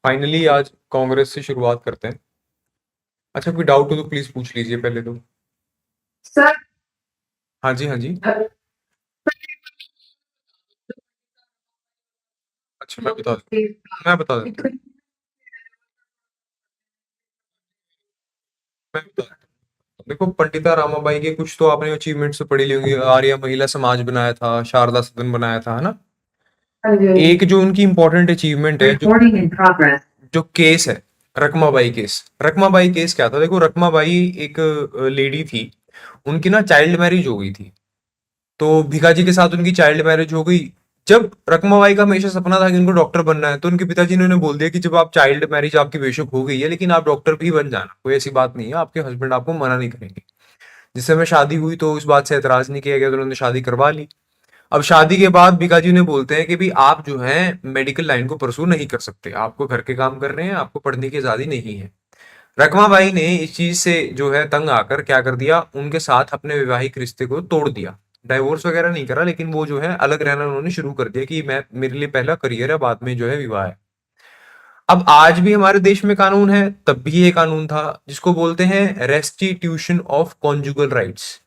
Finally आज कांग्रेस से शुरुआत करते हैं। अच्छा, कोई डाउट हो तो प्लीज पूछ लीजिए पहले तो। सर, हाँ जी, हाँ जी। अच्छा, मैं बता देता हूँ। मैं बता देता हूँ। देखो, पंडिता रामाबाई के कुछ तो आपने अचीवमेंट्स तो पढ़ी ली होंगी। आर्य महिला समाज बनाया था, शारदा सदन बनाया था, है ना। हाँ जी, हाँ जी। एक जो उनकी इंपॉर्टेंट अचीवमेंट है, जो रिकॉर्डिंग इन प्रोग्रेस। जो केस है, रकमाबाई केस। रकमाबाई केस क्या था? देखो, रकमाबाई एक लेडी थी। उनकी ना चाइल्ड मैरिज हो गई थी। तो भिकाजी के साथ उनकी चाइल्ड मैरिज हो गई। जब रकमाबाई का हमेशा सपना था कि उनको डॉक्टर बनना है, तो उनके पिताजी ने उन्हें बोल दिया कि जब आप चाइल्ड मैरिज आपकी बेशक हो गई है, लेकिन आप डॉक्टर भी बन जाना, कोई ऐसी बात नहीं है, आपके हस्बैंड आपको मना नहीं करेंगे। जिस समय शादी हुई तो उस बात से एतराज नहीं किया गया, तो उन्होंने शादी करवा ली। अब शादी के बाद भिकाजी ने बोलते हैं कि भाई आप जो है मेडिकल लाइन को परसू नहीं कर सकते, आपको घर के काम कर रहे हैं, आपको पढ़ने की आजादी नहीं है। रकमाबाई ने इस चीज से जो है तंग आकर क्या कर दिया, उनके साथ अपने वैवाहिक रिश्ते को तोड़ दिया। डाइवोर्स वगैरह नहीं करा, लेकिन वो जो है अलग रहना उन्होंने शुरू कर दिया कि मैं, मेरे लिए पहला करियर है, बाद में जो है विवाह है। अब आज भी हमारे देश में कानून है, तब भी ये कानून था, जिसको बोलते हैं रेस्टिट्यूशन ऑफ कॉन्जुगल राइट्स।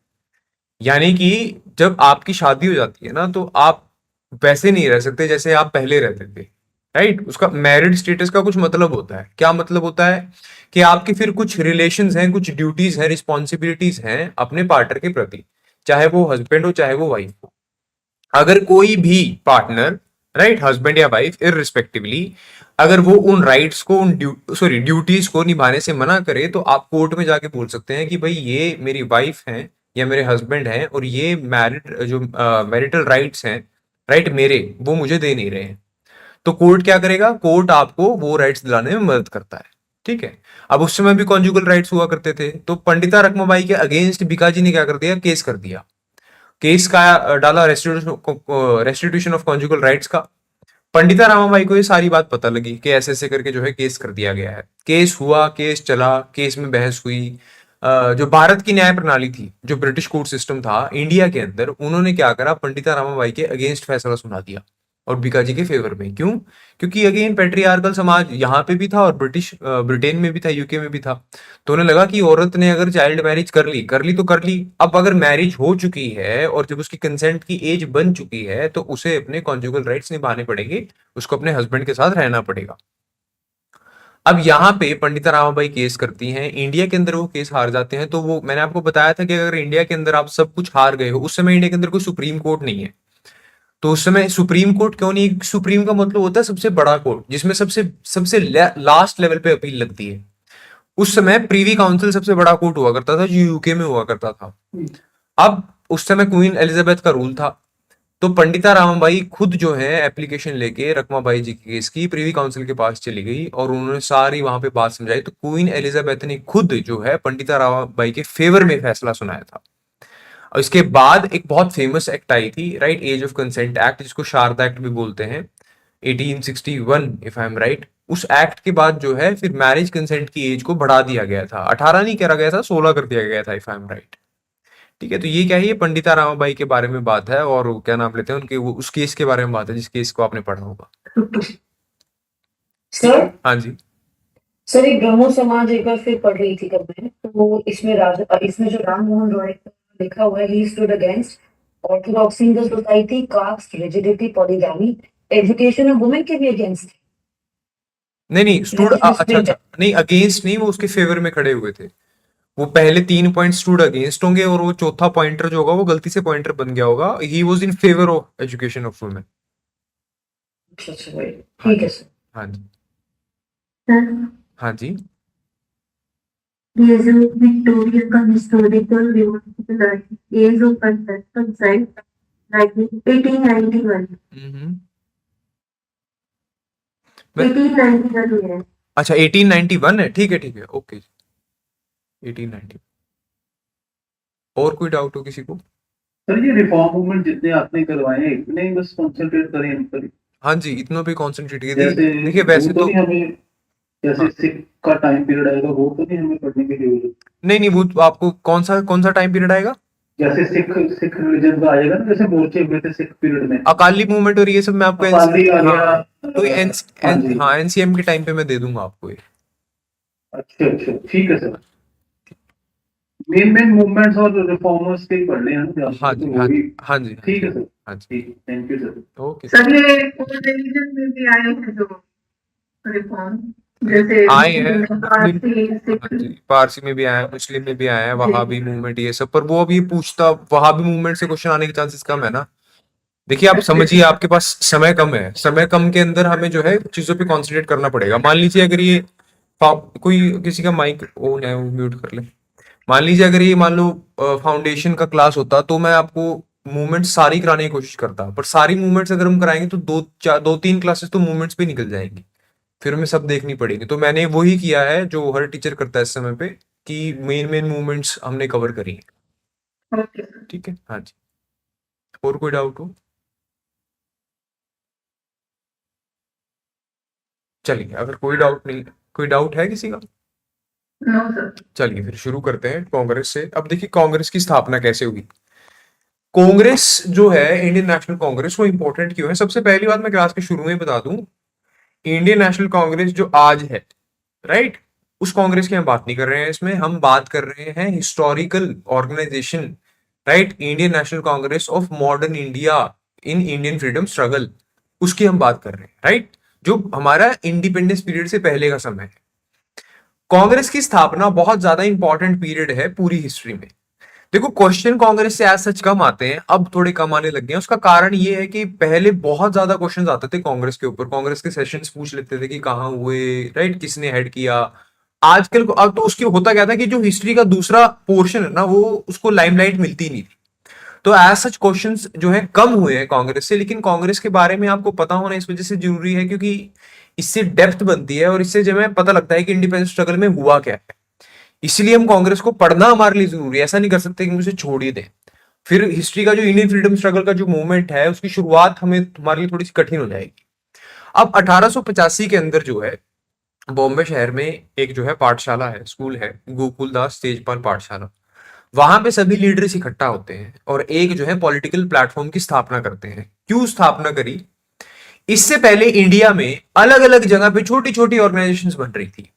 यानी कि जब आपकी शादी हो जाती है ना, तो आप वैसे नहीं रह सकते जैसे आप पहले रहते थे। राइट? उसका मैरिड स्टेटस का कुछ मतलब होता है। क्या मतलब होता है? कि आपके फिर कुछ रिलेशंस हैं, कुछ ड्यूटीज हैं, रिस्पॉन्सिबिलिटीज हैं अपने पार्टनर के प्रति, चाहे वो हस्बैंड हो चाहे वो वाइफ हो। अगर कोई भी पार्टनर, राइट, हस्बैंड या वाइफ इररिस्पेक्टिवली, अगर वो उन राइट्स को, उन ड्यूटीज को निभाने से मना करे, तो आप कोर्ट में जाके बोल सकते हैं कि भाई ये मेरी वाइफ है या मेरे हस्बैंड हैं, और ये मैरिड जो मैरिटल राइट्स हैं, राइट, मेरे, वो मुझे दे नहीं रहे हैं। तो कोर्ट क्या करेगा? कोर्ट आपको वो राइट्स दिलाने में मदद करता है। ठीक है। अब उस समय भी कॉन्जुगल राइट्स हुआ करते थे, तो पंडिता रखमाबाई के अगेंस्ट भिकाजी ने क्या कर दिया? केस कर दिया। केस का डाला रेस्टिट्यूशन ऑफ कॉन्जुगल राइट्स का। पंडिता रामाबाई को ये सारी बात पता लगी कि ऐसे ऐसे करके जो है केस कर दिया गया है। केस हुआ, केस चला, केस में बहस हुई। जो भारत की न्याय प्रणाली थी, जो ब्रिटिश कोर्ट सिस्टम था इंडिया के अंदर, उन्होंने क्या करा? पंडिता रामाबाई के अगेंस्ट फैसला सुना दिया, और बीकाजी के फेवर में। क्यों? क्योंकि अगेन पेट्रियार्कल समाज यहाँ पे भी था, और ब्रिटेन में भी था, यूके में भी था। तो उन्हें लगा कि औरत ने अगर चाइल्ड मैरिज कर ली तो कर ली। अब अगर मैरिज हो चुकी है और जब उसकी कंसेंट की एज बन चुकी है, तो उसे अपने कॉन्जुगल राइट्स निभाने पड़ेंगे, उसको अपने हस्बैंड के साथ रहना पड़ेगा। अब यहाँ पे पंडिता रामाबाई केस करती हैं, इंडिया के अंदर वो केस हार जाते हैं। तो वो मैंने आपको बताया था कि अगर इंडिया के अंदर आप सब कुछ हार गए हो, उस समय इंडिया के अंदर कोई सुप्रीम कोर्ट नहीं है। तो उस समय सुप्रीम कोर्ट क्यों नहीं? सुप्रीम का मतलब होता है सबसे बड़ा कोर्ट, जिसमें सबसे सबसे लास्ट लेवल पे अपील लगती है। उस समय प्रीवी काउंसिल सबसे बड़ा कोर्ट हुआ करता था, जो यूके में हुआ करता था। अब उस समय क्वीन एलिजाबेथ का रूल था। तो पंडिता रामाबाई खुद जो है एप्लीकेशन लेके रकमाबाई जी के केस की प्रीवी काउंसिल के पास चली गई, और उन्होंने सारी वहां पे बात समझाई। तो क्वीन एलिजाबेथ ने खुद जो है पंडिता रामाबाई के फेवर में फैसला सुनाया था। और इसके बाद एक बहुत फेमस एक्ट आई थी, right, as of consent act, जिसको शारदा एक्ट भी बोलते हैं, 1861, इफ आई एम राइट। उस एक्ट के बाद जो है फिर मैरिज कंसेंट की एज को बढ़ा दिया गया था, 18 नहीं करा गया था, 16 कर दिया गया था, इफ आई एम राइट। ठीक है। तो ये क्या है? ये पंडिता रामाबाई के बारे में बात है, और क्या नाम लेते हैं उनके, वो उस केस के बारे में बात है जिस केस को आपने पढ़ा होगा। ठीक है। सर, हाँ जी। सर एक ब्रह्मो समाज एक बार फिर पढ़ रही थी कब मैं, तो इसमें राजा, इसमें जो राम मोहन रॉय लिखा हुआ है, he stood against orthodoxy in the society, caste, rigidity, polygamy, education of women के भी अगेंस्ट। नहीं नहीं, स्टूड, इसमें अच्छा स्प्लिट अच्छा, है। नहीं अगेंस्ट नहीं, वो उसके फेवर में खड़े हुए थे। वो पहले 3 पॉइंट स्टूड अगेंस्ट होंगे, और वो चौथा पॉइंटर जो होगा वो गलती से पॉइंटर बन गया होगा। He was in favour of education of women. अच्छा अच्छा भाई, हाँ ठीक है जी, सर। हाँ जी, सर, हाँ जी। ये जो विक्टोरिया का historical revolution age of consent 1891, hmm. 1891 है। अच्छा, 1891 है, ठीक है ठीक है, ओके। 1890। और कोई डाउट हो किसी को? सर ये रिफॉर्म मूवमेंट जितने आपने करवाए हैं इतने ही बस कंसंट्रेट करें इन पर। हाँ जी, इतनों पे कॉन्सेंट्रेट किया। जैसे देखिए वो वैसे तो तो, नहीं हमें, जैसे हाँ, सिख का टाइम पीरियड आएगा वो तो नहीं हमें पढ़ने की जरूरत। नहीं नहीं, वो तो आपको कौन सा टाइम पीरियड आएगा? जैसे सिख सिख रिलीजन का आएगा ना, जैसे मोर्चे हुए थे सिख पीरियड में, अकाली मूवमेंट और ये सब मैं आपको अकाली आ गया। हाँ तो हाँ जी। हाँ एनसीएम के टाइम पे मैं दे दूंगा आपको ये। अच्छा अच्छा, ठीक है सर। मेन मेन मूवमेंट्स और रिफॉर्मर्स के ही पढ़ने हैं ना, हाँ तो जी वो हाँ भी। जी हाँ जी हाँ ठीक जी है सर। हाँ जी। ठीक है, thank you sir. Okay sir ये ओल्ड रिलीजन में भी आए हैं जो रिफॉर्म, जैसे आए हैं मुस्लिम, पारसी हाँ सिख। जी पारसी में भी आया है, मुस्लिम में भी आया है, जी वहाबी मूवमेंट ये सब, पर वो अभी पूछता वहाबी मूवमेंट से क्वेश्चन आने के चांसेस कम है ना। देखिए आप अच्छा समझिए अच्छा। आपके पास समय कम है, समय कम के अंदर हमें जो है चीजों पे कॉन्सेंट्रेट करना पड़ेगा। मान लीजिए अगर ये कोई किसी का माइक ऑन है वो म्यूट कर ले। मान लीजिए अगर ये मान लो फाउंडेशन का क्लास होता तो मैं आपको मूवमेंट सारी कराने की कोशिश करता, पर सारी मूवमेंट्स अगर हम कराएंगे तो दो तीन क्लासेस तो मूवमेंट्स पे निकल जाएंगी, फिर हमें सब देखनी पड़ेगी। तो मैंने वही किया है जो हर टीचर करता है इस समय पे, कि मेन मेन मूवमेंट्स हमने कवर करी हैं। Okay sir. ठीक है हाँ जी। और कोई डाउट हो? चलिए अगर कोई डाउट नहीं, कोई डाउट है किसी का? No sir. चलिए फिर शुरू करते हैं कांग्रेस से। अब देखिए कांग्रेस की स्थापना कैसे हुई। कांग्रेस जो है इंडियन नेशनल कांग्रेस, वो इंपॉर्टेंट क्यों है? सबसे पहली बात मैं क्लास के शुरू में बता दूं, इंडियन नेशनल कांग्रेस जो आज है, राइट, उस कांग्रेस की हम बात नहीं कर रहे हैं इसमें, हम बात कर रहे हैं historical organisation, right, Indian National Congress of modern India in Indian freedom struggle, उसकी हम बात कर रहे हैं, राइट, जो हमारा इंडिपेंडेंस पीरियड से पहले का समय है। कांग्रेस की स्थापना बहुत ज्यादा इंपॉर्टेंट पीरियड है पूरी हिस्ट्री में। देखो क्वेश्चन कांग्रेस से एज सच कम आते हैं, अब थोड़े कम आने लग गए हैं। उसका कारण ये है कि पहले बहुत ज्यादा क्वेश्चंस आते थे कांग्रेस के ऊपर, कांग्रेस के सेशंस पूछ लेते थे कि कहाँ हुए, राइट, किसने हेड किया। आजकल अब तो उसकी होता क्या था कि जो हिस्ट्री का दूसरा पोर्शन है ना, वो उसको लाइमलाइट मिलती नहीं थी, तो एज सच क्वेश्चंस जो है कम हुए हैं कांग्रेस से। लेकिन कांग्रेस के बारे में आपको पता होना इस वजह से जरूरी है क्योंकि इससे डेप्थ बनती है और इससे जो है पता लगता है कि इंडिपेंडेंस स्ट्रगल में हुआ क्या है। इसलिए हम कांग्रेस को पढ़ना हमारे लिए जरूरी है, ऐसा नहीं कर सकते कि उसे छोड़ ही दें। फिर हिस्ट्री का जो इंडियन फ्रीडम स्ट्रगल का जो मूवमेंट है उसकी शुरुआत हमें हमारे लिए थोड़ी सी कठिन हो जाएगी। अब 1885 के अंदर जो है बॉम्बे शहर में एक जो है पाठशाला है, स्कूल है, गोकुलदास तेजपाल पाठशाला, वहां पे सभी लीडर्स इकट्ठा होते हैं और एक जो है पॉलिटिकल प्लेटफॉर्म की स्थापना करते हैं। क्यों स्थापना करी? इससे पहले इंडिया में अलग अलग जगह पे छोटी छोटी ऑर्गेनाइजेशंस बन रही थी।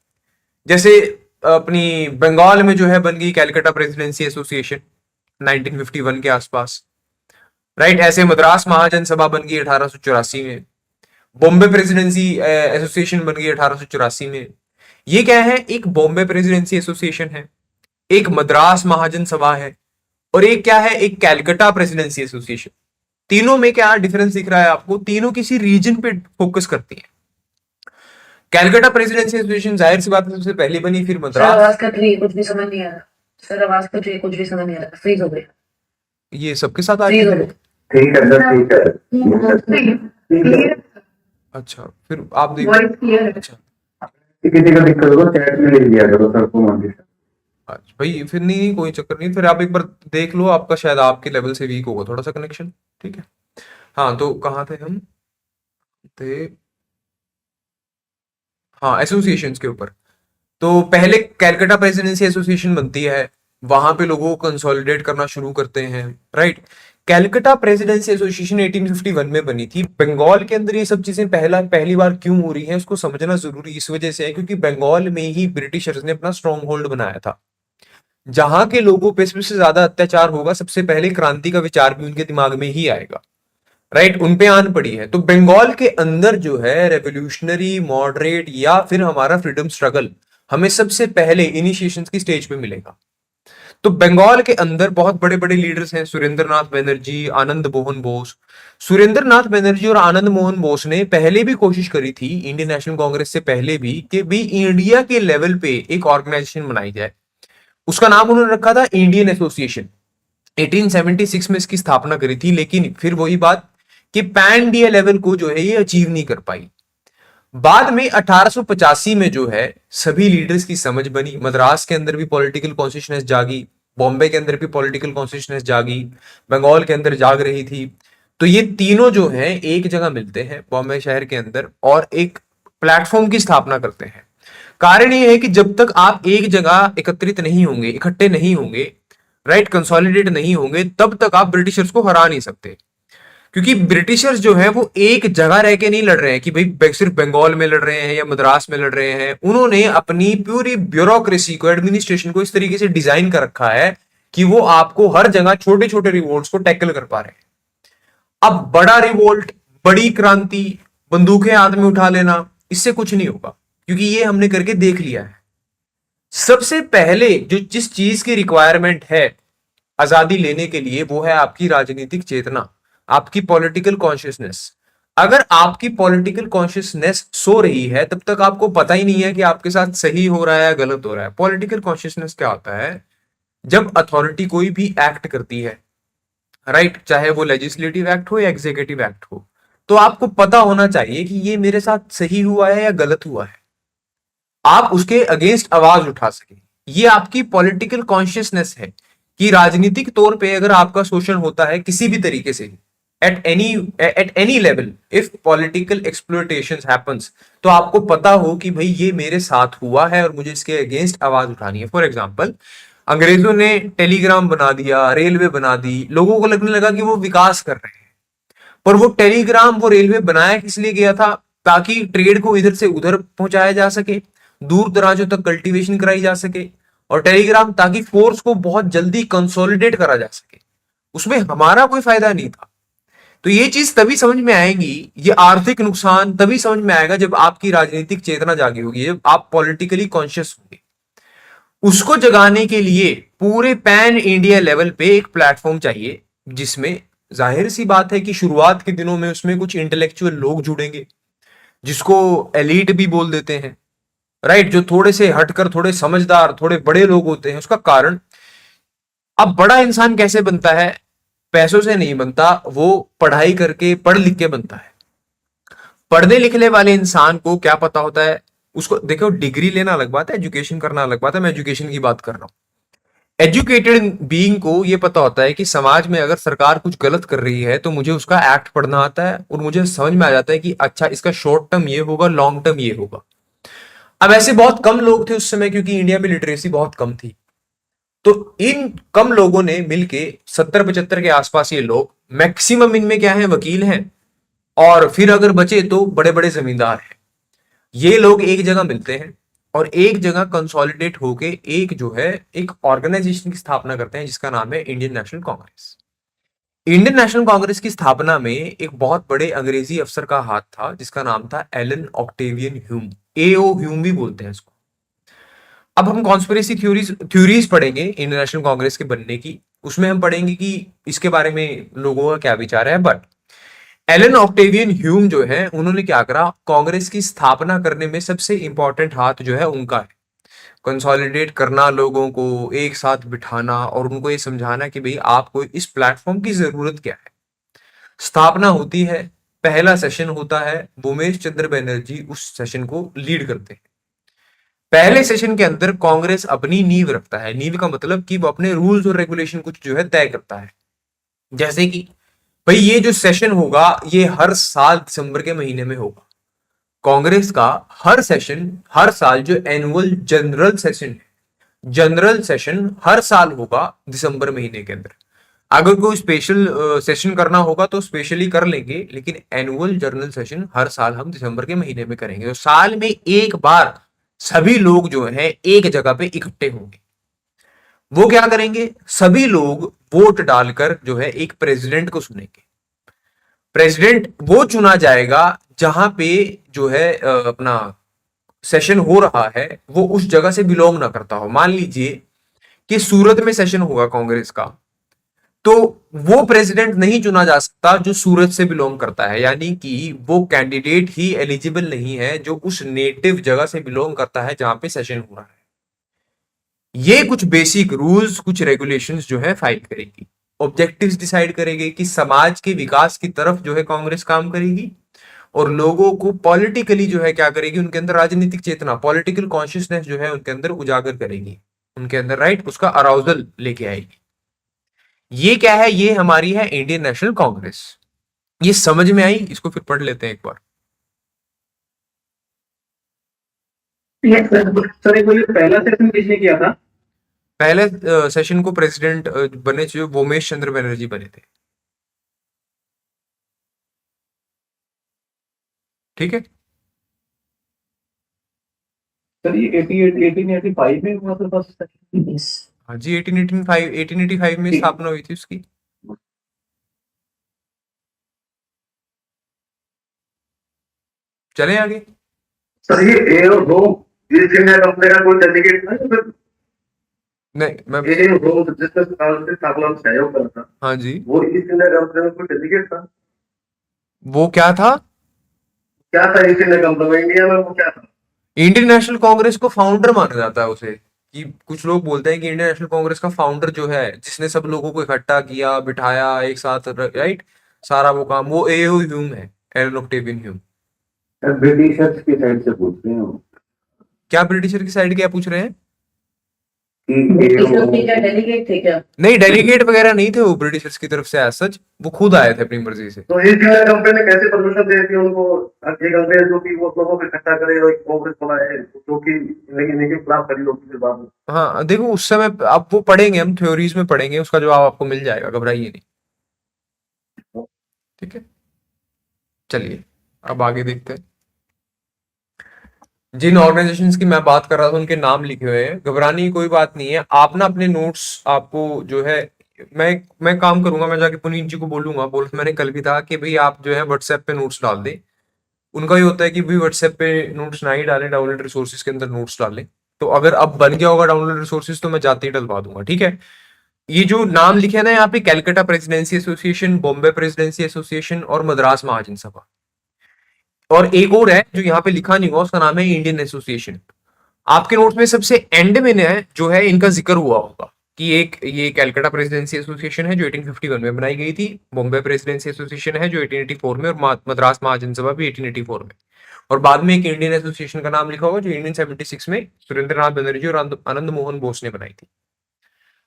जैसे अपनी बंगाल में जो है बन गई कैलकाटा प्रेसिडेंसी एसोसिएशन 1951 के आसपास, राइट, ऐसे मद्रास महाजन सभा बन गई 1884 में, बॉम्बे प्रेसिडेंसी एसोसिएशन बन गई 1884 में। ये क्या है? एक बॉम्बे प्रेसिडेंसी एसोसिएशन है, एक मद्रास महाजन सभा है, और एक क्या है, एक कैलकाटा प्रेसिडेंसी एसोसिएशन। तीनों में क्या डिफरेंस दिख रहा है आपको? तीनों किसी रीजन पे फोकस करती हैं। कैलकाटा प्रेसिडेंसी एसोसिएशन जाहिर सी बात है सबसे पहले बनी, फिर सर मद्रास। आवाज कट रही है, कुछ भी समझ नहीं आ रहा। सर आवाज कट रही है, कुछ भी समझ नहीं आ रहा, फ्रीज हो गया। ये सबके साथ आज फ्रीज हो गया। ठीक है सर, ठीक है। क्लियर। अच्छा फिर आप देखो। वॉइस क्लियर है। अच्छा किसी का दिक्कत होगा चैट में लिख दिया करो सर को, मान लीजिए। अच्छा भाई, फिर नहीं नहीं कोई चक्कर नहीं, फिर आप एक बार देख लो, आपका शायद आपके लेवल से वीक होगा थोड़ा सा कनेक्शन। ठीक है हाँ, तो कहाँ थे हम? थे हाँ एसोसिएशंस के ऊपर। तो पहले कैलकाटा प्रेसिडेंसी एसोसिएशन बनती है, वहां पे लोगों को कंसोलिडेट करना शुरू करते हैं, राइट। कैलकाटा प्रेसिडेंसी एसोसिएशन 1851 में बनी थी। बंगाल के अंदर ये सब चीजें पहली बार क्यों हो रही हैं उसको समझना जरूरी इस वजह से है क्योंकि बंगाल में ही ब्रिटिशर्स ने अपना स्ट्रॉन्ग होल्ड बनाया था। जहां के लोगों पे सबसे ज्यादा अत्याचार होगा, सबसे पहले क्रांति का विचार भी उनके दिमाग में ही आएगा, राइट, उन पे आन पड़ी है। तो बंगाल के अंदर जो है रेवोल्यूशनरी, मॉडरेट या फिर हमारा फ्रीडम स्ट्रगल हमें सबसे पहले इनिशिएशंस की स्टेज पे मिलेगा। तो बंगाल के अंदर बहुत बड़े बड़े लीडर्स हैं, सुरेंद्र नाथ बनर्जी, आनंद मोहन बोस। सुरेंद्र नाथ बनर्जी और आनंद मोहन बोस ने पहले भी कोशिश करी थी, इंडियन नेशनल कांग्रेस से पहले भी, कि भी इंडिया के लेवल पे एक ऑर्गेनाइजेशन बनाई जाए। उसका नाम उन्होंने रखा था इंडियन एसोसिएशन। 1876 में इसकी स्थापना करी थी, लेकिन फिर वही बात कि पैन इंडिया लेवल को जो है ये अचीव नहीं कर पाई। बाद में 1885 में जो है सभी लीडर्स की समझ बनी, मद्रास के अंदर भी पॉलिटिकल कॉन्शियसनेस जागी, बॉम्बे के अंदर भी पॉलिटिकल कॉन्शियसनेस जागी, बंगाल के अंदर जाग रही थी। तो ये तीनों जो हैं एक जगह मिलते हैं बॉम्बे शहर के अंदर और एक प्लेटफॉर्म की स्थापना करते हैं। कारण ये है कि जब तक आप एक जगह एकत्रित नहीं होंगे, इकट्ठे नहीं होंगे, राइट, कंसोलिडेट नहीं होंगे, तब तक आप ब्रिटिशर्स को हरा नहीं सकते। क्योंकि ब्रिटिशर्स जो है वो एक जगह रह के नहीं लड़ रहे हैं कि भाई सिर्फ बंगाल में लड़ रहे हैं या मद्रास में लड़ रहे हैं। उन्होंने अपनी पूरी ब्यूरोक्रेसी को, एडमिनिस्ट्रेशन को इस तरीके से डिजाइन कर रखा है कि वो आपको हर जगह छोटे छोटे रिवोल्ट्स को टैकल कर पा रहे हैं। अब बड़ा रिवोल्ट, बड़ी क्रांति, बंदूकें हाथ में उठा लेना, इससे कुछ नहीं होगा, क्योंकि ये हमने करके देख लिया है। सबसे पहले जो जिस चीज की रिक्वायरमेंट है आजादी लेने के लिए, वो है आपकी राजनीतिक चेतना, आपकी पॉलिटिकल कॉन्शियसनेस। अगर आपकी पॉलिटिकल कॉन्शियसनेस सो रही है, तब तक आपको पता ही नहीं है कि आपके साथ सही हो रहा है या गलत हो रहा है। पॉलिटिकल कॉन्शियसनेस क्या होता है? जब अथॉरिटी कोई भी एक्ट करती है, राइट, चाहे वो लेजिस्लेटिव एक्ट हो या एग्जीक्यूटिव एक्ट हो, तो आपको पता होना चाहिए कि ये मेरे साथ सही हुआ है या गलत हुआ है, आप उसके अगेंस्ट आवाज उठा सके। ये आपकी पॉलिटिकल कॉन्शियसनेस है कि राजनीतिक तौर पे अगर आपका शोषण होता है किसी भी तरीके से, at any level, if political exploitation happens, तो आपको पता हो कि भाई ये मेरे साथ हुआ है और मुझे इसके अगेंस्ट आवाज उठानी है। फॉर एग्जाम्पल, अंग्रेजों ने टेलीग्राम बना दिया, रेलवे बना दी, लोगों को लगने लगा कि वो विकास कर रहे हैं, पर वो टेलीग्राम, वो रेलवे बनाया किस लिए गया था? ताकि ट्रेड को इधर से उधर पहुंचाया जा सके, दूर दराजों तक कल्टीवेशन कराई जा सके, और टेलीग्राम ताकि फोर्स को बहुत जल्दी कंसोलिडेट करा जा सके। उसमें हमारा कोई फायदा नहीं था। तो ये चीज तभी समझ में आएगी, ये आर्थिक नुकसान तभी समझ में आएगा जब आपकी राजनीतिक चेतना जागी होगी, जब आप पॉलिटिकली कॉन्शियस होंगे। उसको जगाने के लिए पूरे पैन इंडिया लेवल पे एक प्लेटफॉर्म चाहिए, जिसमें जाहिर सी बात है कि शुरुआत के दिनों में उसमें कुछ इंटेलेक्चुअल लोग जुड़ेंगे, जिसको एलीट भी बोल देते हैं, राइट, जो थोड़े से हटकर, थोड़े समझदार, थोड़े बड़े लोग होते हैं। उसका कारण, अब बड़ा इंसान कैसे बनता है? पैसों से नहीं बनता, वो पढ़ाई करके, पढ़ लिख के बनता है। पढ़ने लिखने वाले इंसान को क्या पता होता है? उसको देखो, डिग्री लेना अलग बात है, एजुकेशन करना अलग बात है, मैं एजुकेशन की बात कर रहा हूं। एजुकेटेड बीइंग को यह पता होता है कि समाज में अगर सरकार कुछ गलत कर रही है तो मुझे उसका एक्ट पढ़ना आता है और मुझे समझ में आ जाता है कि अच्छा, इसका शॉर्ट टर्म ये होगा, लॉन्ग टर्म ये होगा। अब ऐसे बहुत कम लोग थे उस समय, क्योंकि इंडिया में लिटरेसी बहुत कम थी। तो इन कम लोगों ने मिलके 70-75 के आसपास, ये लोग मैक्सिमम इनमें क्या है, वकील हैं, और फिर अगर बचे तो बड़े बड़े जमींदार हैं। ये लोग एक जगह मिलते हैं और एक जगह कंसोलिडेट होके एक जो है, एक ऑर्गेनाइजेशन की स्थापना करते हैं, जिसका नाम है इंडियन नेशनल कांग्रेस। इंडियन नेशनल कांग्रेस की स्थापना में एक बहुत बड़े अंग्रेजी अफसर का हाथ था, जिसका नाम था एलन ऑक्टेवियन ह्यूम, एओ ह्यूम भी बोलते हैं इसको। अब हम कॉन्स्पिरेसी थ्योरीज पढ़ेंगे इंडियन नेशनल कांग्रेस के बनने की, उसमें हम पढ़ेंगे कि इसके बारे में लोगों का क्या विचार है। बट एलन ऑक्टेवियन ह्यूम जो है, उन्होंने क्या करा, कांग्रेस की स्थापना करने में सबसे इंपॉर्टेंट हाथ जो है उनका है। कंसोलिडेट करना, लोगों को एक साथ बिठाना और उनको ये समझाना कि भाई आपको इस प्लेटफॉर्म की जरूरत क्या है। स्थापना होती है, पहला सेशन होता है, भूमेश चंद्र बनर्जी उस सेशन को लीड करते हैं। पहले सेशन के अंदर कांग्रेस अपनी नींव रखता है। नींव का मतलब कि वो अपने रूल्स और रेगुलेशन कुछ जो है तय करता है। जैसे कि भाई ये जो सेशन होगा, ये हर साल दिसंबर के महीने में होगा। कांग्रेस का हर सेशन, हर साल जो एनुअल जनरल सेशन है, जनरल सेशन हर साल होगा दिसंबर महीने के अंदर। अगर कोई स्पेशल सेशन करना होगा तो स्पेशली कर लेंगे, लेकिन एनुअल जनरल सेशन हर साल हम दिसंबर के महीने में करेंगे। तो साल में एक बार सभी लोग जो है एक जगह पे इकट्ठे होंगे। वो क्या करेंगे? सभी लोग वोट डालकर जो है एक प्रेसिडेंट को चुनेंगे। प्रेसिडेंट वो चुना जाएगा जहां पे जो है अपना सेशन हो रहा है, वो उस जगह से बिलोंग ना करता हो। मान लीजिए कि सूरत में सेशन होगा कांग्रेस का, तो वो प्रेसिडेंट नहीं चुना जा सकता जो सूरत से बिलोंग करता है, यानी कि वो कैंडिडेट ही एलिजिबल नहीं है जो उस नेटिव जगह से बिलोंग करता है जहां पे सेशन हो रहा है। ये कुछ बेसिक रूल्स, कुछ रेगुलेशंस जो है फाइल करेगी, ऑब्जेक्टिव्स डिसाइड करेगी कि समाज के विकास की तरफ जो है कांग्रेस काम करेगी, और लोगों को पॉलिटिकली जो है क्या करेगी, उनके अंदर राजनीतिक चेतना, पॉलिटिकल कॉन्शियसनेस जो है उनके अंदर उजागर करेगी, उनके अंदर, राइट, उसका अराउजल लेके आएगी। ये क्या है? ये हमारी है इंडियन नेशनल कांग्रेस। ये समझ में आई? इसको फिर पढ़ लेते हैं एक बार। सर एक बोले, पहला सेशन किसने किया था? पहले सेशन को प्रेसिडेंट बने जो वोमेश चंद्र बनर्जी बने थे। ठीक है। सर ये 1885 में हुआ था फर्स्ट? Yes. हाँ जी, 1885 में स्थापना हुई थी उसकी। चले आगे। सर ये ए और रो ईस्ट इंडिया कंपनी का कोई डेलीगेट था या फिर नहीं मैं ए और रो जिसका स्थापना में सहयोग करा था, हाँ जी, वो ईस्ट इंडिया कंपनी में कोई डेलीगेट था? वो क्या था? क्या था ईस्ट इंडिया कंपनी में, इंडिया में वो क्या था? इंडियन नेशनल कांग्रेस को फाउंडर माना जाता है उसे, कि कुछ लोग बोलते हैं कि इंडियन नेशनल कांग्रेस का फाउंडर जो है, जिसने सब लोगों को इकट्ठा किया, बिठाया एक साथ, राइट, सारा वो काम, वो एओ ह्यूम है, एलन ऑक्टेवियन ह्यूम। ब्रिटिशर्स की साइड से पूछ रहे हैं क्या ब्रिटिशर की साइड क्या पूछ रहे हैं? कि ब्रिटिशर्स के क्या डेलीगेट थे क्या? नहीं, डेलीगेट वगैरह नहीं थे वो ब्रिटिशर्स की तरफ से, एज सच वो खुद आए थे अपनी मर्जी से। तो ईस्ट इंडिया कंपनी ने कैसे परमिशन दे दी उनको, एक अंग्रेज जो कि वो लोगों को इकट्ठा करे और एक कांग्रेस बनाए जो कि इनके खिलाफ खड़ी होगी फिर बाद में? हाँ देखो, उस समय अब वो पढ़ेंगे, हम थ्योरीज में पढ़ेंगे, उसका जवाब आपको मिल जाएगा, घबराइए नहीं। ठीक है, चलिए अब आगे देखते हैं। जिन ऑर्गेनाइजेशंस की मैं बात कर रहा था उनके नाम लिखे हुए हैं, घबराने की कोई बात नहीं है। आप ना अपने नोट्स आपको जो है, मैं काम करूंगा, मैं जाके पुनीत जी को बोलूंगा, मैंने कल भी था कि भाई आप जो है व्हाट्सएप पे नोट्स डाल दें। उनका ये होता है कि भाई व्हाट्सएप पे नोट्स ना ही डालें, डाउनलोड रिसोर्सेज के अंदर नोट्स डालें। तो अगर अब बन गया होगा डाउनलोड रिसोर्सेज तो मैं जाते ही डलवा दूंगा, ठीक है। ये जो नाम लिखे हैं ना यहाँ पे, Calcutta presidency association, Bombay presidency association और मद्रास महाजन सभा, और एक और है जो यहाँ पे लिखा नहीं हुआ, उसका नाम है इंडियन एसोसिएशन। आपके नोट्स में सबसे एंड में है जो है इनका जिक्र हुआ होगा कि एक ये कैलकाटा प्रेसिडेंसी एसोसिएशन है जो 1851 में बनाई गई थी, बॉम्बे प्रेसिडेंसी एसोसिएशन है जो 1884 में, और मद्रास महाजन सभा भी 1884 में, और बाद में एक इंडियन एसोसिएशन का नाम लिखा होगा जो इंडियन 76 में सुरेंद्रनाथ बनर्जी और आनंद मोहन बोस ने बनाई थी।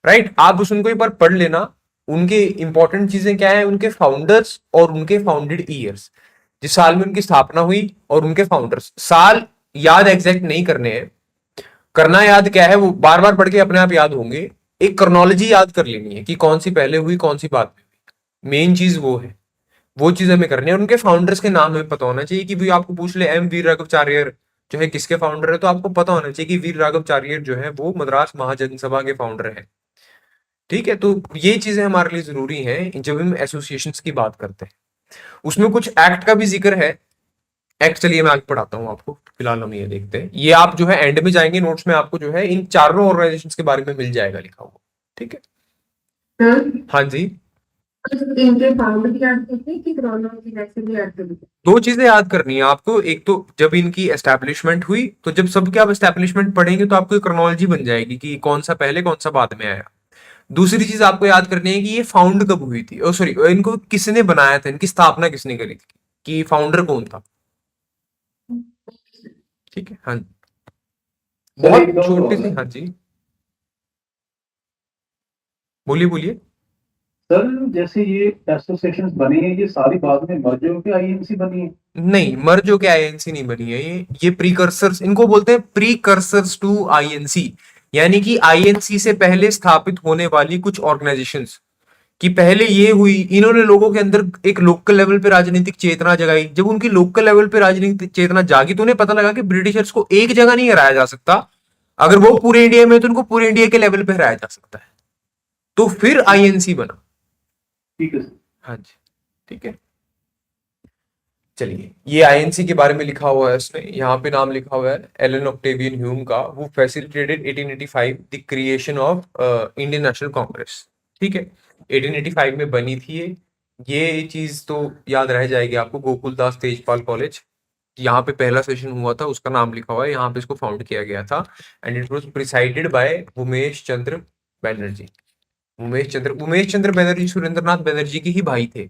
राइट, आप बस उनको एक बार पढ़ लेना। उनके इंपॉर्टेंट चीजें क्या है, उनके फाउंडर्स और उनके फाउंडेड ईयर्स, जिस साल में उनकी स्थापना हुई, और उनके फाउंडर्स। साल याद एग्जैक्ट नहीं करने हैं, करना याद क्या है वो बार बार पढ़ के अपने आप याद होंगे। एक क्रोनोलॉजी याद कर लेनी है कि कौन सी पहले हुई कौन सी बाद में हुई, मेन चीज वो है, वो चीज हमें करनी है। उनके फाउंडर्स के नाम हमें पता होना चाहिए कि भाई आपको पूछ ले एम वीर राघवाचार्य जो है किसके फाउंडर है, तो आपको पता होना चाहिए कि वीर राघवाचार्य जो है वो मद्रास महाजन सभा के फाउंडर है। ठीक है, तो ये चीजें हमारे लिए जरूरी हैं जब हम एसोसिएशन की बात करते हैं। उसमें कुछ एक्ट का भी जिक्र है। एक्ट चलिए मैं आगे पढ़ाता हूँ आपको, फिलहाल हम ये देखते हैं। ये आप जो है एंड में जाएंगे नोट्स में, आपको जो है इन चारों ऑर्गेनाइजेशन के बारे में मिल जाएगा लिखा हुआ। ठीक है, सर, हाँ जी। इनके फाउंडर की याद करते कि क्रोनोलॉजी वैसे भी याद करते? दो चीजें याद करनी है आपको, एक तो जब इनकी एस्टैब्लिशमेंट हुई, तो जब सबके आप एस्टैब्लिशमेंट पढ़ेंगे तो आपको क्रोनोलॉजी बन जाएगी कि कौन सा पहले कौन सा बाद में आया। दूसरी चीज आपको याद करनी है कि ये फाउंड कब हुई थी, ओ सॉरी, इनको किसने बनाया था, इनकी स्थापना किसने करी थी, कि फाउंडर कौन था। ठीक है, हाँ, बहुत एकदम छोटी सी, सवाल है। हाँ जी, बोलिए बोलिए। सर जैसे ये एसोसिएशंस बनी है ये सारी बाद में मर्ज होकर आईएनसी बनी है? नहीं, मर्ज होके आईएनसी नहीं बनी है, ये प्रीकर्सर्स, इनको बोलते हैं प्रीकर्सर्स टू आईएनसी, यानी कि आईएनसी से पहले स्थापित होने वाली कुछ ऑर्गेनाइजेशंस कि पहले ये हुई, इन्होंने लोगों के अंदर एक लोकल लेवल पे राजनीतिक चेतना जगाई। जब उनकी लोकल लेवल पे राजनीतिक चेतना जागी तो उन्हें पता लगा कि ब्रिटिशर्स को एक जगह नहीं हराया जा सकता, अगर वो पूरे इंडिया में तो उनको पूरे इंडिया के लेवल पे हराया जा सकता है, तो फिर आईएनसी बना। ठीक है सर। हाँ जी, ठीक है, चलिए ये आईएनसी के बारे में लिखा हुआ है इसमें, यहाँ पे नाम लिखा हुआ है एलन ऑक्टेवियन ह्यूम का, वो facilitated 1885 the creation of Indian National Congress. ठीक है, 1885 में बनी थी ये चीज तो याद रह जाएगी आपको। गोकुलदास तेजपाल कॉलेज, यहाँ पे पहला सेशन हुआ था, उसका नाम लिखा हुआ है, यहाँ पे इसको फाउंड किया गया था, and it was presided by Umesh Chandra Banerjee. Umesh Chandra Banerjee Surendranath Banerjee के ही भाई थे।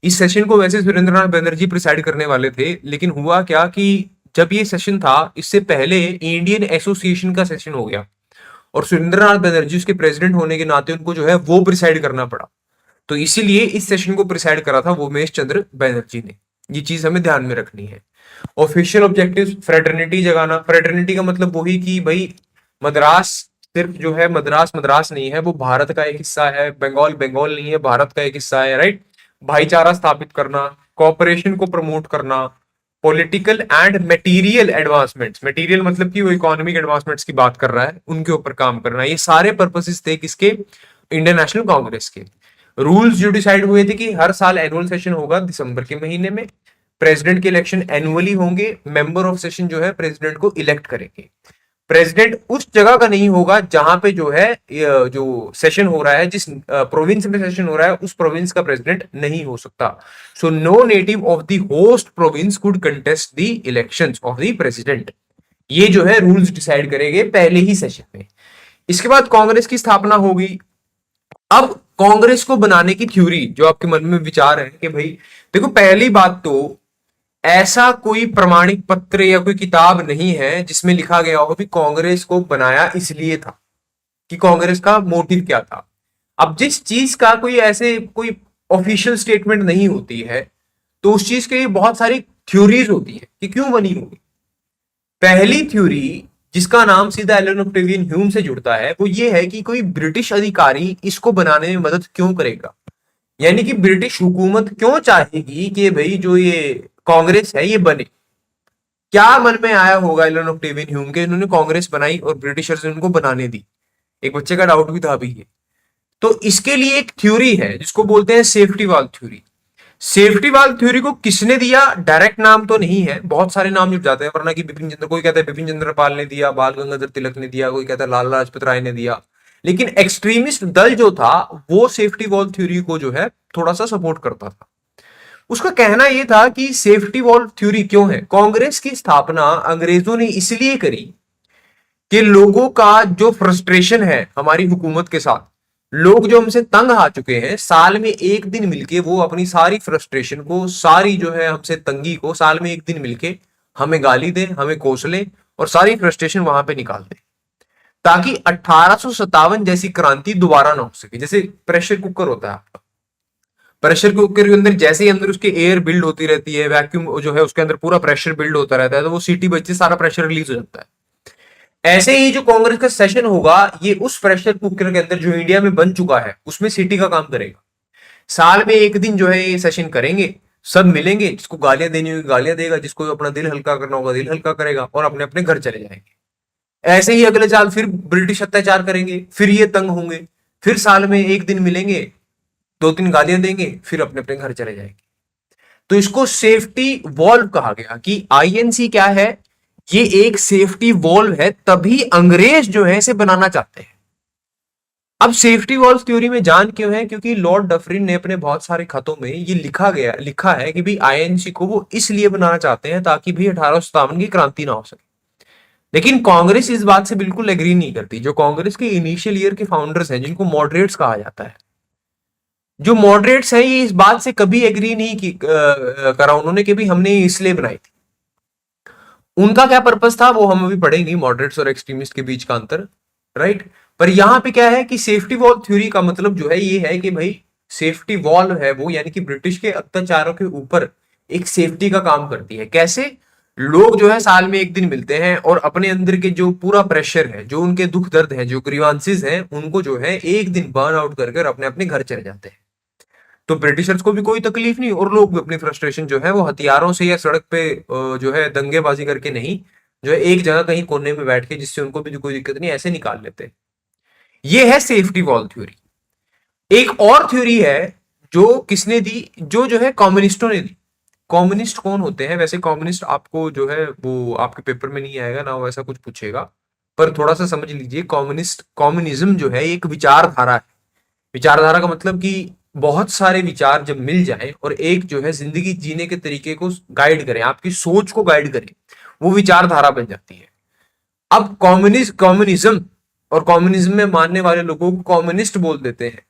इस सेशन को वैसे सुरेंद्रनाथ बैनर्जी प्रिसाइड करने वाले थे, लेकिन हुआ क्या कि जब ये सेशन था, इससे पहले इंडियन एसोसिएशन का सेशन हो गया, और सुरेंद्रनाथ बैनर्जी उसके प्रेसिडेंट होने के नाते उनको जो है वो प्रिसाइड करना पड़ा। तो इसीलिए इस सेशन को प्रिसाइड करा था उमेश चंद्र बैनर्जी ने। ये चीज हमें ध्यान में रखनी है। ऑफिशियल ऑब्जेक्टिव फ्रेटर्निटी जगाना। फ्रेटर्निटी का मतलब वही कि भाई मद्रास सिर्फ जो है मद्रास मद्रास नहीं है, वो भारत का एक हिस्सा है, बंगाल बंगाल नहीं है, भारत का एक हिस्सा है, राइट। भाईचारा स्थापित करना, कॉपरेशन को प्रमोट करना, political and material advancements, material मतलब कि वो इकोनॉमिक एडवांसमेंट्स की बात कर रहा है, उनके ऊपर काम करना, ये सारे पर्पसेस थे किसके, इंडियन नेशनल कांग्रेस के। रूल्स जो डिसाइड हुए थे कि हर साल एनुअल सेशन होगा दिसंबर के महीने में, प्रेसिडेंट के इलेक्शन एनुअली होंगे, मेंबर ऑफ सेशन जो है प्रेसिडेंट को इलेक्ट करेंगे। प्रेसिडेंट उस जगह का नहीं होगा जहां पे जो है जो सेशन हो रहा है, जिस प्रोविंस में सेशन हो रहा है उस प्रोविंस का प्रेसिडेंट नहीं हो सकता। So no native of the host province could contest the elections of the president. ये जो है रूल्स डिसाइड करेंगे पहले ही सेशन में। इसके बाद कांग्रेस की स्थापना होगी। अब कांग्रेस को बनाने की थ्योरी जो आपके मन में विचार है कि भाई देखो, पहली बात तो ऐसा कोई प्रमाणिक पत्र या कोई किताब नहीं है जिसमें लिखा गया हो कि कांग्रेस को बनाया इसलिए था, कि कांग्रेस का मोटिव क्या था। अब जिस चीज का कोई ऐसे कोई ऑफिशियल स्टेटमेंट नहीं होती है, तो उस चीज के लिए बहुत सारी थ्योरीज होती है कि क्यों बनी होगी। पहली थ्योरी, जिसका नाम सीधा एलन ऑक्टेवियन ह्यूम से जुड़ता है, वो ये है कि कोई ब्रिटिश अधिकारी इसको बनाने में मदद क्यों करेगा, यानी कि ब्रिटिश हुकूमत क्यों चाहेगी कि भाई जो ये कांग्रेस है ये बने। क्या मन में आया होगा एलन ऑक्टेवियन ह्यूम के, इन्होंने कांग्रेस बनाई और ब्रिटिशर्स ने उनको बनाने दी। एक बच्चे का डाउट भी था अभी ये। तो इसके लिए एक थ्योरी है जिसको बोलते हैं safety valve theory. Safety valve theory को किसने दिया, डायरेक्ट नाम तो नहीं है, बहुत सारे नाम जुट जाते हैं, वरना कि बिपिन चंद्र, कोई कहता है बिपिन चंद्र पाल ने दिया, बाल गंगाधर तिलक ने दिया, कोई कहता है लाला लाजपत राय ने दिया। लेकिन एक्सट्रीमिस्ट दल जो था वो सेफ्टी वॉल्व थ्योरी को जो है थोड़ा सा सपोर्ट करता था। उसका कहना यह था कि सेफ्टी वॉल्व थ्योरी क्यों है, कांग्रेस की स्थापना अंग्रेजों ने इसलिए करी कि लोगों का जो फ्रस्ट्रेशन है हमारी हुकूमत के साथ, लोग जो हमसे तंग आ चुके हैं, साल में एक दिन मिलके वो अपनी सारी फ्रस्ट्रेशन को, सारी जो है हमसे तंगी को साल में एक दिन मिलके हमें गाली दे, हमें कोस ले और सारी फ्रस्ट्रेशन वहां पे निकाल दे, ताकि 1857 जैसी क्रांति दोबारा ना हो सके। जैसे प्रेशर कुकर होता है आपका, प्रेशर कुकर के अंदर जैसे ही अंदर उसके एयर बिल्ड होती रहती है, वैक्यूम जो है उसके अंदर पूरा प्रेशर बिल्ड होता रहता है, तो वो सीटी बजती है, सारा प्रेशर रिलीज हो जाता है। ऐसे ही जो कांग्रेस का सेशन होगा, ये उस प्रेशर कुकर के अंदर जो इंडिया में बन चुका है उसमें सीटी का काम करेगा। साल में एक दिन जो है ये सेशन करेंगे, सब मिलेंगे, जिसको गालियां देनी होगी गालियां देगा, जिसको अपना दिल हल्का करना होगा दिल हल्का करेगा और अपने अपने घर चले जाएंगे। ऐसे ही अगले साल फिर ब्रिटिश अत्याचार करेंगे, फिर ये तंग होंगे, फिर साल में एक दिन मिलेंगे, दो तीन गालियां देंगे, फिर अपने अपने घर चले जाएंगे। तो इसको सेफ्टी वॉल्व कहा गया कि आईएनसी क्या है, ये एक सेफ्टी वॉल्व है, तभी अंग्रेज जो है इसे बनाना चाहते हैं। अब सेफ्टी वॉल्व थ्योरी में जान क्यों है, क्योंकि लॉर्ड डफरिन ने अपने बहुत सारे खतों में ये लिखा है कि भाई आईएनसी को वो इसलिए बनाना चाहते हैं ताकि भाई 1857 की क्रांति ना हो सके। लेकिन कांग्रेस इस बात से बिल्कुल एग्री नहीं करती। जो कांग्रेस के इनिशियल ईयर के फाउंडर्स हैं, जिनको मॉडरेट्स कहा जाता है, जो मॉडरेट्स हैं, ये इस बात से कभी एग्री नहीं करा उन्होंने कि भाई हमने इसलिए बनाई थी। उनका क्या पर्पस था वो हम अभी पढ़ेंगे, मॉडरेट्स और एक्सट्रीमिस्ट के बीच का अंतर, राइट। पर यहां पे क्या है कि सेफ्टी वॉल्व थ्योरी का मतलब जो है ये है कि भाई सेफ्टी वॉल्व है वो, यानी कि ब्रिटिश के अत्याचारों के ऊपर एक सेफ्टी का काम करती है। कैसे, लोग जो है साल में एक दिन मिलते हैं और अपने अंदर के जो पूरा प्रेशर है, जो उनके दुख दर्द है, जो ग्रीवांसेस हैं, उनको जो है एक दिन बर्न आउट कर अपने अपने घर चले जाते हैं। तो ब्रिटिशर्स को भी कोई तकलीफ नहीं और लोग भी अपनी फ्रस्ट्रेशन जो है वो हथियारों से या सड़क पे जो है दंगेबाजी करके नहीं, जो है एक जगह कहीं कोने में बैठ के, जिससे उनको भी कोई दिक्कत नहीं, ऐसे निकाल लेते हैं। ये है सेफ्टी वॉल थ्योरी। एक और थ्योरी है जो किसने दी, जो है कम्युनिस्टों ने दी। कम्युनिस्ट कौन होते हैं, वैसे कम्युनिस्ट आपको जो है वो आपके पेपर में नहीं आएगा ना, वैसा कुछ पूछेगा, पर थोड़ा सा समझ लीजिए। कम्युनिज्म जो है एक विचारधारा है। विचारधारा का मतलब कि बहुत सारे विचार जब मिल जाए और एक जो है जिंदगी जीने के तरीके को गाइड करें, आपकी सोच को गाइड करें, वो विचारधारा बन जाती है। अब कम्युनिज्म और कम्युनिज्म में मानने वाले लोगों को कम्युनिस्ट बोल देते हैं।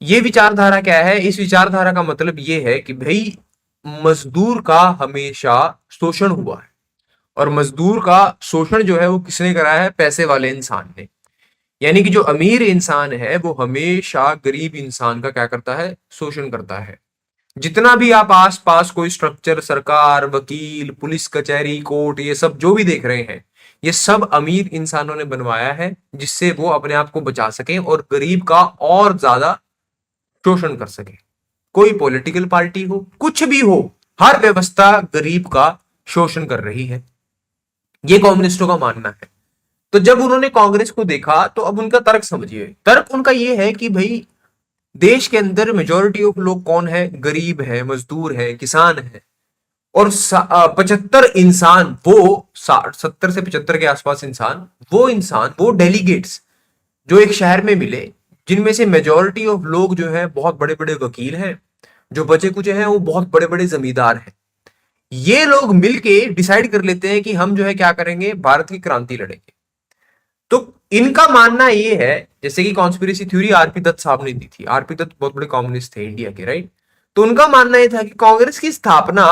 ये विचारधारा क्या है, इस विचारधारा का मतलब ये है कि भाई मजदूर का हमेशा शोषण हुआ है, और मजदूर का शोषण जो है वो किसने कराया है, पैसे वाले इंसान ने। यानी कि जो अमीर इंसान है वो हमेशा गरीब इंसान का क्या करता है, शोषण करता है। जितना भी आप आसपास कोई स्ट्रक्चर, सरकार, वकील, पुलिस कचहरी, कोर्ट, ये सब जो भी देख रहे हैं, ये सब अमीर इंसानों ने बनवाया है जिससे वो अपने आप को बचा सकें और गरीब का और ज्यादा शोषण कर सके। कोई पॉलिटिकल पार्टी हो, कुछ भी हो, हर व्यवस्था गरीब का शोषण कर रही है, ये कम्युनिस्टों का मानना है। तो जब उन्होंने कांग्रेस को देखा तो अब उनका तर्क समझिए। तर्क उनका ये है कि भाई देश के अंदर मेजोरिटी ऑफ लोग कौन है? गरीब है, मजदूर है, किसान है। और 75 इंसान, वो 70 से 75 के आसपास इंसान, वो डेलीगेट्स जो एक शहर में मिले, जिनमें से मेजोरिटी ऑफ लोग जो है बहुत बड़े बड़े वकील हैं, जो बचे कुछ हैं वो बहुत बड़े बड़े जमींदार हैं। ये लोग मिलके डिसाइड कर लेते हैं कि हम जो है क्या करेंगे, भारत की क्रांति लड़ेंगे। तो इनका मानना ये है, जैसे कि कॉन्स्पिरेसी थ्योरी आरपी दत्त साहब ने दी थी। आरपी दत्त बहुत बड़े कम्युनिस्ट थे इंडिया के, राइट? तो उनका मानना यह था कि कांग्रेस की स्थापना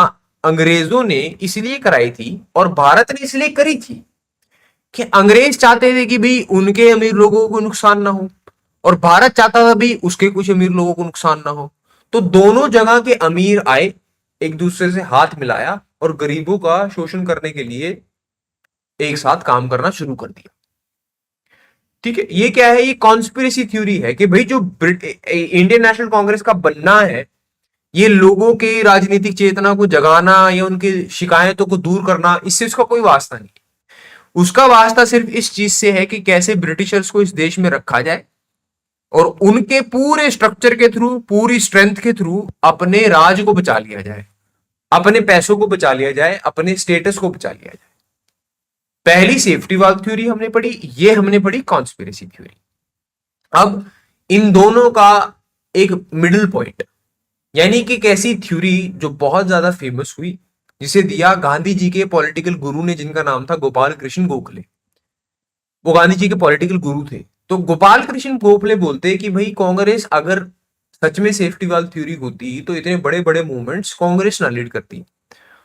अंग्रेजों ने इसलिए कराई थी और भारत ने इसलिए करी थी कि अंग्रेज चाहते थे कि भाई उनके अमीर लोगों को नुकसान ना हो, और भारत चाहता था भाई उसके कुछ अमीर लोगों को नुकसान ना हो। तो दोनों जगह के अमीर आए, एक दूसरे से हाथ मिलाया और गरीबों का शोषण करने के लिए एक साथ काम करना शुरू कर दिया। ठीक है, ये क्या है? ये कॉन्स्पिरेसी थ्योरी है कि भाई जो इंडियन नेशनल कांग्रेस का बनना है, ये लोगों के राजनीतिक चेतना को जगाना या उनकी शिकायतों को दूर करना, इससे उसका कोई वास्ता नहीं। उसका वास्ता सिर्फ इस चीज से है कि कैसे ब्रिटिशर्स को इस देश में रखा जाए और उनके पूरे स्ट्रक्चर के थ्रू, पूरी स्ट्रेंथ के थ्रू अपने राज को बचा लिया जाए, अपने पैसों को बचा लिया जाए, अपने स्टेटस को बचा लिया जाए। पहली सेफ्टी वाल्व थ्योरी हमने पढ़ी, ये हमने पढ़ी कॉन्स्पिरेसी थ्योरी। अब इन दोनों का एक मिडिल पॉइंट, यानी कि एक ऐसी थ्योरी जो बहुत ज्यादा फेमस हुई, जिसे दिया गांधी जी के पॉलिटिकल गुरु ने, जिनका नाम था गोपाल कृष्ण गोखले। वो गांधी जी के पॉलिटिकल गुरु थे। तो गोपाल कृष्ण गोखले बोलते कि भाई कांग्रेस अगर सच में सेफ्टी वाल्व थ्योरी होती तो इतने बड़े बड़े मूवमेंट्स कांग्रेस ना लीड करती।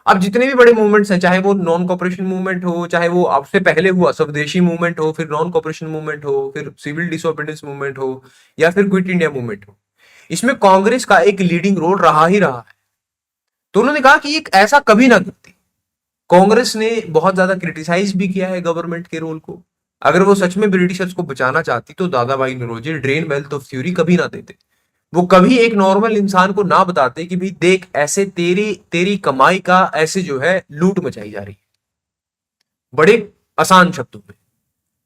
अब जितने भी बड़े मूवमेंट्स हैं, चाहे वो नॉन कॉपरेशन मूवमेंट हो, चाहे वो आपसे पहले हुआ स्वदेशी मूवमेंट हो, फिर नॉन कॉपरेशन मूवमेंट हो, फिर सिविल डिसोबीडियंस मूवमेंट हो, या फिर क्विट इंडिया मूवमेंट हो, इसमें कांग्रेस का एक लीडिंग रोल रहा ही रहा है। तो उन्होंने कहा कि एक ऐसा कभी ना करती। कांग्रेस ने बहुत ज्यादा क्रिटिसाइज भी किया है गवर्नमेंट के रोल को। अगर वो सच में ब्रिटिशर्स को बचाना चाहती तो Dadabhai Naoroji drain wealth of theory कभी ना देते। वो कभी एक नॉर्मल इंसान को ना बताते कि भाई देख, ऐसे तेरी तेरी कमाई का ऐसे जो है लूट मचाई जा रही है, बड़े आसान शब्दों में।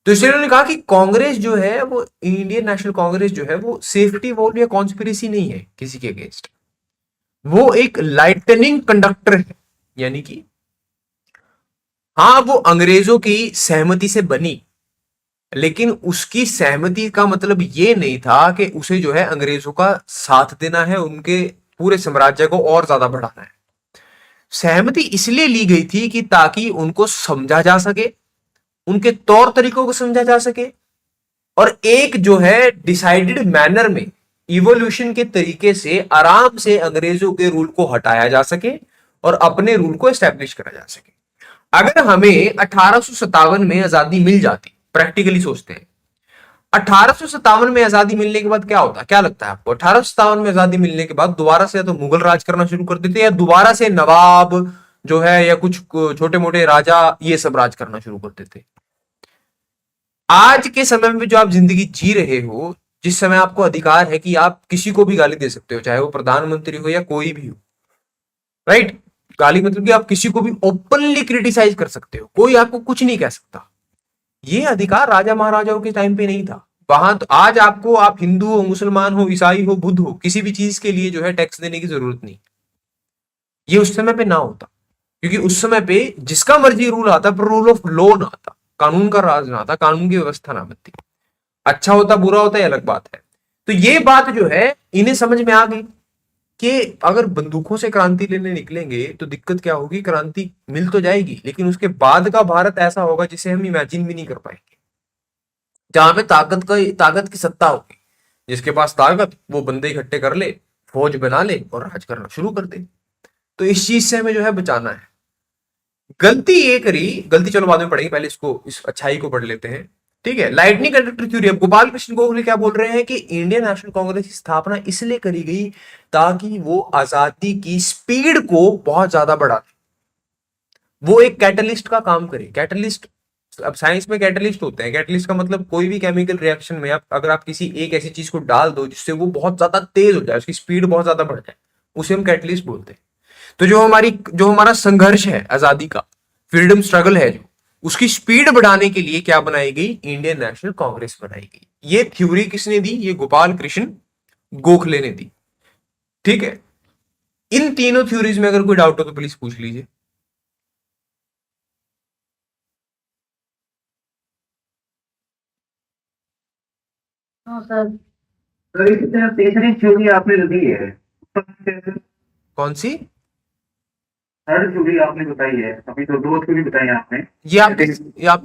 तो इसलिए उन्होंने कहा कि कांग्रेस जो है, वो इंडियन नेशनल कांग्रेस जो है, वो सेफ्टी वॉल्व या कॉन्स्पिरेसी नहीं है किसी के अगेंस्ट, वो एक लाइटनिंग कंडक्टर है। यानी कि हाँ, वो अंग्रेजों की सहमति से बनी, लेकिन उसकी सहमति का मतलब ये नहीं था कि उसे जो है अंग्रेजों का साथ देना है, उनके पूरे साम्राज्य को और ज्यादा बढ़ाना है। सहमति इसलिए ली गई थी कि ताकि उनको समझा जा सके, उनके तौर तरीकों को समझा जा सके, और एक जो है डिसाइडेड मैनर में, इवोल्यूशन के तरीके से आराम से अंग्रेजों के रूल को हटाया जा सके और अपने रूल को एस्टेब्लिश करा जा सके। अगर हमें 1857 में आजादी मिल जाती, प्रैक्टिकली सोचते हैं, 1857 में आजादी मिलने के बाद क्या होता, क्या लगता है आपको? 1857 में आजादी मिलने के बाद दोबारा से या तो मुगल राज करना शुरू कर देते, या दोबारा से नवाब जो है या कुछ छोटे मोटे राजा ये सब राज करना शुरू कर देते। आज के समय में जो आप जिंदगी जी रहे हो, जिस समय आपको अधिकार है कि आप किसी को भी गाली दे सकते हो, चाहे वो प्रधानमंत्री हो या कोई भी हो, राइट? गाली मतलब कि आप किसी को भी ओपनली क्रिटिसाइज कर सकते हो, कोई आपको कुछ नहीं कह सकता। ये अधिकार राजा महाराजाओं के टाइम पे नहीं था। वहां तो आज आपको, आप हिंदू हो, मुसलमान हो, ईसाई हो, बुद्ध हो, किसी भी चीज के लिए जो है टैक्स देने की जरूरत नहीं। ये उस समय पे ना होता, क्योंकि उस समय पे जिसका मर्जी रूल आता, पर रूल ऑफ लॉ ना आता, कानून का राज ना आता, कानून की व्यवस्था ना बनती। अच्छा होता बुरा होता ये अलग बात है। तो ये बात जो है इन्हें समझ में आ गई कि अगर बंदूकों से क्रांति लेने निकलेंगे तो दिक्कत क्या होगी, क्रांति मिल तो जाएगी, लेकिन उसके बाद का भारत ऐसा होगा जिसे हम इमेजिन भी नहीं कर पाएंगे, जहां पे ताकत की सत्ता होगी। जिसके पास ताकत, वो बंदे इकट्ठे कर ले, फौज बना ले और राज करना शुरू कर दे। तो इस चीज से हमें जो है बचाना है। गलती ये करी, गलती चलो बाद में पढ़ेंगे, पहले इसको, इस अच्छाई को पढ़ लेते हैं। ठीक है, लाइटनिंग कंडक्टर थ्योरी। अब गोपाल कृष्ण गोखले क्या बोल रहे हैं कि इंडियन नेशनल कांग्रेस की स्थापना इसलिए करी गई ताकि वो आजादी की स्पीड को बहुत ज्यादा बढ़ा दे, वो एक कैटलिस्ट का काम करे। कैटलिस्ट अब साइंस में कैटलिस्ट होते हैं। कैटलिस्ट का मतलब कोई भी केमिकल रिएक्शन में अगर आप किसी एक ऐसी चीज को डाल दो जिससे वो बहुत ज्यादा तेज हो जाए, उसकी स्पीड बहुत ज्यादा बढ़ जाए, उसे हम कैटलिस्ट बोलते हैं। तो जो हमारा संघर्ष है आजादी का, फ्रीडम स्ट्रगल है, जो उसकी स्पीड बढ़ाने के लिए क्या बनाई गई? इंडियन नेशनल कांग्रेस बनाई गई। ये थ्योरी किसने दी? ये गोपाल कृष्ण गोखले ने दी। ठीक है, इन तीनों थ्योरीज में अगर कोई डाउट हो तो प्लीज पूछ लीजिए। हाँ सर। सर इसमें तीसरी थ्योरी आपने जो दी है, कौन सी? थर्ड थ्योरी आपने बताई है, अभी तो दो थ्योरी बताई आपने। ये आप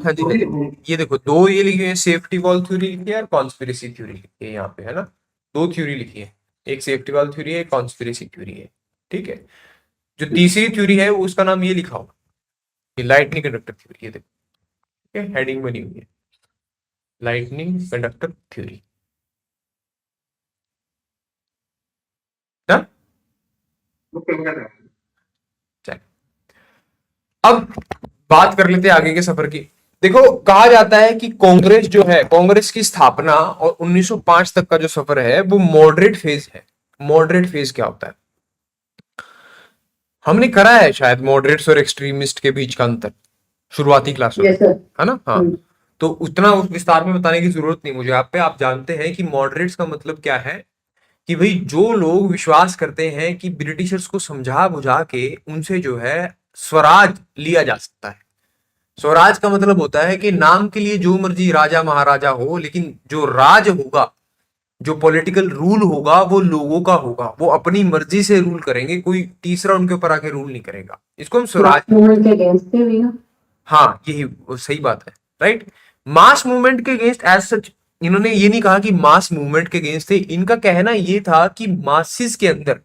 हाँ जी हाँ जी, ये देखो दो ये लिखी है, सेफ्टी वॉल थ्योरी लिखी है और कॉन्स्पिरेसी थ्योरी लिखी है यहाँ पे, है ना। दो थ्योरी लिखी है, एक सेफ्टी वॉल थ्योरी है, एक कॉन्स्पिरेसी थ्योरी है। ठीक है, जो तीसरी थ्योरी है वो उसका नाम ये लिखा होगा, ये लाइटनिंग कंडक्टर थ्योरी। ये देखो, ठीक है, हेडिंग बनी हुई है, लाइटनिंग कंडक्टर थ्योरी। चल, अब बात कर लेते हैं आगे के सफर की। देखो, कहा जाता है कि कांग्रेस जो है, कांग्रेस की स्थापना और 1905 तक का जो सफर है वो मॉडरेट फेज है। मॉडरेट फेज क्या होता है? हमने करा है शायद मॉडरेट्स और एक्सट्रीमिस्ट के बीच का अंतर शुरुआती क्लासों में, यस सर। है ना। हाँ, तो उतना उस विस्तार में बताने की जरूरत नहीं मुझे आप पे। आप जानते हैं कि मॉडरेट्स का मतलब क्या है, कि भाई जो लोग विश्वास करते हैं कि ब्रिटिशर्स को समझा बुझा के उनसे जो है स्वराज लिया जा सकता है। स्वराज का मतलब होता है कि नाम के लिए जो मर्जी राजा महाराजा हो, लेकिन जो राज होगा, जो पॉलिटिकल रूल होगा वो लोगों का होगा, वो अपनी मर्जी से रूल करेंगे, कोई तीसरा उनके ऊपर आके रूल नहीं करेगा। इसको हम स्वराज, मूवमेंट के अगेंस्ट थे भी ना। हाँ यही सही बात है, राइट। मास मूवमेंट के अगेंस्ट एज सच इन्होंने ये नहीं कहा कि मास मूवमेंट के अगेंस्ट थे। इनका कहना ये था कि मासिस के अंदर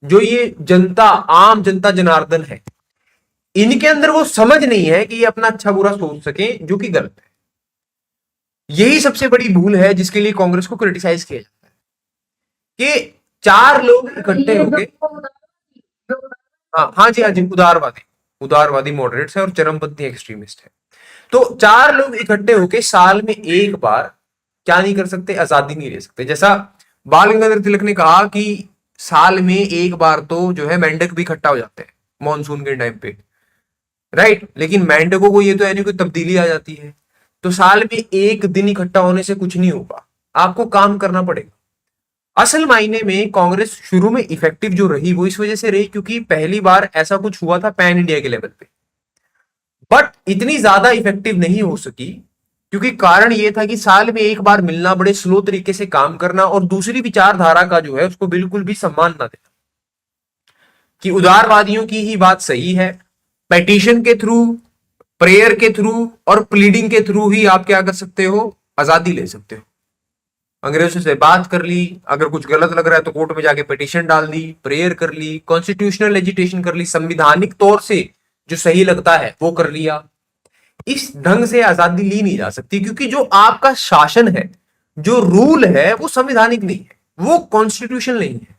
जो ये जनता, आम जनता जनार्दन है, इनके अंदर वो समझ नहीं है कि ये अपना अच्छा बुरा सोच सके, जो कि गलत है। यही सबसे बड़ी भूल है जिसके लिए कांग्रेस को क्रिटिसाइज किया जाता है, कि चार लोग इकट्ठे होके, हाँ हाँ जी हाँ जी, उदारवादी, उदारवादी मॉडरेट्स है और चरमपंथी एक्सट्रीमिस्ट है। तो चार लोग इकट्ठे होके साल में एक बार क्या नहीं कर सकते? आजादी नहीं ले सकते। जैसा बाल गंगाधर तिलक ने कहा कि साल में एक बार तो जो है मेंढक भी इकट्ठा हो जाते हैं मॉनसून के टाइम पे, राइट। लेकिन मेंढकों को ये तो है नहीं, कोई तब्दीली आ जाती है। तो साल में एक दिन इकट्ठा होने से कुछ नहीं होगा, आपको काम करना पड़ेगा। असल मायने में कांग्रेस शुरू में इफेक्टिव जो रही वो इस वजह से रही क्योंकि पहली बार ऐसा कुछ हुआ था पैन इंडिया के लेवल पे, बट इतनी ज्यादा इफेक्टिव नहीं हो सकी क्योंकि कारण यह था कि साल में एक बार मिलना, बड़े स्लो तरीके से काम करना और दूसरी विचारधारा का जो है उसको बिल्कुल भी सम्मान ना देना, कि उदारवादियों की ही बात सही है, पेटिशन के थ्रू, प्रेयर के थ्रू और प्लीडिंग के थ्रू ही आप क्या कर सकते हो? आजादी ले सकते हो। अंग्रेजों से बात कर ली, अगर कुछ गलत लग रहा है तो कोर्ट में जाके पिटीशन डाल दी, प्रेयर कर ली, कॉन्स्टिट्यूशनल एजिटेशन कर ली, संविधानिक तौर से जो सही लगता है वो कर लिया। इस ढंग से आजादी ली नहीं जा सकती क्योंकि जो आपका शासन है, जो रूल है, वो संवैधानिक नहीं है, वो कॉन्स्टिट्यूशन नहीं है।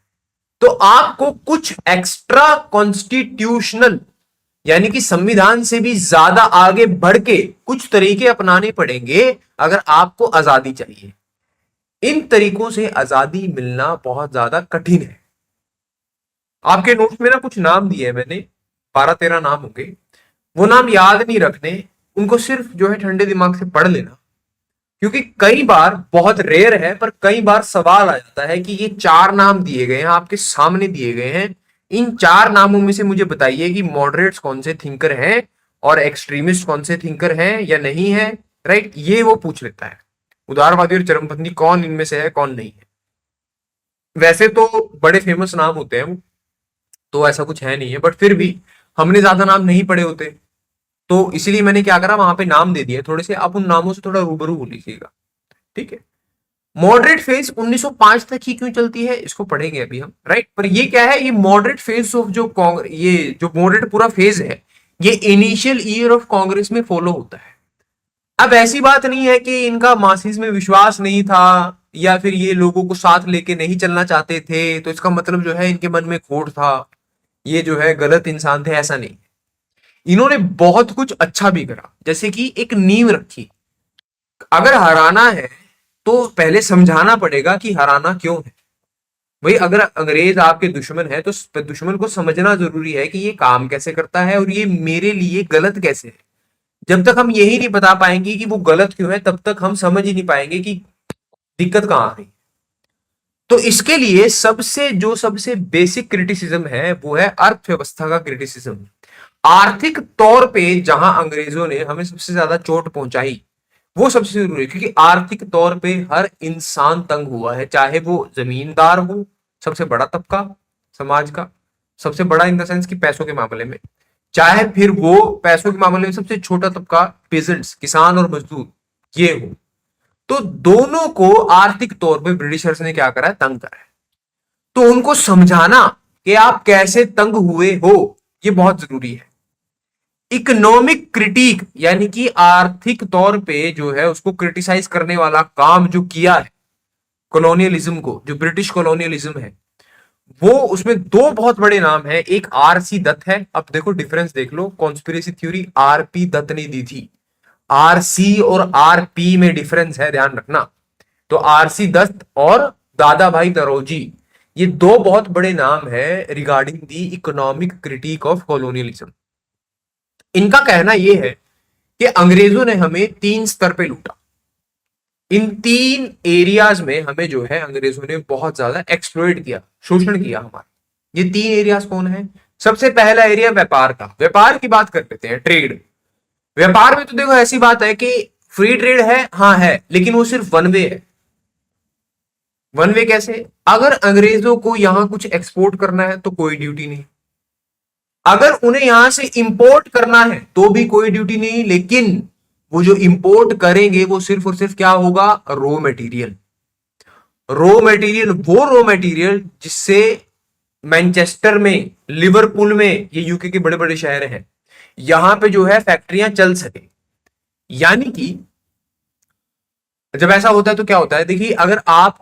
तो आपको कुछ एक्स्ट्रा कॉन्स्टिट्यूशनल, यानी कि संविधान से भी ज्यादा आगे बढ़ के कुछ तरीके अपनाने पड़ेंगे अगर आपको आजादी चाहिए। इन तरीकों से आजादी मिलना बहुत ज्यादा कठिन है। आपके नोट्स में ना कुछ नाम दिए हैं मैंने, 12-13 नाम होंगे, वो नाम याद नहीं रखने, उनको सिर्फ जो है ठंडे दिमाग से पढ़ लेना, क्योंकि कई बार, बहुत रेयर है पर कई बार सवाल आ जाता है कि ये चार नाम दिए गए हैं, आपके सामने दिए गए हैं, इन चार नामों में से मुझे बताइए कि मॉडरेट्स कौन से थिंकर हैं और एक्सट्रीमिस्ट कौन से थिंकर हैं या नहीं है, राइट। ये वो पूछ लेता है, उदारवादी और चरमपंथी कौन इनमें से है, कौन नहीं है। वैसे तो बड़े फेमस नाम होते हैं वो, तो ऐसा कुछ है नहीं है, बट फिर भी हमने ज्यादा नाम नहीं पढ़े होते, तो इसीलिए मैंने क्या करा, वहां पे नाम दे दिए थोड़े से, आप उन नामों से थोड़ा रूबरू हो लीजिएगा, ठीक है। मॉडरेट फेज 1905 तक ही क्यों चलती है इसको पढ़ेंगे अभी हम, राइट। पर ये क्या है, ये मॉडरेट फेज ऑफ जो ये जो मॉडरेट पूरा फेज है, ये इनिशियल ईयर ऑफ कांग्रेस में फॉलो होता है। अब ऐसी बात नहीं है कि इनका मासिस में विश्वास नहीं था या फिर ये लोगों को साथ लेके नहीं चलना चाहते थे, तो इसका मतलब जो है इनके मन में खोट था, ये जो है गलत इंसान थे, ऐसा नहीं। इन्होंने बहुत कुछ अच्छा भी करा, जैसे कि एक नींव रखी। अगर हराना है तो पहले समझाना पड़ेगा कि हराना क्यों है। भाई अगर अंग्रेज आपके दुश्मन है तो दुश्मन को समझना जरूरी है कि ये काम कैसे करता है और ये मेरे लिए गलत कैसे है। जब तक हम यही नहीं बता पाएंगे कि वो गलत क्यों है, तब तक हम समझ ही नहीं पाएंगे कि दिक्कत कहां है। तो इसके लिए सबसे बेसिक क्रिटिसिज्म है वो है अर्थव्यवस्था का क्रिटिसिज्म। आर्थिक तौर पे जहां अंग्रेजों ने हमें सबसे ज्यादा चोट पहुंचाई वो सबसे जरूरी है, क्योंकि आर्थिक तौर पे हर इंसान तंग हुआ है, चाहे वो जमींदार हो, सबसे बड़ा तबका समाज का, सबसे बड़ा इन द सेंस कि पैसों के मामले में, चाहे फिर वो पैसों के मामले में सबसे छोटा तबका पेजेंट्स, किसान और मजदूर ये हो। तो दोनों को आर्थिक तौर पे ब्रिटिशर्स ने क्या करा है, तंग करा है। तो उनको समझाना कि आप कैसे तंग हुए हो ये बहुत जरूरी है। इकोनॉमिक क्रिटिक यानी कि आर्थिक तौर पे जो है उसको क्रिटिसाइज करने वाला काम जो किया है कॉलोनियलिज्म को, जो ब्रिटिश कॉलोनियलिज्म है, वो उसमें दो बहुत बड़े नाम है। एक आरसी दत्त है। अब देखो डिफरेंस देख लो, कॉन्स्पिरेसी थ्योरी आरपी दत्त ने दी थी, आरसी और आरपी में डिफरेंस है, ध्यान रखना। तो आरसी दत्त और दादा भाई नौरोजी, ये दो बहुत बड़े नाम है regarding the economic critic of colonialism. इनका कहना यह है कि अंग्रेजों ने हमें तीन स्तर पे लूटा। इन तीन एरियाज में हमें जो है अंग्रेजों ने बहुत ज्यादा एक्सप्लॉइट किया, शोषण किया हमारा। ये तीन एरियाज कौन है? सबसे पहला एरिया व्यापार का। व्यापार की बात कर लेते हैं, ट्रेड। व्यापार में तो देखो ऐसी बात है कि फ्री ट्रेड है, हाँ है, लेकिन वो सिर्फ वन वे है। वन वे कैसे? अगर अंग्रेजों को यहां कुछ एक्सपोर्ट करना है तो कोई ड्यूटी नहीं, अगर उन्हें यहां से इंपोर्ट करना है तो भी कोई ड्यूटी नहीं, लेकिन वो जो इंपोर्ट करेंगे वो सिर्फ और सिर्फ क्या होगा? Raw material. रॉ मटेरियल, वो रॉ मटेरियल जिससे मैनचेस्टर में, लिवरपूल में, ये यूके के बड़े बड़े शहर हैं, यहां पे जो है फैक्ट्रियां चल सके। यानी कि जब ऐसा होता है तो क्या होता है, देखिए अगर आप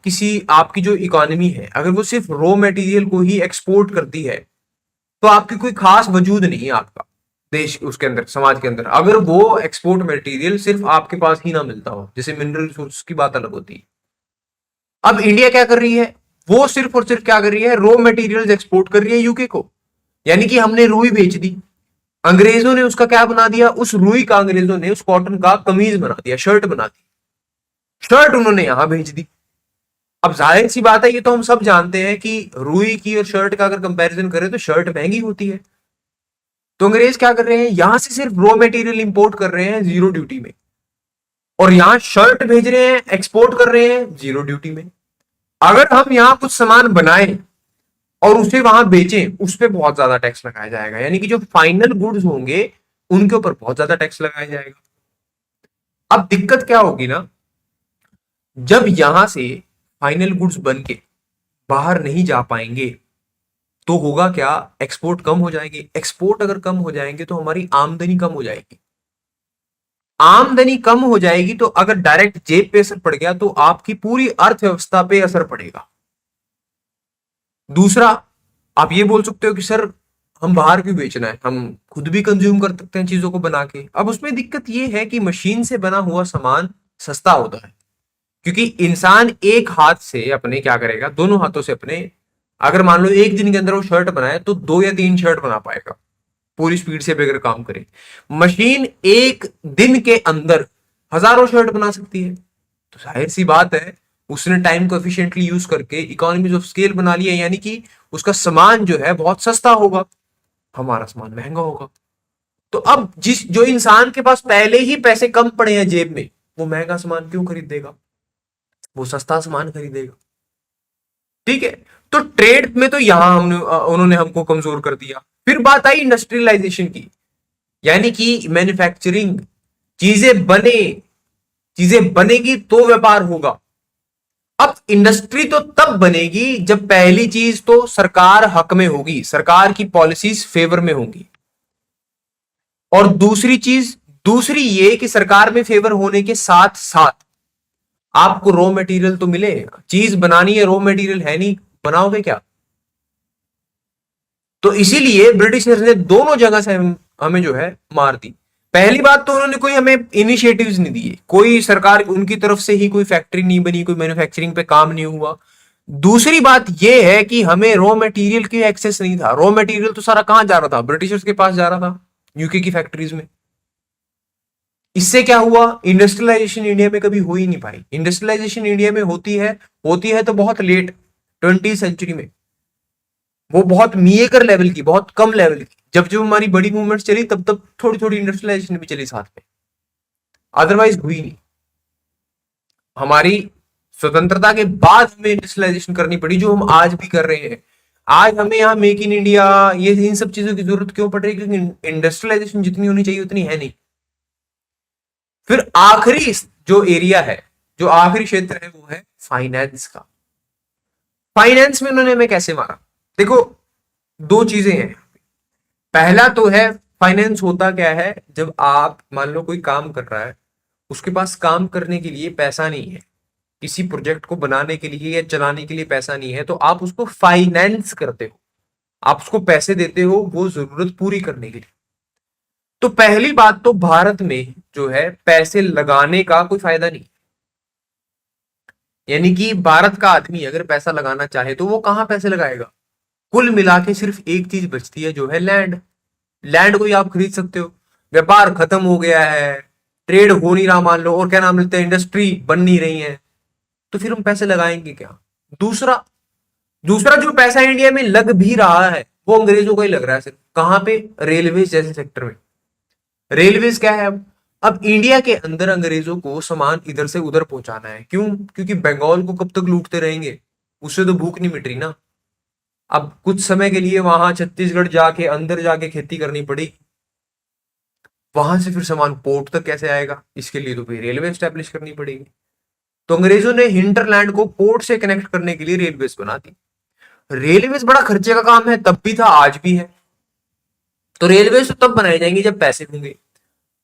आपकी जो इकोनॉमी है अगर वो सिर्फ रॉ मटेरियल को ही एक्सपोर्ट करती है तो आपकी कोई खास वजूद नहीं है आपका देश उसके अंदर, समाज के अंदर, अगर वो एक्सपोर्ट मटेरियल सिर्फ आपके पास ही ना मिलता हो। जैसे मिनरल रिसोर्स की बात अलग होती है। अब इंडिया क्या कर रही है? वो सिर्फ और सिर्फ क्या कर रही है? रॉ मटेरियल्स एक्सपोर्ट कर रही है यूके को। यानी कि हमने रुई बेच दी, अंग्रेजों ने उसका क्या बना दिया? उस रुई का अंग्रेजों ने उस कॉटन का कमीज बना दिया, शर्ट बना दी। शर्ट उन्होंने यहां भेज दी। अब जाहिर सी बात है, ये तो हम सब जानते हैं कि रुई की और शर्ट का अगर कंपैरिजन करें तो शर्ट महंगी होती है। तो अंग्रेज क्या कर रहे हैं? यहां से सिर्फ रॉ मटेरियल इंपोर्ट कर रहे हैं जीरो ड्यूटी में, और यहां शर्ट भेज रहे हैं, एक्सपोर्ट कर रहे हैं जीरो ड्यूटी में। अगर हम यहां कुछ सामान बनाएं और उसे वहां बेचें, उस पर बहुत ज्यादा टैक्स लगाया जाएगा। यानी कि जो फाइनल गुड्स होंगे उनके ऊपर बहुत ज्यादा टैक्स लगाया जाएगा। अब दिक्कत क्या होगी ना, जब यहां से फाइनल गुड्स बन के बाहर नहीं जा पाएंगे तो होगा क्या? एक्सपोर्ट कम हो जाएगी। एक्सपोर्ट अगर कम हो जाएंगे तो हमारी आमदनी कम हो जाएगी। आमदनी कम हो जाएगी तो अगर डायरेक्ट जेब पे असर पड़ गया तो आपकी पूरी अर्थव्यवस्था पे असर पड़ेगा। दूसरा, आप ये बोल सकते हो कि सर हम बाहर क्यों बेचना है, हम खुद भी कंज्यूम कर सकते हैं चीजों को बना के। अब उसमें दिक्कत ये है कि मशीन से बना हुआ सामान सस्ता होता है, क्योंकि इंसान एक हाथ से अपने क्या करेगा, दोनों हाथों से अपने, अगर मान लो एक दिन के अंदर वो शर्ट बनाए तो 2 या 3 शर्ट बना पाएगा पूरी स्पीड से अगर काम करे। मशीन एक दिन के अंदर हजारों शर्ट बना सकती है। तो जाहिर सी बात है उसने टाइम को एफिशिएंटली यूज करके इकोनॉमीज ऑफ स्केल बना लिया, यानी कि उसका सामान जो है बहुत सस्ता होगा, हमारा सामान महंगा होगा। तो अब जो इंसान के पास पहले ही पैसे कम पड़े हैं जेब में, वो महंगा सामान क्यों खरीदेगा? वो सस्ता सामान खरीदेगा। ठीक है, तो ट्रेड में तो यहां उन्होंने हमको कमजोर कर दिया। फिर बात आई इंडस्ट्रियलाइजेशन की, यानी कि मैन्युफैक्चरिंग, चीजें बनेगी तो व्यापार होगा। अब इंडस्ट्री तो तब बनेगी जब पहली चीज तो सरकार हक में होगी, सरकार की पॉलिसीज फेवर में होंगी, और दूसरी ये कि सरकार में फेवर होने के साथ साथ आपको रॉ मटेरियल तो मिले। चीज बनानी है, रॉ मटेरियल है नहीं, बनाओगे क्या? तो इसीलिए ब्रिटिशर्स ने दोनों जगह से हमें जो है मार दी। पहली बात तो उन्होंने कोई हमें इनिशिएटिव्स नहीं दिए, कोई सरकार उनकी तरफ से ही कोई फैक्ट्री नहीं बनी, कोई मैन्युफैक्चरिंग पे काम नहीं हुआ। दूसरी बात यह है कि हमें रॉ मटेरियल की एक्सेस नहीं था। रॉ मटेरियल तो सारा कहां जा रहा था? ब्रिटिशर्स के पास जा रहा था, यूके की फैक्ट्रीज में। इससे क्या हुआ? इंडस्ट्रियलाइजेशन इंडिया में कभी हो ही नहीं पाई। इंडस्ट्रियलाइजेशन इंडिया में होती है तो बहुत लेट, 20वीं सेंचुरी में। वो बहुत मीएकर लेवल की, बहुत कम लेवल की। जब जब हमारी बड़ी मूवमेंट चली तब तब थोड़ी थोड़ी इंडस्ट्रियलाइजेशन भी चली साथ में, अदरवाइज हुई नहीं। हमारी स्वतंत्रता के बाद हमें इंडस्ट्रियलाइजेशन करनी पड़ी, जो हम आज भी कर रहे हैं। आज हमें यहाँ मेक इन इंडिया, ये इन सब चीजों की जरूरत क्यों पड़ रही है? क्योंकि इंडस्ट्रियलाइजेशन जितनी होनी चाहिए उतनी है नहीं। फिर आखिरी जो एरिया है, जो आखिरी क्षेत्र है, वो है फाइनेंस का। फाइनेंस में उन्होंने हमें कैसे मारा? देखो, दो चीजें हैं। पहला तो है, फाइनेंस होता क्या है? जब आप मान लो कोई काम कर रहा है, उसके पास काम करने के लिए पैसा नहीं है, किसी प्रोजेक्ट को बनाने के लिए या चलाने के लिए पैसा नहीं है, तो आप उसको फाइनेंस करते हो, आप उसको पैसे देते हो वो जरूरत पूरी करने के लिए। तो पहली बात तो भारत में जो है पैसे लगाने का कोई फायदा नहीं। यानी कि भारत का आदमी अगर पैसा लगाना चाहे तो वो कहां पैसे लगाएगा? कुल मिला के सिर्फ एक चीज बचती है, जो है लैंड। लैंड को ही आप खरीद सकते हो। व्यापार खत्म हो गया है, ट्रेड हो नहीं रहा मान लो, और क्या नाम लेते हैं, इंडस्ट्री बन नहीं रही है, तो फिर हम पैसे लगाएंगे क्या? दूसरा दूसरा जो पैसा इंडिया में लग भी रहा है वो अंग्रेजों को ही लग रहा है। सिर्फ कहां पे? रेलवेज जैसे सेक्टर में। रेलवेज क्या है? अब इंडिया के अंदर अंग्रेजों को सामान इधर से उधर पहुंचाना है। क्यों? क्योंकि बंगाल को कब तक लूटते रहेंगे? उससे तो भूख नहीं मिट रही ना। अब कुछ समय के लिए वहां छत्तीसगढ़ जाके अंदर जाके खेती करनी पड़ी, वहां से फिर सामान पोर्ट तक कैसे आएगा? इसके लिए तो फिर रेलवे स्टैब्लिश करनी पड़ेगी। तो अंग्रेजों ने हिंटरलैंड को पोर्ट से कनेक्ट करने के लिए रेलवेज बना दी। रेलवेज बड़ा खर्चे का काम है, तब भी था, आज भी है। तो रेलवेज तो तब बनाई जाएंगी जब पैसे होंगे।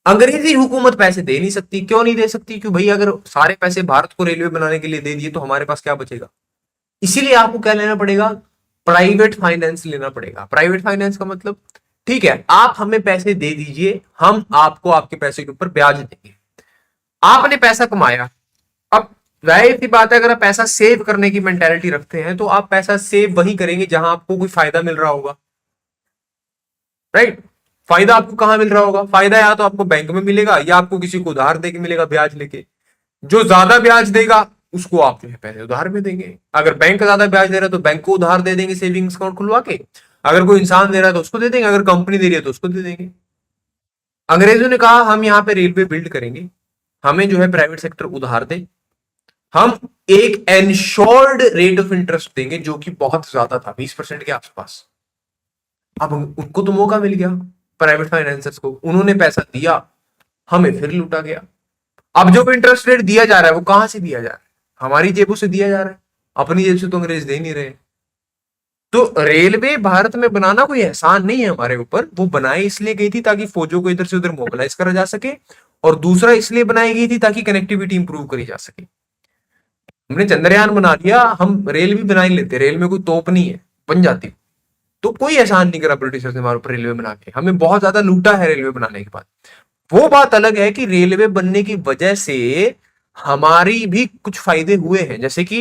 अंग्रेजी हुकूमत पैसे दे नहीं सकती। क्यों नहीं दे सकती? क्यों भाई, अगर सारे पैसे भारत को रेलवे बनाने के लिए दे दिए तो हमारे पास क्या बचेगा? इसीलिए आपको क्या लेना पड़ेगा? प्राइवेट फाइनेंस लेना पड़ेगा। प्राइवेट फाइनेंस का मतलब, ठीक है आप हमें पैसे दे दीजिए, हम आपको आपके पैसे के ऊपर ब्याज देंगे। आपने पैसा कमाया, अब जाहिर सी बात है, अगर आप पैसा सेव करने की मेंटेलिटी रखते हैं तो आप पैसा सेव वही करेंगे जहां आपको कोई फायदा मिल रहा होगा, राइट? फायदा आपको कहां मिल रहा होगा? फायदा या तो आपको बैंक में मिलेगा या आपको किसी को उधार देके मिलेगा, ब्याज लेके। जो ज्यादा ब्याज देगा उसको आप जो है पैसे उधार में देंगे। अगर बैंक ज्यादा ब्याज दे रहा है तो बैंक को उधार दे देंगे सेविंग्स अकाउंट खुलवा के। अगर कोई इंसान दे रहा है तो उसको दे देंगे, अगर कंपनी दे रही है तो उसको दे देंगे। अंग्रेजों ने कहा हम यहाँ पे रेलवे बिल्ड करेंगे, हमें जो है प्राइवेट सेक्टर उधार दे, हम एक एनश्योर्ड रेट ऑफ इंटरेस्ट देंगे जो कि बहुत ज्यादा था, 20% के आसपास। अब उनको तो मौका मिल गया, प्राइवेट फाइनेंसर्स को, उन्होंने पैसा दिया, हमें फिर लूटा गया। अब जो इंटरेस्ट रेट दिया जा रहा है वो कहां से दिया जा रहा है? हमारी जेबों से दिया जा रहा है, अपनी जेब से तो अंग्रेज दे नहीं रहे। तो रेलवे भारत में बनाना कोई एहसान नहीं है हमारे ऊपर, वो बनाई इसलिए गई थी ताकि फौजों को इधर से उधर मोबिलाइज करा जा सके, और दूसरा इसलिए बनाई गई थी ताकि कनेक्टिविटी इंप्रूव करी जा सके। हमने चंद्रयान बना लिया, हम रेल भी बना ही लेते, रेल में कोई तोप नहीं है, बन जाती। तो कोई एहसान नहीं करा ब्रिटिशर्स ने हमारे ऊपर रेलवे बना के, हमें बहुत ज्यादा लूटा है रेलवे बनाने के बाद। वो बात अलग है कि रेलवे बनने की वजह से हमारी भी कुछ फायदे हुए हैं, जैसे कि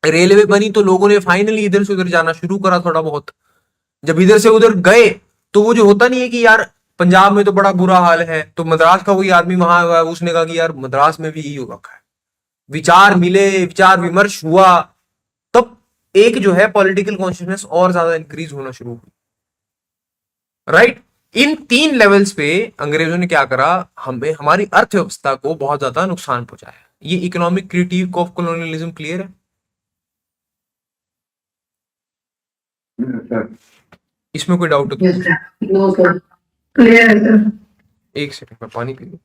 रेलवे बनी तो लोगों ने फाइनली इधर से उधर जाना शुरू करा थोड़ा बहुत। जब इधर से उधर गए तो वो जो होता नहीं है कि यार पंजाब में तो बड़ा बुरा हाल है, तो मद्रास का कोई आदमी वहां हुआ, उसने कहा कि यार मद्रास में भी यही हो रखा है। विचार मिले, विचार विमर्श हुआ, तब एक जो है पॉलिटिकल कॉन्शियसनेस और ज्यादा इंक्रीज होना शुरू हुई, राइट? इन तीन लेवल्स पे अंग्रेजों ने क्या करा? हमें हमारी अर्थव्यवस्था को बहुत ज्यादा नुकसान पहुंचाया। ये economic critic of colonialism clear है? इसमें कोई डाउट हो तो Yes, पूछो। sir. No, sir. क्लियर है सर। एक सेकंड में पानी पी लूं।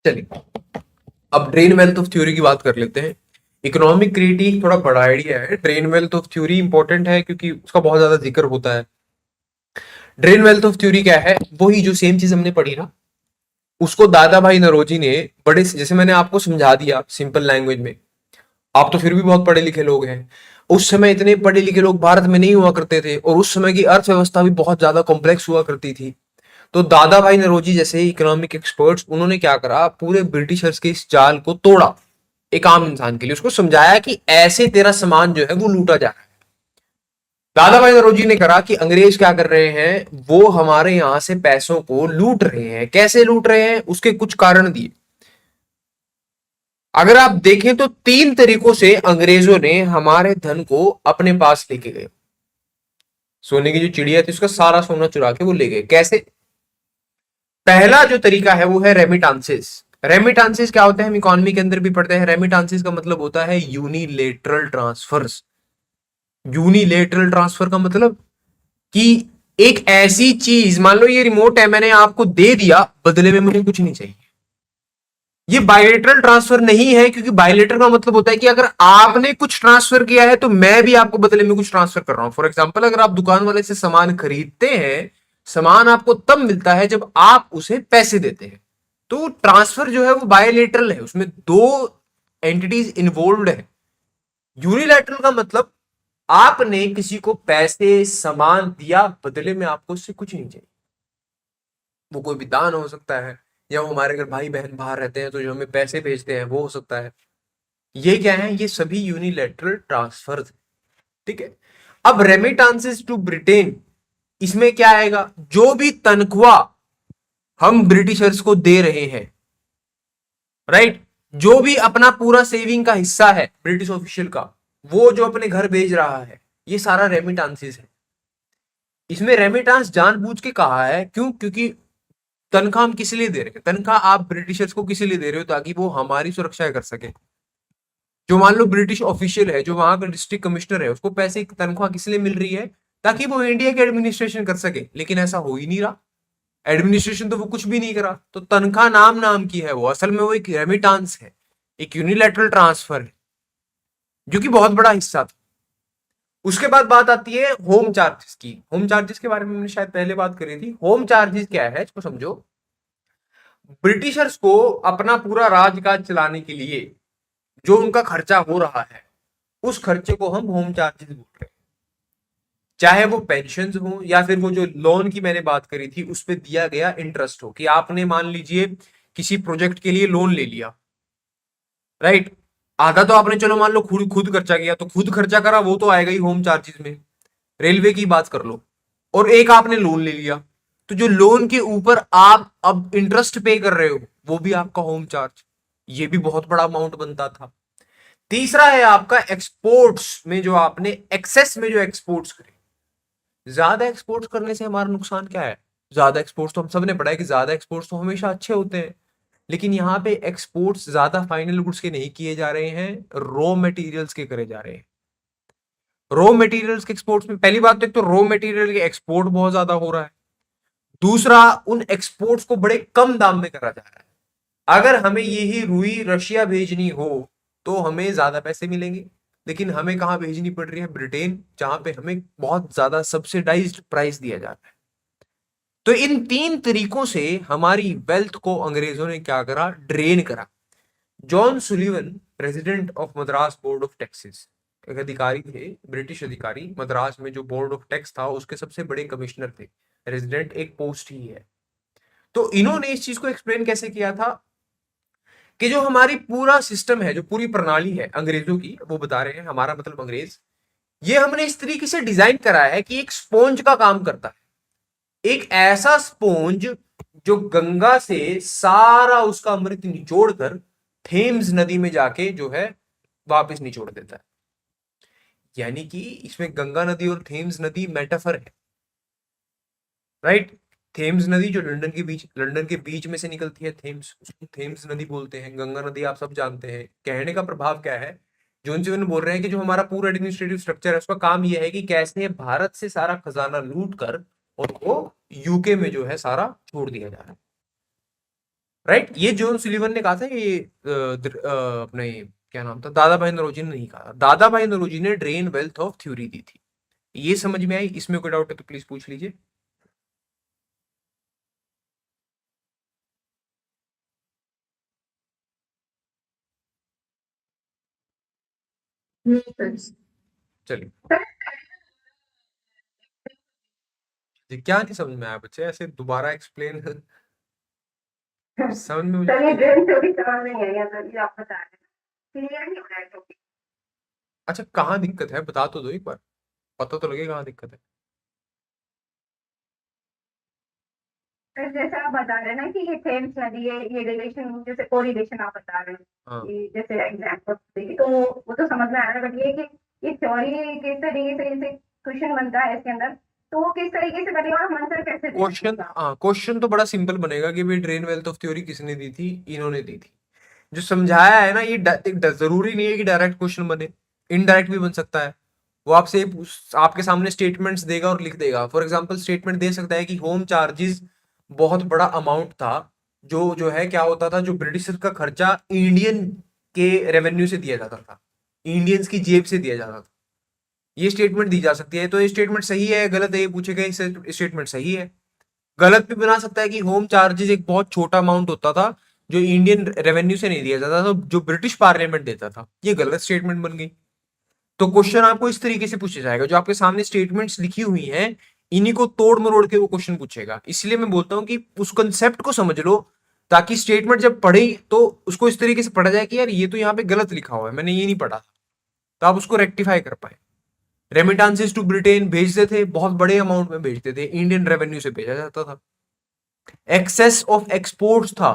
चलिए अब ड्रेन वेल्थ ऑफ थ्योरी की बात कर लेते हैं। इकोनॉमिक क्रिएटिव थोड़ा बड़ा आइडिया है, drain wealth of theory important है क्योंकि उसका बहुत ज्यादा जिक्र होता है। ड्रेन वेल्थ ऑफ थ्योरी क्या है? वही जो सेम चीज हमने पढ़ी ना, उसको दादा भाई नरोजी ने बड़े, जैसे मैंने आपको समझा दिया सिंपल लैंग्वेज में, आप तो फिर भी बहुत पढ़े लिखे लोग हैं। उस समय इतने पढ़े लिखे लोग भारत में नहीं हुआ करते थे और उस समय की अर्थव्यवस्था भी बहुत ज्यादा कॉम्प्लेक्स हुआ करती थी। तो दादा भाई नरोजी जैसे इकोनॉमिक एक्सपर्ट्स, उन्होंने क्या करा, पूरे ब्रिटिशर्स के इस जाल को तोड़ा एक आम इंसान के लिए, उसको समझाया कि ऐसे तेरा सामान जो है वो लूटा जा रहा है। दादा भाई नौरोजी ने कहा कि अंग्रेज क्या कर रहे हैं, वो हमारे यहां से पैसों को लूट रहे हैं। कैसे लूट रहे हैं, उसके कुछ कारण दिए। अगर आप देखें तो 3 तरीकों से अंग्रेजों ने हमारे धन को अपने पास लेके गए। सोने की जो चिड़िया थी उसका सारा सोना चुरा के वो ले गए। कैसे? पहला जो तरीका है वो है रेमिटांसेस। रेमिटांसेस क्या होता है, हम इकोनॉमी के अंदर भी पढ़ते हैं। रेमिटांसेस का मतलब होता है यूनिलेटरल ट्रांसफर्स। यूनिलेटरल ट्रांसफर का मतलब कि एक ऐसी चीज, मान लो ये रिमोट है, मैंने आपको दे दिया, बदले में मुझे कुछ नहीं चाहिए। ये बायलेटरल ट्रांसफर नहीं है, क्योंकि बायलेटरल का मतलब होता है कि अगर आपने कुछ ट्रांसफर किया है तो मैं भी आपको बदले में कुछ ट्रांसफर कर रहा हूं। फॉर एग्जांपल, अगर आप दुकान वाले से सामान खरीदते हैं, सामान आपको तब मिलता है जब आप उसे पैसे देते हैं। तो ट्रांसफर जो है वो बायलेटरल है, उसमें 2 एंटिटीज इन्वॉल्व है। यूनिलैटरल का मतलब आपने किसी को पैसे सामान दिया, बदले में आपको उससे कुछ नहीं चाहिए। वो कोई भी दान हो सकता है, या वो हमारे अगर भाई बहन बाहर रहते हैं तो जो हमें पैसे भेजते हैं वो हो सकता है। ये क्या है, ये सभी यूनिलैटरल ट्रांसफर। ठीक है। अब रेमिटांसेस टू ब्रिटेन, इसमें क्या आएगा, जो भी तनख्वाह हम ब्रिटिशर्स को दे रहे हैं, राइट, जो भी अपना पूरा सेविंग का हिस्सा है ब्रिटिश ऑफिशियल का, वो जो अपने घर भेज रहा है, ये सारा रेमिटांसेस है। इसमें रेमिटांस जानबूझ के कहा है, क्यों? क्योंकि तनख्वाह हम किस लिए दे रहे हैं, तनख्वाह आप ब्रिटिशर्स को किस लिए दे रहे हो, ताकि वो हमारी सुरक्षा कर सके। जो मान लो ब्रिटिश ऑफिशियल है, जो वहां का डिस्ट्रिक्ट कमिश्नर है, उसको पैसे की तनख्वाह किस लिए मिल रही है, ताकि वो इंडिया के एडमिनिस्ट्रेशन कर सके। लेकिन ऐसा हो ही नहीं रहा, एडमिनिस्ट्रेशन तो वो कुछ भी नहीं करा। तो तनख्वाह नाम नाम की है, वो असल में वो एक रेमिटांस है, एक यूनिलैटरल ट्रांसफर है, जो कि बहुत बड़ा हिस्सा था। उसके बाद बात आती है होम चार्जेस की। होम चार्जेस के बारे में हमने शायद पहले बात करी थी। होम चार्जेस क्या है, इसको समझो। ब्रिटिशर्स को अपना पूरा राजकाज चलाने के लिए जो उनका खर्चा हो रहा है, उस खर्चे को हम होम चार्जेस बोल रहे हैं। चाहे वो पेंशन हो, या फिर वो जो लोन की मैंने बात करी थी उस पर दिया गया इंटरेस्ट हो, कि आपने मान लीजिए किसी प्रोजेक्ट के लिए लोन ले लिया, राइट, आधा तो आपने चलो मान लो खुद खुद खर्चा किया, तो खुद खर्चा करा वो तो आएगा ही होम चार्जेस में। रेलवे की बात कर लो, और एक आपने लोन ले लिया, तो जो लोन के ऊपर आप अब इंटरेस्ट पे कर रहे हो, वो भी आपका होम चार्ज। ये भी बहुत बड़ा अमाउंट बनता था। तीसरा है आपका एक्सपोर्ट्स में, जो आपने एक्सेस में जो एक्सपोर्ट्स करे। ज्यादा एक्सपोर्ट्स करने से हमारा नुकसान क्या है? ज्यादा एक्सपोर्ट्स तो हम सब ने पढ़ा है कि ज्यादा एक्सपोर्ट्स तो हमेशा अच्छे होते हैं, लेकिन यहाँ पे एक्सपोर्ट्स ज्यादा फाइनल गुड्स के नहीं किए जा रहे हैं, रॉ मटेरियल्स के करे जा रहे हैं। रॉ मटेरियल्स के एक्सपोर्ट्स में पहली बात तो एक तो रॉ मटेरियल के एक्सपोर्ट बहुत ज्यादा हो रहा है, दूसरा उन एक्सपोर्ट्स को बड़े कम दाम में करा जा रहा है। अगर हमें यही रुई रशिया भेजनी हो तो हमें ज्यादा पैसे मिलेंगे, लेकिन हमें कहां भेजनी पड़ रही है, ब्रिटेन, जहां पे हमें बहुत ज्यादा सब्सिडाइज्ड प्राइस दिया जा रहा है। तो इन 3 तरीकों से हमारी वेल्थ को अंग्रेजों ने क्या करा, ड्रेन करा। John Sullivan, president of Madras board of taxes, एक अधिकारी थे, ब्रिटिश अधिकारी, मद्रास में जो बोर्ड ऑफ टैक्स था उसके सबसे बड़े कमिश्नर थे। रेजिडेंट एक पोस्ट ही है। तो इन्होंने इस चीज को एक्सप्लेन कैसे किया था, कि जो हमारी पूरा सिस्टम है, जो पूरी प्रणाली है अंग्रेजों की, वो बता रहे हैं, हमारा मतलब अंग्रेज, ये हमने इस तरीके से डिजाइन करा है कि एक स्पॉन्ज का काम करता है। एक ऐसा स्पॉन्ज जो गंगा से सारा उसका अमृत निचोड़कर थेम्स नदी में जाके जो है वापस निचोड़ देता है। यानी कि इसमें गंगा नदी और थेम्स नदी मेटाफर है, राइट। थेम्स नदी जो लंदन के बीच में से निकलती है, थेम्स, उसको थेम्स नदी बोलते हैं। गंगा नदी आप सब जानते हैं। कहने का प्रभाव क्या है, जोन बोल रहे हैं कि जो हमारा पूरा एडमिनिस्ट्रेटिव स्ट्रक्चर है, उसका काम यह है कि कैसे भारत से सारा खजाना लूट कर और वो यूके में जो है सारा छोड़ दिया जा रहा है। राइट। ये जॉन सुलिवन ने कहा था, ये अपने क्या नाम था, दादा भाई नौरोजी ने नहीं कहा। दादा भाई नौरोजी ने ड्रेन वेल्थ ऑफ थ्योरी दी थी। ये समझ में आई? इसमें कोई डाउट है तो प्लीज पूछ लीजिए। नहीं सर। चलिए, जी, क्या नहीं समझ में आया बच्चे? ऐसे दोबारा एक्सप्लेन समझ में मुझे सर ये नहीं आया। ड्रेन थ्योरी समझ नहीं आई अगर ये आप बता रहे हैं क्लियर नहीं हो रहा है टॉपिक। अच्छा, कहाँ दिक्कत है बता तो दो एक बार, पता तो लगे कहाँ दिक्कत है। सर जैसे आप बता रहे हैं ना कि ये थेम्स नदी है, ये रिलेशन जैसे कोरिलेशन आप बता रहे हैं हाँ, कि जैसे एग्जाम्पल देखिए तो वो तो समझ में आ रहा है, बट ये कि ये थ्योरी किस तरीके से जैसे क्वेश्चन बनता है इसके अंदर, तो वो किस तरीके से बनेगा और हम आंसर कैसे देंगे क्वेश्चन, इसका? हाँ क्वेश्चन तो बड़ा सिंपल बनेगा कि भाई ड्रेन वेल्थ ऑफ थ्योरी किसने दी थी? इन्होंने दी थी। जो समझाया है ना, ये जरूरी नहीं है कि डायरेक्ट क्वेश्चन बने, इनडायरेक्ट भी बन सकता है। वो आपसे आपके सामने स्टेटमेंट्स देगा और लिख देगा। फॉर एग्जांपल स्टेटमेंट दे सकता है कि होम चार्जेस बहुत बड़ा अमाउंट था, जो है क्या होता था, जो ब्रिटिश का खर्चा इंडियन के रेवेन्यू से दिया जाता था, इंडियंस की जेब से दिया जाता था। ये स्टेटमेंट दी जा सकती है। तो ये स्टेटमेंट सही है गलत है ये पूछेगा, स्टेटमेंट सही है। गलत भी बना सकता है कि होम चार्जेस एक बहुत छोटा अमाउंट होता था जो इंडियन रेवेन्यू से नहीं दिया जाता था, जो ब्रिटिश पार्लियामेंट देता था। ये गलत स्टेटमेंट बन गई। तो क्वेश्चन आपको इस तरीके से पूछा जाएगा, जो आपके सामने स्टेटमेंट्स लिखी हुई हैं इन्हीं को तोड़ मरोड़ के वो क्वेश्चन पूछेगा। इसलिए मैं बोलता हूं कि उस कंसेप्ट को समझ लो, ताकि स्टेटमेंट जब पढ़े तो उसको इस तरीके से पढ़ा जाए कि यार ये तो यहाँ पे गलत लिखा हुआ है, मैंने ये नहीं पढ़ा, तो आप उसको रेक्टिफाई कर पाए। रेमिटांसेस टू ब्रिटेन भेजते थे, बहुत बड़े अमाउंट में भेजते थे, इंडियन रेवेन्यू से भेजा जाता था। एक्सेस ऑफ एक्सपोर्ट्स था,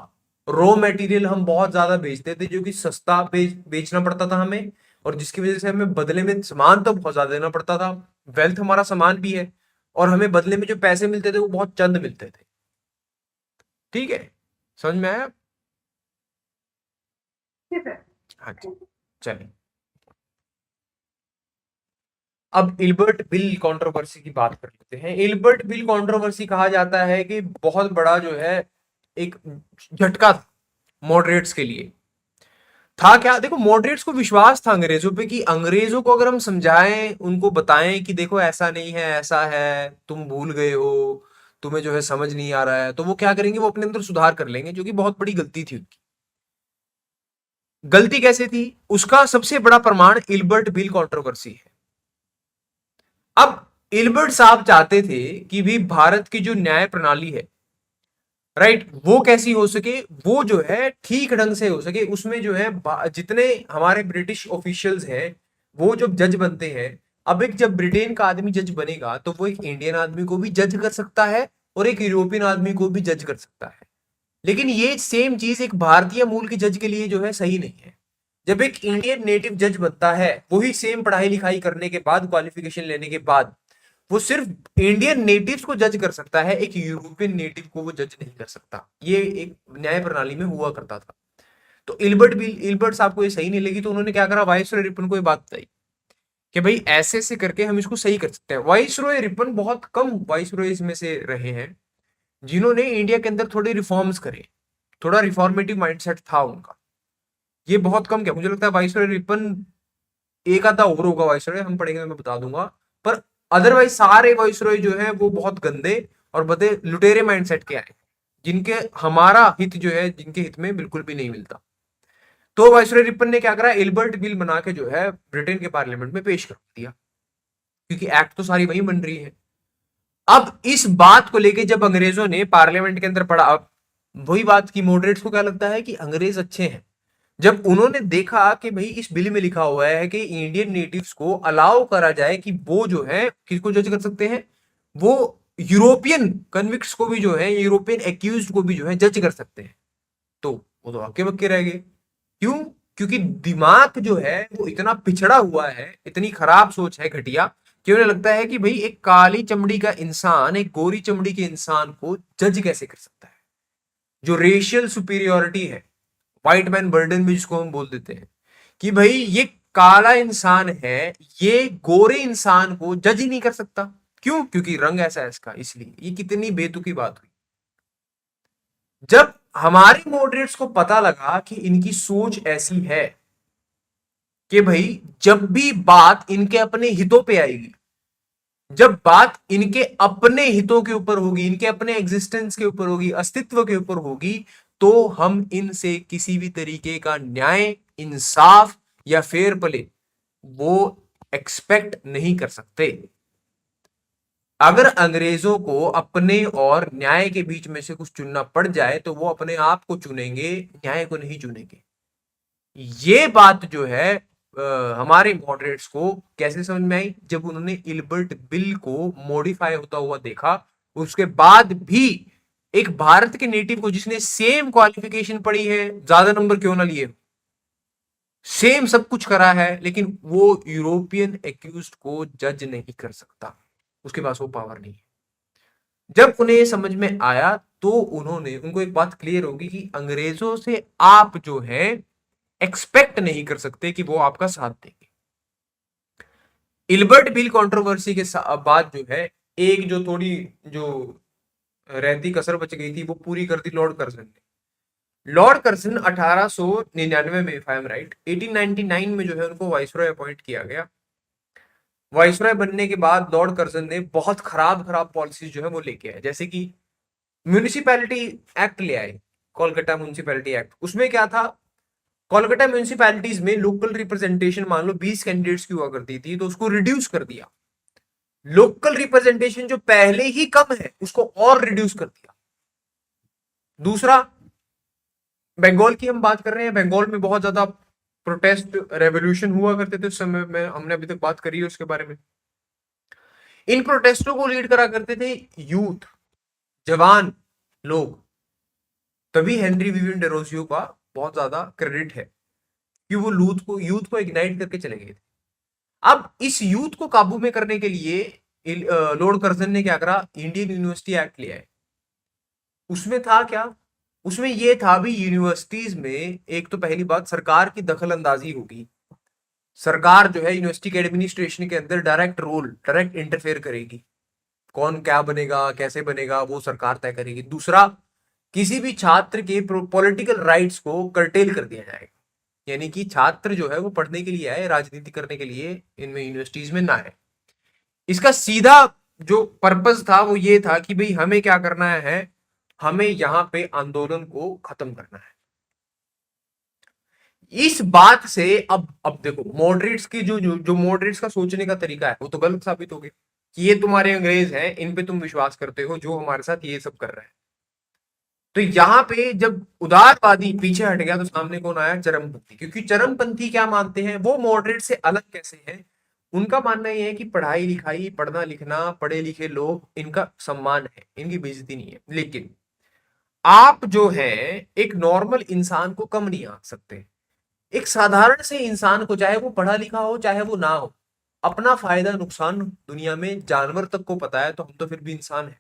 रॉ मटेरियल हम बहुत ज्यादा बेचते थे जो कि सस्ता बेचना पड़ता था हमें, और जिसकी वजह से हमें बदले में सामान तो बहुत ज्यादा देना पड़ता था। वेल्थ हमारा सामान भी है, और हमें बदले में जो पैसे मिलते थे वो बहुत चंद मिलते थे। ठीक है, समझ में आया? ठीक है हाँ जी, चलिए। अब इल्बर्ट बिल कंट्रोवर्सी की बात कर लेते हैं। इल्बर्ट बिल कंट्रोवर्सी कहा जाता है कि बहुत बड़ा जो है एक झटका था मॉडरेट्स के लिए। था क्या? देखो, मॉडरेट्स को विश्वास था अंग्रेजों पे कि अंग्रेजों को अगर हम समझाएं, उनको बताएं कि देखो ऐसा नहीं है ऐसा है, तुम भूल गए हो, तुम्हें जो है समझ नहीं आ रहा है, तो वो क्या करेंगे, वो अपने अंदर सुधार कर लेंगे, जो कि बहुत बड़ी गलती थी उनकी। गलती कैसे थी उसका सबसे बड़ा प्रमाण इल्बर्ट बिल कंट्रोवर्सी है। अब इल्बर्ट साहब चाहते थे कि भी भारत की जो न्याय प्रणाली है, राइट, वो कैसी हो सके, वो जो है ठीक ढंग से हो सके। उसमें जो है जितने हमारे ब्रिटिश ऑफिशियल्स हैं वो जब जज बनते हैं, अब एक जब ब्रिटेन का आदमी जज बनेगा तो वो एक इंडियन आदमी को भी जज कर सकता है और एक यूरोपियन आदमी को भी जज कर सकता है। लेकिन ये सेम चीज एक भारतीय मूल के जज के लिए जो है सही नहीं है। जब एक इंडियन नेटिव जज बनता है, वही सेम पढ़ाई लिखाई करने के बाद, क्वालिफिकेशन लेने के बाद, वो सिर्फ इंडियन नेटिव्स को जज कर सकता है, एक यूरोपियन नेटिव को वो जज नहीं कर सकता। ये एक न्याय प्रणाली में हुआ करता था। तो इल्बर्ट साहब को ये सही नहीं लगी, तो उन्होंने क्या करा, वाइसरॉय रिपन को ये बात बताई कि भाई ऐसे ऐसे करके हम इसको सही कर सकते हैं। वाइसरॉय रिपन बहुत कम वाइसरॉयज में से रहे हैं जिन्होंने इंडिया के अंदर थोड़े रिफॉर्म्स करे, थोड़ा रिफॉर्मेटिव माइंडसेट था उनका। ये बहुत कम, क्या मुझे लगता है वाइसरॉय रिपन एक आधा और होगा वाइसरॉय, हम पढ़ेंगे तो मैं बता दूंगा। पर अदरवाइज सारे वाइसरॉय जो है वो बहुत गंदे और बदे लुटेरे माइंडसेट के आए, जिनके हमारा हित जो है, जिनके हित में बिल्कुल भी नहीं मिलता। तो वाइसरॉय रिपन ने क्या करा, इल्बर्ट बिल बना के जो है ब्रिटेन के पार्लियामेंट में पेश कर दिया, क्योंकि एक्ट तो सारी वही बन रही है। अब इस बात को लेके जब अंग्रेजों ने पार्लियामेंट के अंदर पढ़ा, अब वही बात की मॉडरेट्स को क्या लगता है कि अंग्रेज अच्छे हैं। जब उन्होंने देखा कि भाई इस बिल में लिखा हुआ है कि इंडियन नेटिव्स को अलाउ करा जाए कि वो जो है किसको जज कर सकते हैं, वो यूरोपियन कन्विक्ट्स को भी जो है, यूरोपियन एक्यूज को भी जो है जज कर सकते हैं, तो वो तो हक्के बक्के रह गए। क्यों? क्योंकि दिमाग जो है वो इतना पिछड़ा हुआ है, इतनी खराब सोच है, घटिया, कि उन्हें लगता है कि भाई एक काली चमड़ी का इंसान एक गोरी चमड़ी के इंसान को जज कैसे कर सकता है। जो रेशियल सुपीरियोरिटी है, व्हाइट मैन बर्डन भी जिसको हम बोल देते हैं, कि भाई ये काला इंसान है, ये गोरे इंसान को जज ही नहीं कर सकता। क्यों? क्योंकि रंग ऐसा है इसका, इसलिए। ये कितनी बेतुकी बात हुई। जब हमारे मॉडरेट्स को पता लगा कि इनकी सोच ऐसी है कि भाई जब भी बात इनके अपने हितों पे आएगी, जब बात इनके अपने हितों के ऊपर होगी, इनके अपने एग्जिस्टेंस के ऊपर होगी, अस्तित्व के ऊपर होगी, तो हम इनसे किसी भी तरीके का न्याय, इंसाफ या फेयर प्ले वो एक्सपेक्ट नहीं कर सकते। अगर अंग्रेजों को अपने और न्याय के बीच में से कुछ चुनना पड़ जाए तो वो अपने आप को चुनेंगे, न्याय को नहीं चुनेंगे। ये बात जो है हमारे मॉडरेट्स को कैसे समझ में आई, जब उन्होंने इल्बर्ट बिल को मॉडिफाई होता हुआ देखा, उसके बाद भी एक भारत के नेटिव को जिसने सेम क्वालिफिकेशन पढ़ी है, ज्यादा नंबर क्यों ना लिए, सेम सब कुछ करा है, लेकिन वो यूरोपियन एक्यूज को जज नहीं कर सकता, उसके पास वो पावर नहीं है। जब उन्हें ये समझ में आया तो उनको एक बात क्लियर होगी कि अंग्रेजों से आप जो है एक्सपेक्ट नहीं कर सकते कि वो आपका साथ देंगे। इल्बर्ट बिल कंट्रोवर्सी के बाद जो है एक जो थोड़ी जो रहती कसर बच गई थी वो पूरी कर दी लॉर्ड कर्जन ने। लॉर्ड कर्जन 1899 में, इफ आई एम राइट, 1899 में जो है उनको वाइसरॉय अपॉइंट किया गया। वाइसरॉय बनने के बाद लॉर्ड कर्जन ने बहुत खराब खराब पॉलिसीज जो है वो लेके आए, जैसे कि म्यूनिसिपैलिटी एक्ट ले आए, कोलकाता म्यूनिसिपैलिटी एक्ट। उसमें क्या था, कोलकाता म्यूनिसिपैलिटीज में लोकल रिप्रेजेंटेशन मान लो 20 कैंडिडेट्स की हुआ करती थी, तो उसको रिड्यूस कर दिया। लोकल रिप्रेजेंटेशन जो पहले ही कम है उसको और रिड्यूस कर दिया। दूसरा, बंगाल की हम बात कर रहे हैं, बंगाल में बहुत ज्यादा प्रोटेस्ट रेवोल्यूशन हुआ करते थे उस समय में, हमने अभी तक बात करी है उसके बारे में। इन प्रोटेस्टों को लीड करा करते थे यूथ, जवान लोग। तभी हेनरी विवियन डेरोजियो का बहुत ज्यादा क्रेडिट है कि वो यूथ को इग्नाइट करके चले गए थे। अब इस यूथ को काबू में करने के लिए लॉर्ड कर्जन ने क्या करा, इंडियन यूनिवर्सिटी एक्ट ले आए। उसमें था क्या, उसमें यह था भी यूनिवर्सिटीज में एक तो पहली बात सरकार की दखल अंदाजी होगी, सरकार जो है यूनिवर्सिटी के एडमिनिस्ट्रेशन के अंदर डायरेक्ट इंटरफेयर करेगी, कौन क्या बनेगा कैसे बनेगा वो सरकार तय करेगी। दूसरा, किसी भी छात्र के पॉलिटिकल राइट्स को कर्टेल कर दिया जाएगा, यानी कि छात्र जो है वो पढ़ने के लिए आए, राजनीति करने के लिए इनमें यूनिवर्सिटीज में ना है। इसका सीधा जो पर्पस था वो ये था कि भाई हमें क्या करना है, हमें यहां पे आंदोलन को खत्म करना है। इस बात से अब देखो मॉडरेट्स की जो मॉडरेट्स का सोचने का तरीका है वो तो गलत साबित हो गया कि ये तुम्हारे अंग्रेज हैं, इन पे तुम विश्वास करते हो जो हमारे साथ ये सब कर रहे हैं। तो यहां पे जब उदारवादी पीछे हट गया तो सामने कौन आया, चरमपंथी। क्योंकि चरमपंथी क्या मानते हैं, वो मॉडरेट से अलग कैसे हैं, उनका मानना यह है कि पढ़ाई लिखाई, पढ़ना लिखना, पढ़े लिखे लोग, इनका सम्मान है, इनकी बेइज्जती नहीं है। लेकिन आप जो है एक नॉर्मल इंसान को कम नहीं आंक सकते। एक साधारण से इंसान को, चाहे वो पढ़ा लिखा हो चाहे वो ना हो, अपना फायदा नुकसान दुनिया में जानवर तक को पता है, तो हम तो फिर भी इंसान है।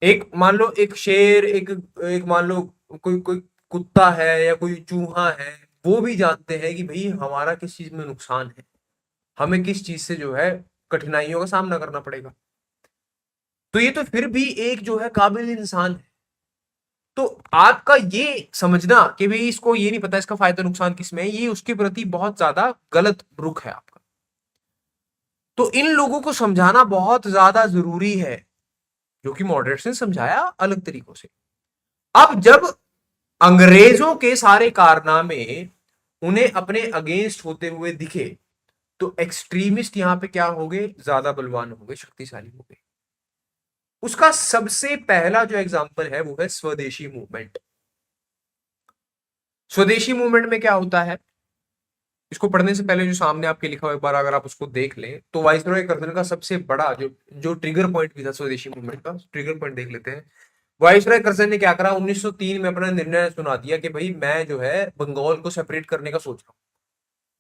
एक मान लो एक शेर, एक मान लो कोई कोई कुत्ता है या कोई चूहा है, वो भी जानते हैं कि भाई हमारा किस चीज में नुकसान है, हमें किस चीज से जो है कठिनाइयों का सामना करना पड़ेगा। तो ये तो फिर भी एक जो है काबिल इंसान है। तो आपका ये समझना कि भाई इसको ये नहीं पता इसका फायदा नुकसान किसमें है, ये उसके प्रति बहुत ज्यादा गलत रुख है आपका। तो इन लोगों को समझाना बहुत ज्यादा जरूरी है, जो कि मॉडरेट्स ने समझाया अलग तरीकों से। अब जब अंग्रेजों के सारे कारनामे उन्हें अपने अगेंस्ट होते हुए दिखे, तो एक्सट्रीमिस्ट यहां पे क्या हो गए, ज्यादा बलवान हो गए, शक्तिशाली हो गए। उसका सबसे पहला जो एग्जाम्पल है वो है स्वदेशी मूवमेंट। स्वदेशी मूवमेंट में क्या होता है, इसको पढ़ने से पहले जो सामने आपके लिखा हुआ एक बार अगर आप उसको देख लें, तो वाइसरॉय कर्जन का सबसे बड़ा जो ट्रिगर पॉइंट भी था स्वदेशी मूवमेंट का, ट्रिगर पॉइंट देख लेते हैं। वाइसरॉय कर्जन ने क्या करा, 1903 में अपना निर्णय सुना दिया कि भाई मैं जो है बंगाल को सेपरेट करने का सोच रहा हूं,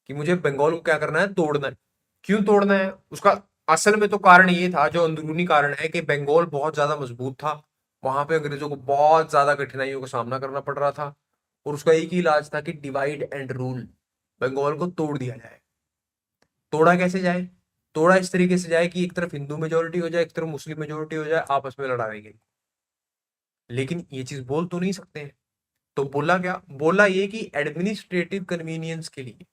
कि मुझे बंगाल को क्या करना है, तोड़ना है। क्यों तोड़ना है, उसका असल में तो कारण ये था, जो अंदरूनी कारण है, कि बंगाल बहुत ज्यादा मजबूत था, वहां पे अंग्रेजों को बहुत ज्यादा कठिनाइयों का सामना करना पड़ रहा था, और उसका एक ही इलाज था कि डिवाइड एंड रूल, बंगाल को तोड़ दिया जाए। तोड़ा कैसे जाए, तोड़ा इस तरीके से जाए कि एक तरफ हिंदू मेजोरिटी हो जाए, एक तरफ मुस्लिम मेजोरिटी हो जाए, आपस में लड़ाई गई। लेकिन ये चीज बोल तो नहीं सकते हैं। तो बोला क्या, बोला ये कि एडमिनिस्ट्रेटिव कन्वीनियंस के लिए,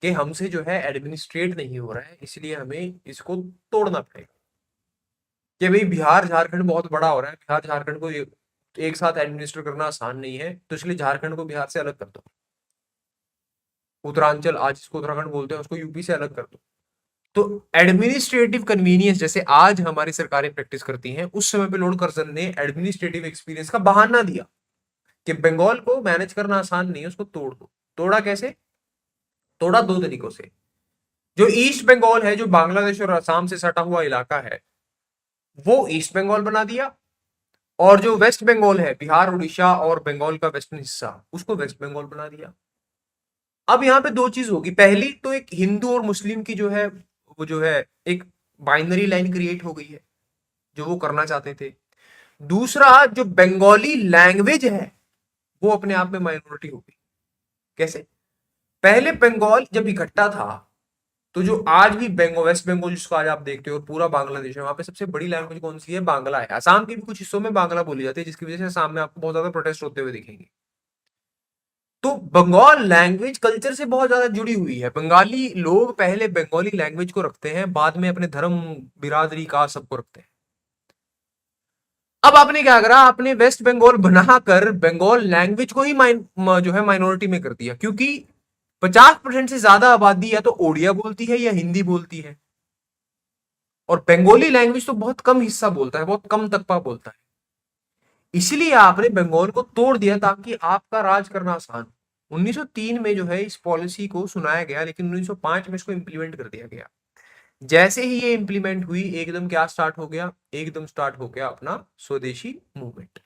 कि हमसे जो है एडमिनिस्ट्रेट नहीं हो रहा है, इसलिए हमें इसको तोड़ना पड़ेगा। कि भाई बिहार झारखंड बहुत बड़ा हो रहा है, बिहार झारखंड को एक साथ एडमिनिस्टर करना आसान नहीं है, तो इसलिए झारखंड को बिहार से अलग कर दो, उत्तरांचल आज इसको उत्तराखंड बोलते हैं उसको यूपी से अलग कर दो। तो एडमिनिस्ट्रेटिव कन्वीनियंस जैसे आज हमारी सरकारें प्रैक्टिस करती हैं, उस समय पे लॉर्ड कर्जन ने एडमिनिस्ट्रेटिव एक्सपीरियंस का बहाना दिया कि बंगाल को मैनेज करना आसान नहीं है, उसको तोड़ दो। तोड़ा कैसे? तोड़ा दो तरीकों से। जो ईस्ट बंगाल है, जो बांग्लादेश और असम से सटा हुआ इलाका है, वो ईस्ट बंगाल बना दिया, और जो वेस्ट बंगाल है, बिहार उड़ीसा और बंगाल का वेस्टर्न हिस्सा, उसको वेस्ट बंगाल बना दिया। अब यहाँ पे दो चीज होगी, पहली तो एक हिंदू और मुस्लिम की जो है वो जो है एक बाइनरी लाइन क्रिएट हो गई है, जो वो करना चाहते थे। दूसरा, जो बंगाली लैंग्वेज है वो अपने आप में माइनॉरिटी हो गई। कैसे? पहले बंगाल जब इकट्ठा था, तो जो आज भी बंगाल, वेस्ट बंगाल जिसको आज आप देखते हो और पूरा बांग्लादेश है, वहां पे सबसे बड़ी लैंग्वेज कौन सी है? बांग्ला है। असम के भी कुछ हिस्सों में बांग्ला बोली जाती है, जिसकी वजह से असम में आपको बहुत ज्यादा प्रोटेस्ट होते हुए दिखेंगे। तो बंगाल लैंग्वेज कल्चर से बहुत ज्यादा जुड़ी हुई है। बंगाली लोग पहले बंगाली लैंग्वेज को रखते हैं, बाद में अपने धर्म, बिरादरी का सबको रखते हैं। अब आपने क्या करा, आपने वेस्ट बंगाल बनाकर बंगाल लैंग्वेज को ही जो है माइनॉरिटी में कर दिया, क्योंकि 50% से ज्यादा आबादी या तो ओडिया बोलती है या हिंदी बोलती है, और बंगाली लैंग्वेज तो बहुत कम हिस्सा बोलता है, बहुत कम तबका बोलता है। इसलिए आपने बंगाल को तोड़ दिया ताकि आपका राज करना आसान हो। 1903 में जो है इस पॉलिसी को सुनाया गया, लेकिन 1905 में इसको इंप्लीमेंट कर दिया गया। जैसे ही ये इंप्लीमेंट हुई, एकदम क्या स्टार्ट हो गया? एकदम स्टार्ट हो गया अपना स्वदेशी मूवमेंट।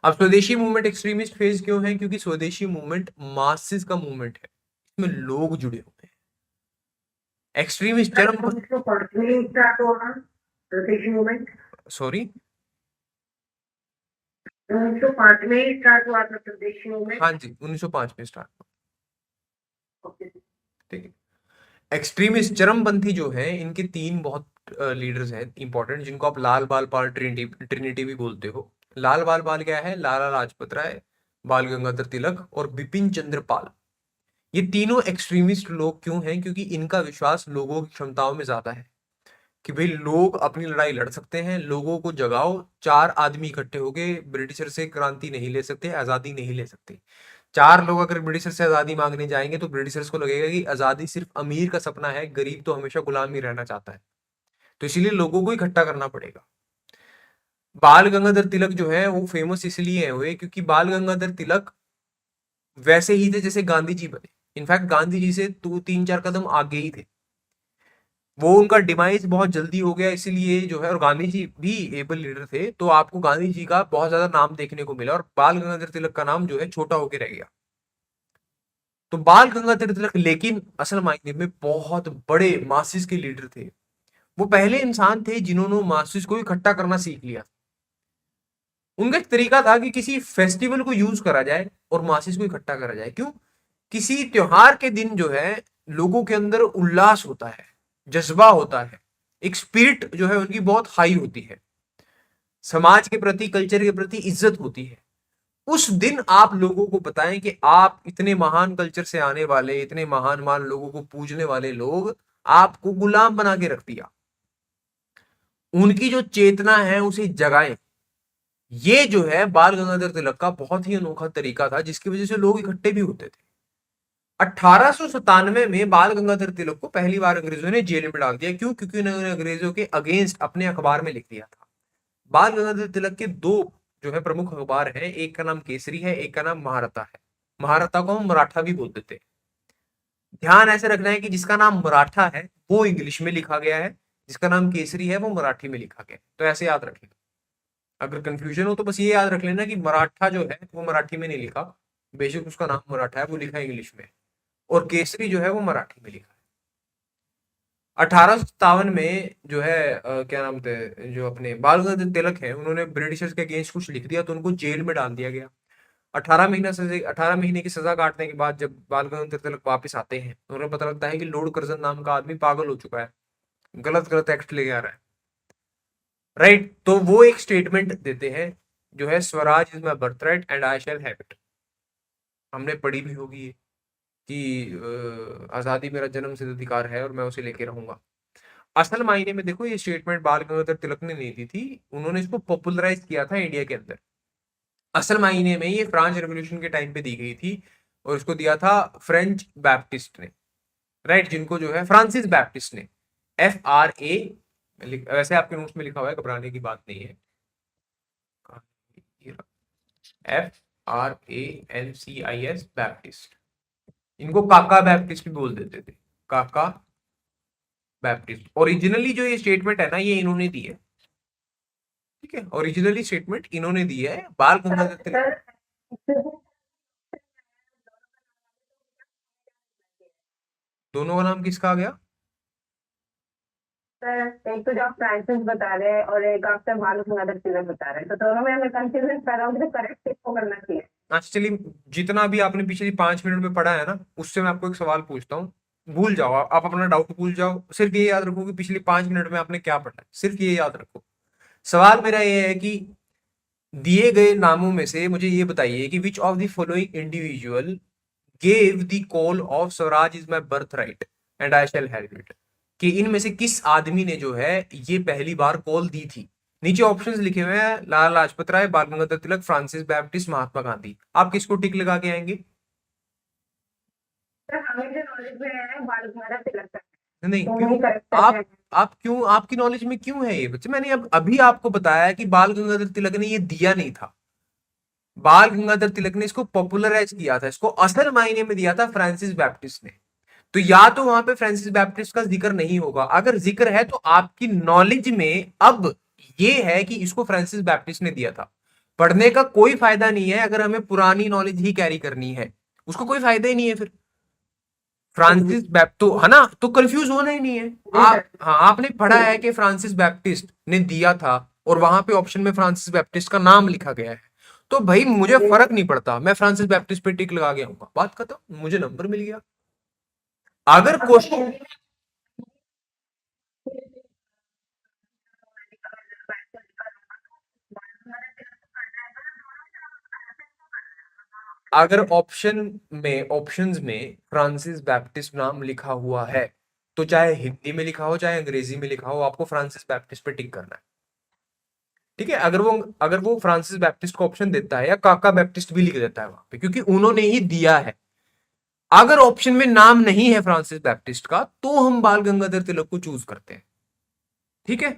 अब स्वदेशी मूवमेंट एक्सट्रीमिस्ट फेज क्यों है? क्योंकि स्वदेशी मूवमेंट मासेस का मूवमेंट है, इसमें लोग जुड़े हुए हैं। एक्सट्रीमिस्ट चरम, 1905 में स्टार्ट हुआ स्वदेशी मूवमेंट। सॉरी, 1905 में स्टार्ट हुआ था स्वदेशी मूवमेंट। हाँ जी 1905 में स्टार्ट हुआ। ओके। ठीक है। एक्सट्रीमिस्ट चरमपंथी जो है, इनके तीन बहुत लीडर्स हैं इंपॉर्टेंट, जिनको आप लाल बाल पाल ट्रिनिटी भी बोलते हो। लाल बाल पाल क्या है? लाला लाजपत राय, बाल गंगाधर तिलक और बिपिन चंद्र पाल। ये तीनों एक्सट्रीमिस्ट लोग क्यों हैं? क्योंकि इनका विश्वास लोगों की क्षमताओं में ज्यादा है, कि भाई लोग अपनी लड़ाई लड़ सकते हैं, लोगों को जगाओ। चार आदमी इकट्ठे होके ब्रिटिशर से क्रांति नहीं ले सकते, आजादी नहीं ले सकते। चार लोग अगर ब्रिटिशर से आजादी मांगने जाएंगे तो ब्रिटिशर्स को लगेगा कि आजादी सिर्फ अमीर का सपना है, गरीब तो हमेशा गुलाम ही रहना चाहता है। तो इसीलिए लोगों को इकट्ठा करना पड़ेगा। बाल गंगाधर तिलक जो है वो फेमस इसलिए हुए क्योंकि बाल गंगाधर तिलक वैसे ही थे जैसे गांधी जी बने। इनफैक्ट गांधी जी से 3-4 कदम आगे ही थे। वो उनका डिमाइस बहुत जल्दी हो गया, इसीलिए जो है, और गांधी जी भी एबल लीडर थे, तो आपको गांधी जी का बहुत ज्यादा नाम देखने को मिला, और बाल गंगाधर तिलक का नाम जो है छोटा होकर रह गया। तो बाल गंगाधर तिलक लेकिन असल मायने में बहुत बड़े मासिस के लीडर थे। वो पहले इंसान थे जिन्होंने मासिस को इकट्ठा करना सीख लिया। उनका एक तरीका था कि किसी फेस्टिवल को यूज करा जाए और मासिस को इकट्ठा करा जाए। क्यों? किसी त्योहार के दिन जो है लोगों के अंदर उल्लास होता है, जज्बा होता है, एक स्पिरिट जो है उनकी बहुत हाई होती है, समाज के प्रति, कल्चर के प्रति इज्जत होती है। उस दिन आप लोगों को बताएं कि आप इतने महान कल्चर से आने वाले, इतने महान महान लोगों को पूजने वाले लोग आपको गुलाम बना के रख दिया। उनकी जो चेतना है उसे जगाएं। ये जो है बाल गंगाधर तिलक का बहुत ही अनोखा तरीका था, जिसकी वजह से लोग इकट्ठे भी होते थे। 1897 में बाल गंगाधर तिलक को पहली बार अंग्रेजों ने जेल में डाल दिया। क्यों? क्योंकि उन्होंने अंग्रेजों के अगेंस्ट अपने अखबार में लिख दिया था। बाल गंगाधर तिलक के दो जो है प्रमुख अखबार हैं, एक का नाम केसरी है, एक का नाम महारथा है। महारथा को हम मराठा भी बोलते थे। ध्यान ऐसे रखना है कि जिसका नाम मराठा है वो इंग्लिश में लिखा गया है, जिसका नाम केसरी है वो मराठी में लिखा गया है। तो ऐसे याद रखें। अगर कंफ्यूजन हो तो बस ये याद रख लेना कि मराठा जो है वो मराठी में नहीं लिखा, बेशक उसका नाम मराठा है, वो लिखा है इंग्लिश में, और केसरी जो है वो मराठी में लिखा है। 1857 में जो है क्या नाम थे, जो अपने बाल गंगाधर तिलक है, उन्होंने ब्रिटिशर्स के अगेंस्ट कुछ लिख दिया तो उनको जेल में डाल दिया गया। 18 महीने की सजा काटने के बाद जब बाल गंगाधर तिलक वापस आते हैं तो उन्हें पता लगता है कि लॉर्ड कर्जन नाम का आदमी पागल हो चुका है, गलत गलत एक्ट लेके आ रहा है। राइट। तो वो एक स्टेटमेंट देते हैं जो है Swaraj is my birth right and I shall have it. हमने पढ़ी भी होगी ये कि आजादी मेरा जन्म सिद्ध अधिकार है और मैं उसे लेके रहूंगा। असल मायने में देखो ये स्टेटमेंट बाल गंगाधर तिलक ने नहीं दी थी, उन्होंने इसको पॉपुलराइज किया था इंडिया के अंदर। असल मायने में ये फ्रांस रेवोल्यूशन के टाइम पे दी गई थी और इसको दिया था फ्रेंच बैप्टिस्ट ने, राइट, जिनको जो है फ्रांसिस बैप्टिस्ट ने, FRA, वैसे आपके नोट्स में लिखा हुआ है, घबराने की बात नहीं है, FRANCIS बैप्टिस्ट। इनको काका बैप्टिस्ट भी बोल देते थे, काका बैप्टिस्ट। ओरिजिनली जो ये स्टेटमेंट है ना ये इन्होंने दी है, ठीक है, ओरिजिनली स्टेटमेंट इन्होंने दी है बाल गंगाधर तिलक। सर दोनों का नाम किसका आ गया? सर एक तो जो आप फ्रांसिस बता रहे हैं और एक आप सर बाल गंगाधर तिलक बता रहे हैं, तो दोनों में हमें कंफ्यूजन कर रहा हूँ कि करेक्ट किसको करना चाहिए। एक्चुअली जितना भी आपने पिछले 5 मिनट में पढ़ा है ना, उससे मैं आपको एक सवाल पूछता हूँ, भूल जाओ, आप अपना डाउट भूल जाओ, सिर्फ ये याद रखो कि पिछले 5 मिनट में आपने क्या पढ़ा है, सिर्फ ये याद रखो। सवाल मेरा ये है कि दिए गए नामों में से मुझे ये बताइए कि which of the following individual gave the call of Swaraj is my birth right and I shall have it, कि इनमें से किस आदमी ने जो है ये पहली बार कॉल दी थी। नीचे ऑप्शंस लिखे हुए हैं, लाला लाजपत राय, बाल गंगाधर तिलक, फ्रांसिस बैप्टिस्ट, महात्मा गांधी। आप किसको टिक लगा के आएंगे? सर हमें जो नॉलेज में है बाल गंगाधर तिलक का, नहीं, तो क्यों? वही करेक्ट आप है। आप क्यों, आपकी नॉलेज में क्यों है ये बच्चे? मैंने अब अभी आपको बताया है कि बाल गंगाधर तिलक ने ये दिया नहीं था, बाल गंगाधर तिलक ने इसको पॉपुलराइज किया था, इसको असल मायने में दिया था फ्रांसिस बैप्टिस्ट ने। तो या तो वहां पे फ्रांसिस बैप्टिस्ट का जिक्र नहीं होगा, अगर जिक्र है तो आपकी नॉलेज में अब ये है कि इसको फ्रांसिस बैप्टिस्ट ने दिया था। पढ़ने का कोई फायदा नहीं है अगर हमें पुरानी नॉलेज ही कैरी करनी है, उसको कोई फायदा ही नहीं है फिर। फ्रांसिस तो है ना, तो कंफ्यूज होना ही नहीं है। आप, हाँ, आपने पढ़ा है कि फ्रांसिस बैप्टिस्ट ने दिया था और वहां पे ऑप्शन में फ्रांसिस बैप्टिस्ट का नाम लिखा गया है, तो भाई मुझे फर्क नहीं पड़ता, मैं फ्रांसिस बैप्टिस्ट पे टिक लगा के आऊंगा, बात खत्म, मुझे नंबर मिल गया। अगर क्वेश्चन, अगर ऑप्शंस में फ्रांसिस बैप्टिस्ट नाम लिखा हुआ है तो चाहे हिंदी में लिखा हो चाहे अंग्रेजी में लिखा हो, आपको फ्रांसिस बैप्टिस्ट पे टिक करना है, ठीक है। अगर वो फ्रांसिस बैप्टिस्ट का ऑप्शन देता है या काका बैप्टिस्ट भी लिख देता है वहां पे, क्योंकि उन्होंने ही दिया है। अगर ऑप्शन में नाम नहीं है फ्रांसिस बैप्टिस्ट का तो हम बाल गंगाधर तिलक को चूज करते हैं, ठीक है।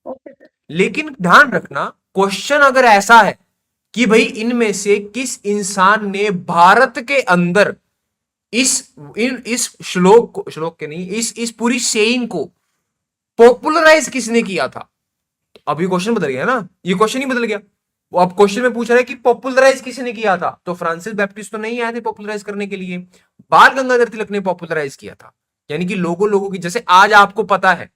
Okay sir. लेकिन ध्यान रखना, क्वेश्चन अगर ऐसा है कि भाई इनमें से किस इंसान ने भारत के अंदर इस श्लोक के नहीं, इस पूरी सेइंग को पॉपुलराइज किसने किया था, अभी क्वेश्चन बदल गया ना, ये क्वेश्चन ही बदल गया। वो अब क्वेश्चन में पूछ रहा है कि पॉपुलराइज किसने किया था, तो फ्रांसिस बैप्टिस्ट तो नहीं आए थे पॉपुलराइज करने के लिए, बाल गंगाधर तिलक ने पॉपुलराइज किया था। यानी कि लोगों की, जैसे आज आपको पता है,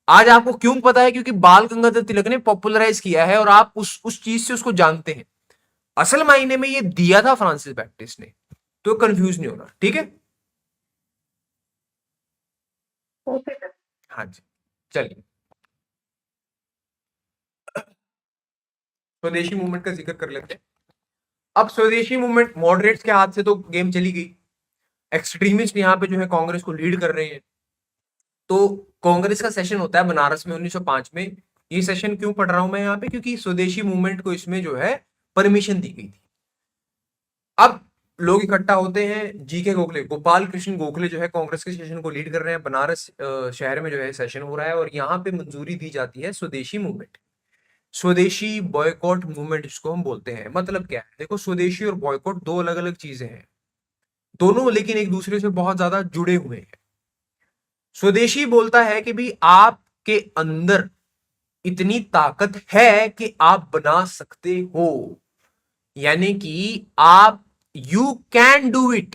आज आपको क्यों पता है, क्योंकि बाल गंगाधर तिलक ने पॉपुलराइज किया है और आप उस चीज से उसको जानते हैं। असल मायने में ये दिया था फ्रांसिस बैप्टिस्ट ने, तो कंफ्यूज नहीं होना, ठीक है। Okay sir. हाँ जी, चलिए स्वदेशी मूवमेंट का जिक्र कर लेते हैं। अब स्वदेशी मूवमेंट मॉडरेट्स के हाथ से तो गेम चली गई, एक्सट्रीमिस्ट यहाँ पे जो है कांग्रेस को लीड कर रहे हैं। तो कांग्रेस का सेशन होता है बनारस में 1905 में। ये सेशन क्यों पढ़ रहा हूं मैं यहाँ पे, क्योंकि स्वदेशी मूवमेंट को इसमें जो है परमिशन दी गई थी। अब लोग इकट्ठा होते हैं, जीके गोखले, गोपाल कृष्ण गोखले जो है कांग्रेस के सेशन को लीड कर रहे हैं, बनारस शहर में जो है सेशन हो रहा है और यहाँ पे मंजूरी दी जाती है स्वदेशी मूवमेंट, स्वदेशी बॉयकॉट मूवमेंट जिसको हम बोलते हैं। मतलब क्या है, देखो स्वदेशी और बॉयकॉट दो अलग अलग चीजें हैं, दोनों लेकिन एक दूसरे से बहुत ज्यादा जुड़े हुए हैं। स्वदेशी बोलता है कि भाई आपके अंदर इतनी ताकत है कि आप बना सकते हो, यानी कि आप यू कैन डू इट,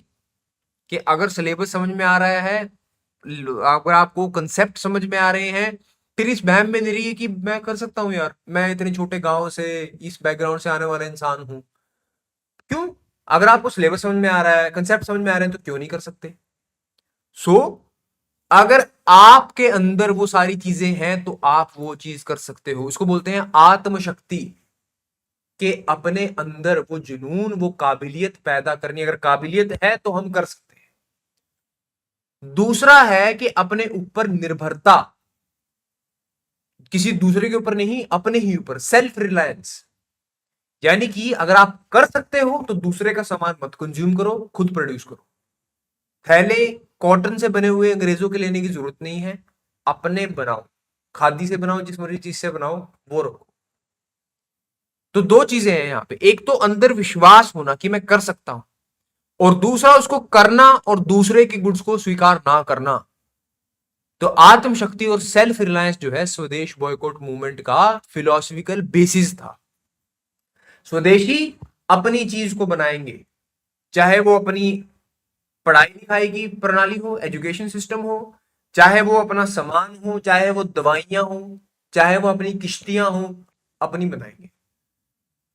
कि अगर सिलेबस समझ में आ रहा है, अगर आपको कंसेप्ट समझ में आ रहे हैं, फिर इस बहम में नहीं रही है कि मैं कर सकता हूं यार, मैं इतने छोटे गांव से, इस बैकग्राउंड से आने वाला इंसान हूं। क्यों? अगर आपको सिलेबस समझ में आ रहा है, कंसेप्ट समझ में आ रहे हैं, तो क्यों नहीं कर सकते? सो अगर आपके अंदर वो सारी चीजें हैं तो आप वो चीज कर सकते हो। इसको बोलते हैं आत्मशक्ति, के अपने अंदर वो जुनून, वो काबिलियत पैदा करनी। अगर काबिलियत है तो हम कर सकते हैं। दूसरा है कि अपने ऊपर निर्भरता, किसी दूसरे के ऊपर नहीं, अपने ही ऊपर, सेल्फ रिलायंस। यानी कि अगर आप कर सकते हो तो दूसरे का सामान मत कंज्यूम करो, खुद प्रोड्यूस करो। थैले कॉटन से बने हुए अंग्रेजों के लेने की जरूरत नहीं है, अपने बनाओ, खादी से बनाओ, जिस मर्जी चीज से बनाओ, वो रखो। तो दो चीजें हैं यहां पे, एक तो अंदर विश्वास होना कि मैं कर सकता हूं, और दूसरा उसको करना और दूसरे की गुड्स को स्वीकार ना करना। तो आत्मशक्ति और सेल्फ रिलायंस जो है स्वदेश बॉयकॉट मूवमेंट का फिलोसफिकल बेसिस था। स्वदेशी अपनी चीज को बनाएंगे, चाहे वो अपनी पढ़ाई लिखाई की प्रणाली हो, एजुकेशन सिस्टम हो, चाहे वो अपना सामान हो, चाहे वो दवाइयां हो, चाहे वो अपनी किश्तियां हो, अपनी बनाएंगे।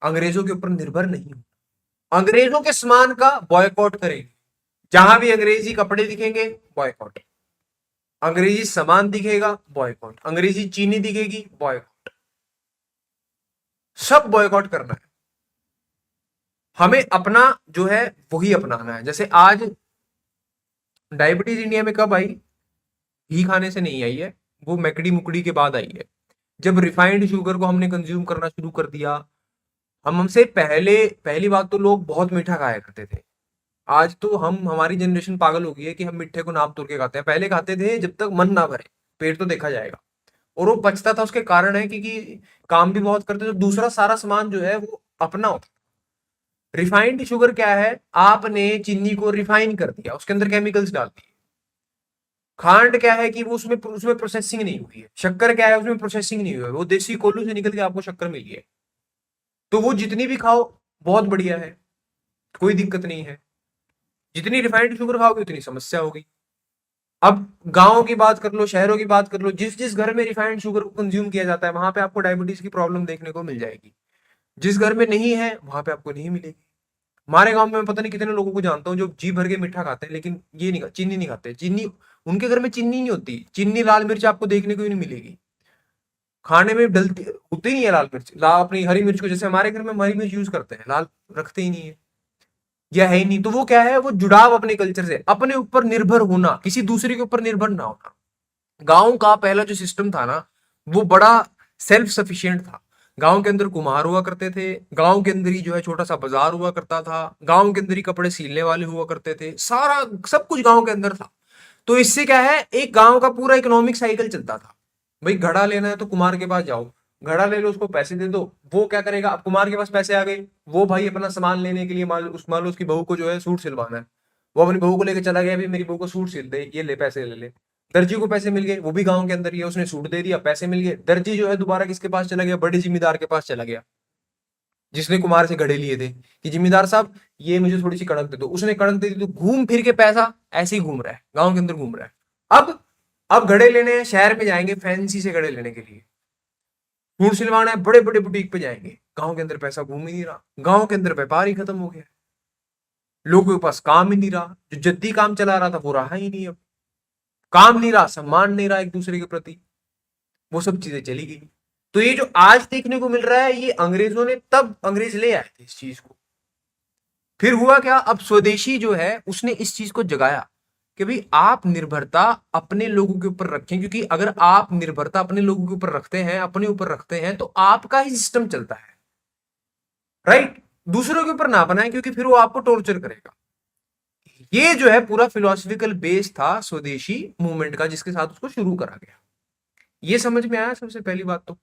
अंग्रेजों के ऊपर निर्भर नहीं हो, अंग्रेजों के सामान का बॉयकॉट करेंगे। जहां भी अंग्रेजी कपड़े दिखेंगे बॉयकॉट, अंग्रेजी सामान दिखेगा बॉयकॉट, अंग्रेजी चीनी दिखेगी बॉयकॉट, सब बॉयकॉट करना है। हमें अपना जो है वही अपनाना है। जैसे आज डायबिटीज इंडिया में कब आई? घी खाने से नहीं आई है, वो मैकड़ी मुकड़ी के बाद आई है, जब रिफाइंड शुगर को हमने कंज्यूम करना शुरू कर दिया। हमसे पहले, पहली बात तो लोग बहुत मीठा खाया करते थे। आज तो हमारी जनरेशन पागल हो गई है कि हम मीठे को नाप तोल के खाते हैं। पहले खाते थे जब तक मन ना भरे, पेट तो देखा जाएगा, और वो पचता था। उसके कारण है क्योंकि काम भी बहुत करते थे, तो दूसरा सारा सामान जो है वो अपना होता। रिफाइंड शुगर क्या है? आपने चीनी को रिफाइन कर दिया, उसके अंदर केमिकल्स डाल दिए। खांड क्या है कि वो उसमें उसमें प्रोसेसिंग नहीं हुई है। शक्कर क्या है? उसमें प्रोसेसिंग नहीं हुई है, वो देसी कोल्हू से निकल के आपको शक्कर मिली है। तो वो जितनी भी खाओ बहुत बढ़िया है, कोई दिक्कत नहीं है। जितनी रिफाइंड शुगर खाओगे उतनी समस्या होगी। अब गांव की बात कर लो, शहरों की बात कर लो, जिस जिस घर में रिफाइंड शुगर को कंज्यूम किया जाता है वहां पे आपको डायबिटीज की प्रॉब्लम देखने को मिल जाएगी। जिस घर में नहीं है वहां पे आपको नहीं मिलेगी। हमारे गांव में मैं पता नहीं कितने लोगों को जानता हूँ जो जी भर के मीठा खाते हैं, लेकिन ये नहीं, चीनी नहीं खाते। चीनी उनके घर में चीनी नहीं होती, चीनी लाल मिर्च आपको देखने को ही नहीं मिलेगी। खाने में डलती होती ही नहीं है लाल मिर्च। लाल अपनी हरी मिर्च को, जैसे हमारे घर में हम हरी मिर्च यूज करते हैं, लाल रखते ही नहीं है, या है ही नहीं। तो वो क्या है? वो जुड़ाव अपने कल्चर से, अपने ऊपर निर्भर होना, किसी दूसरे के ऊपर निर्भर ना होना। गांव का पहला जो सिस्टम था ना, वो बड़ा सेल्फ सफिशिएंट था। गांव के अंदर कुम्हार हुआ करते थे, गांव के अंदर ही जो है छोटा सा बाजार हुआ करता था, गांव के अंदर ही कपड़े सीलने वाले हुआ करते थे, सारा सब कुछ गांव के अंदर था। तो इससे क्या है, एक गांव का पूरा इकोनॉमिक साइकिल चलता था। भाई घड़ा लेना है तो कुम्हार के पास जाओ, घड़ा ले लो, उसको पैसे दे दो, वो क्या करेगा? अब कुम्हार के पास पैसे आ गए, वो भाई अपना सामान लेने के लिए मान लो उसकी बहू को जो है सूट सिलवाना है, वो अपनी बहू को लेकर चला गया, भाई मेरी बहू को सूट सिल दे, ये ले पैसे ले ले। दर्जी को पैसे मिल गए, वो भी गांव के अंदर ही है, उसने सूट दे दिया, पैसे मिल गए। दर्जी जो है दोबारा किसके पास चला गया? बड़े जिम्मेदार के पास चला गया, जिसने कुमार से घड़े लिए थे, कि जिम्मेदार साहब ये मुझे थोड़ी सी कड़क दे दो। उसने कड़क दे दी, तो घूम फिर के पैसा ऐसे ही घूम रहा है, गांव के अंदर घूम रहा है। अब घड़े लेने हैं, शहर में जाएंगे फैंसी से घड़े लेने के लिए, सूट सिलवाना है, बड़े बड़े बुटीक पे जाएंगे। गांव के अंदर पैसा घूम ही नहीं रहा, गांव के अंदर व्यापार ही खत्म हो गया, लोगों के पास काम ही नहीं रहा। जो जद्दी काम चला रहा था वो रहा ही नहीं, अब काम नहीं रहा, सम्मान नहीं रहा एक दूसरे के प्रति, वो सब चीजें चली गई। तो ये जो आज देखने को मिल रहा है, ये अंग्रेजों ने, तब अंग्रेज ले आए थे इस चीज को। फिर हुआ क्या? अब स्वदेशी जो है उसने इस चीज को जगाया कि भाई आप निर्भरता अपने लोगों के ऊपर रखें, क्योंकि अगर आप निर्भरता अपने लोगों के ऊपर रखते हैं, अपने ऊपर रखते हैं, तो आपका ही सिस्टम चलता है, राइट? दूसरों के ऊपर ना बनाए, क्योंकि फिर वो आपको टॉर्चर करेगा। ये जो है पूरा फिलोसफिकल बेस था स्वदेशी मूवमेंट का, जिसके साथ उसको शुरू करा गया। ये समझ में आया सबसे पहली बात तो?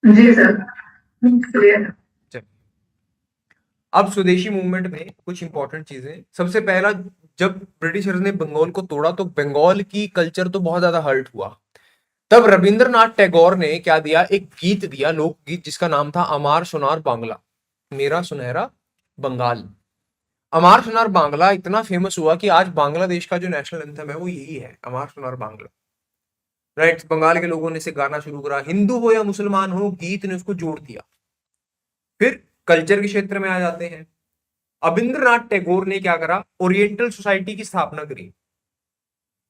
जी सर, क्लियर। चलिए, अब स्वदेशी मूवमेंट में कुछ इंपॉर्टेंट चीजें। सबसे पहला, जब ब्रिटिशर्स ने बंगाल को तोड़ा तो बंगाल की कल्चर तो बहुत ज्यादा हर्ट हुआ। तब रविंद्रनाथ टैगोर ने क्या दिया? एक गीत दिया, लोकगीत, जिसका नाम था अमार सोनार बांग्ला, मेरा सुनहरा बंगाल। अमार सोनार बांग्ला इतना फेमस हुआ कि आज बांग्लादेश का जो नेशनल एंथम है वो यही है, अमार सोनार बांग्ला, राइट? बंगाल के लोगों ने इसे गाना शुरू करा, हिंदू हो या मुसलमान हो, गीत ने उसको जोड़ दिया। फिर कल्चर के क्षेत्र में आ जाते हैं। अबिंद्रनाथ टैगोर ने क्या करा, ओरिएंटल सोसाइटी की स्थापना करी,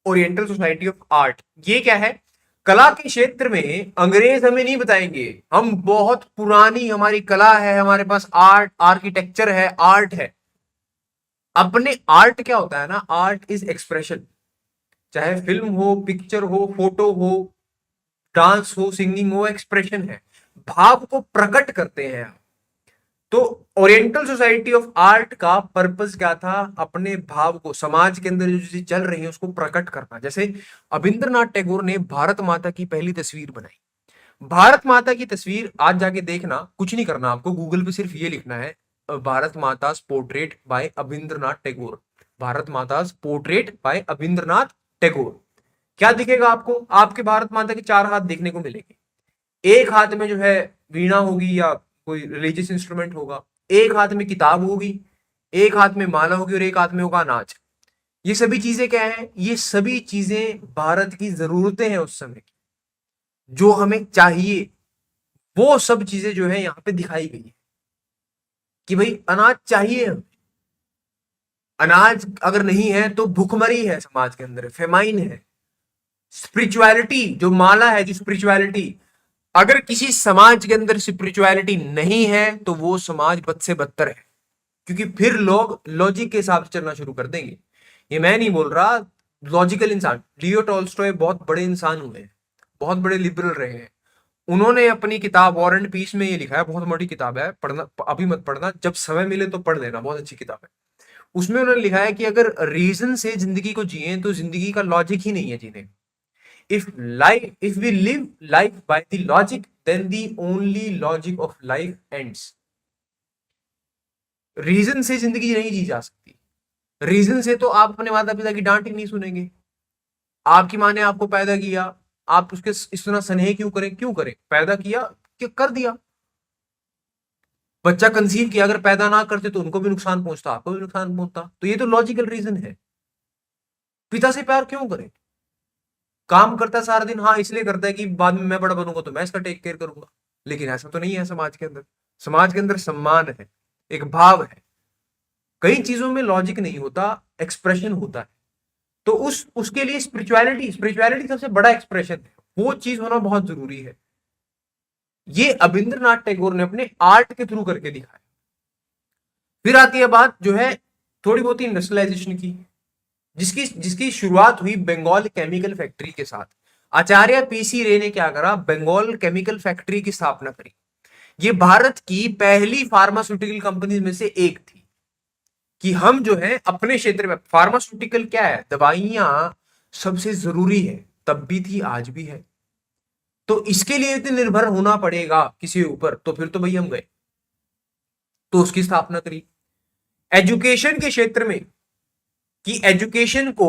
ओरिएंटल सोसाइटी ऑफ आर्ट। ये क्या है, कला के क्षेत्र में अंग्रेज हमें नहीं बताएंगे, हम बहुत पुरानी हमारी कला है, हमारे पास आर्ट आर्किटेक्चर है, आर्ट है। अपने आर्ट क्या होता है ना, आर्ट इज एक्सप्रेशन, चाहे फिल्म हो, पिक्चर हो, फोटो हो, डांस हो, सिंगिंग हो, एक्सप्रेशन है, भाव को प्रकट करते हैं। तो ओरिएंटल सोसाइटी ऑफ आर्ट का पर्पस क्या था, अपने भाव को, समाज के अंदर जो चीजें चल रही है उसको प्रकट करना। जैसे अबिंद्रनाथ टैगोर ने भारत माता की पहली तस्वीर बनाई। भारत माता की तस्वीर आज जाके देखना, कुछ नहीं करना आपको, गूगल पे सिर्फ ये लिखना है, भारत माता पोर्ट्रेट बाय अबिंद्रनाथ टैगोर, भारत माता पोर्ट्रेट बाय अबिंद्रनाथ टैगोर। क्या दिखेगा आपको, आपके भारत माता के चार हाथ देखने को मिलेंगे। एक हाथ में जो है वीणा होगी या कोई रिलीजियस इंस्ट्रूमेंट होगा, एक हाथ में किताब होगी, एक हाथ में माला होगी और एक हाथ में होगा अनाज। ये सभी चीजें क्या है, ये सभी चीजें भारत की जरूरतें हैं उस समय की, जो हमें चाहिए, वो सब चीजें जो है यहाँ पे दिखाई गई है कि भाई अनाज चाहिए हमें। अनाज अगर नहीं है तो भुखमरी है समाज के अंदर, फेमाइन है। स्पिरिचुअलिटी जो माला है, जो स्पिरिचुअलिटी, अगर किसी समाज के अंदर स्पिरिचुअलिटी नहीं है तो वो समाज बद से बदतर है, क्योंकि फिर लोग लॉजिक के हिसाब से चलना शुरू कर देंगे। ये मैं नहीं बोल रहा, लॉजिकल इंसान, लियो टॉल्स्टॉय बहुत बड़े इंसान हुए हैं, बहुत बड़े लिबरल रहे हैं। उन्होंने अपनी किताब वॉर एंड पीस में ये लिखा है, बहुत बड़ी किताब है, पढ़ना अभी मत पढ़ना, जब समय मिले तो पढ़ लेना, बहुत अच्छी किताब है। उसमें उन्होंने लिखा है कि अगर रीजन से जिंदगी को जिए तो जिंदगी का लॉजिक ही नहीं है जीने। if we live life by the logic, then the only logic of life ends. Reason से जिंदगी नहीं जी जा सकती। रीजन से तो आप अपने माता पिता की डांट ही नहीं सुनेंगे। आपकी माँ ने आपको पैदा किया, आप उसके इतना स्नेह क्यों करें, क्यों करें, पैदा किया कि कर दिया। बच्चा कंसीव किया, अगर पैदा ना करते तो उनको भी नुकसान पहुंचता, आपको भी नुकसान पहुंचता। तो ये तो लॉजिकल रीजन है। पिता से प्यार क्यों करें, काम करता है सारा दिन, हाँ इसलिए करता है कि बाद में मैं बड़ा बनूंगा तो मैं इसका टेक केयर करूंगा। लेकिन ऐसा तो नहीं है समाज के अंदर। समाज के अंदर सम्मान है, एक भाव है, कई चीजों में लॉजिक नहीं होता, एक्सप्रेशन होता है। तो उसके लिए स्पिरिचुअलिटी सबसे बड़ा एक्सप्रेशन है, वो चीज होना बहुत जरूरी है। ये अबिंद्रनाथ टैगोर ने अपने आर्ट के थ्रू करके दिखाया। फिर आती है बात जो है थोड़ी बहुत इंडस्ट्रियलाइजेशन की, जिसकी जिसकी शुरुआत हुई बंगाल केमिकल फैक्ट्री के साथ। आचार्य पीसी रे ने क्या करा, बंगाल केमिकल फैक्ट्री की स्थापना करी। ये भारत की पहली फार्मास्यूटिकल कंपनी में से एक थी कि हम जो है अपने क्षेत्र में, फार्मास्यूटिकल क्या है, दवाइयां सबसे जरूरी है, तब भी थी आज भी है। तो इसके लिए इतने निर्भर होना पड़ेगा किसी ऊपर, तो फिर तो भाई हम गए। तो उसकी स्थापना करी। एजुकेशन के क्षेत्र में कि एजुकेशन को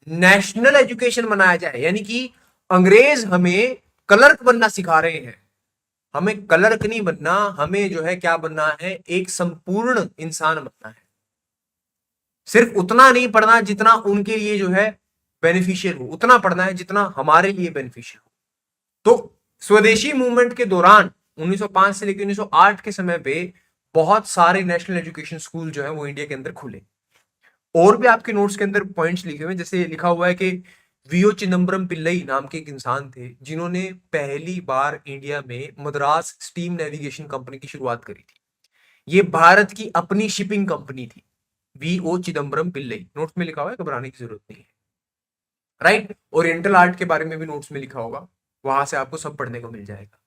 नेशनल एजुकेशन बनाया जाए, यानी कि अंग्रेज हमें क्लर्क बनना सिखा रहे हैं, हमें क्लर्क नहीं बनना, हमें जो है क्या बनना है, एक संपूर्ण इंसान बनना है। सिर्फ उतना नहीं पढ़ना जितना उनके लिए जो है बेनिफिशियल हो, उतना पढ़ना है जितना हमारे लिए बेनिफिशियल हो। तो स्वदेशी मूवमेंट के दौरान 1905 से लेकर 1908 के समय पे बहुत सारे नेशनल एजुकेशन स्कूल जो है वो इंडिया के अंदर खुले। और भी आपके नोट्स के अंदर पॉइंट्स लिखे हुए, जैसे लिखा हुआ है कि वीओ चिदम्बरम पिल्लई नाम के एक इंसान थे जिन्होंने पहली बार इंडिया में मद्रास स्टीम नेविगेशन कंपनी की शुरुआत करी थी। ये भारत की अपनी शिपिंग कंपनी थी, वीओ चिदम्बरम पिल्लई, नोट्स में लिखा हुआ है, घबराने की जरूरत नहीं है। राइट, ओरिएंटल आर्ट के बारे में भी नोट्स में लिखा होगा, वहां से आपको सब पढ़ने को मिल जाएगा।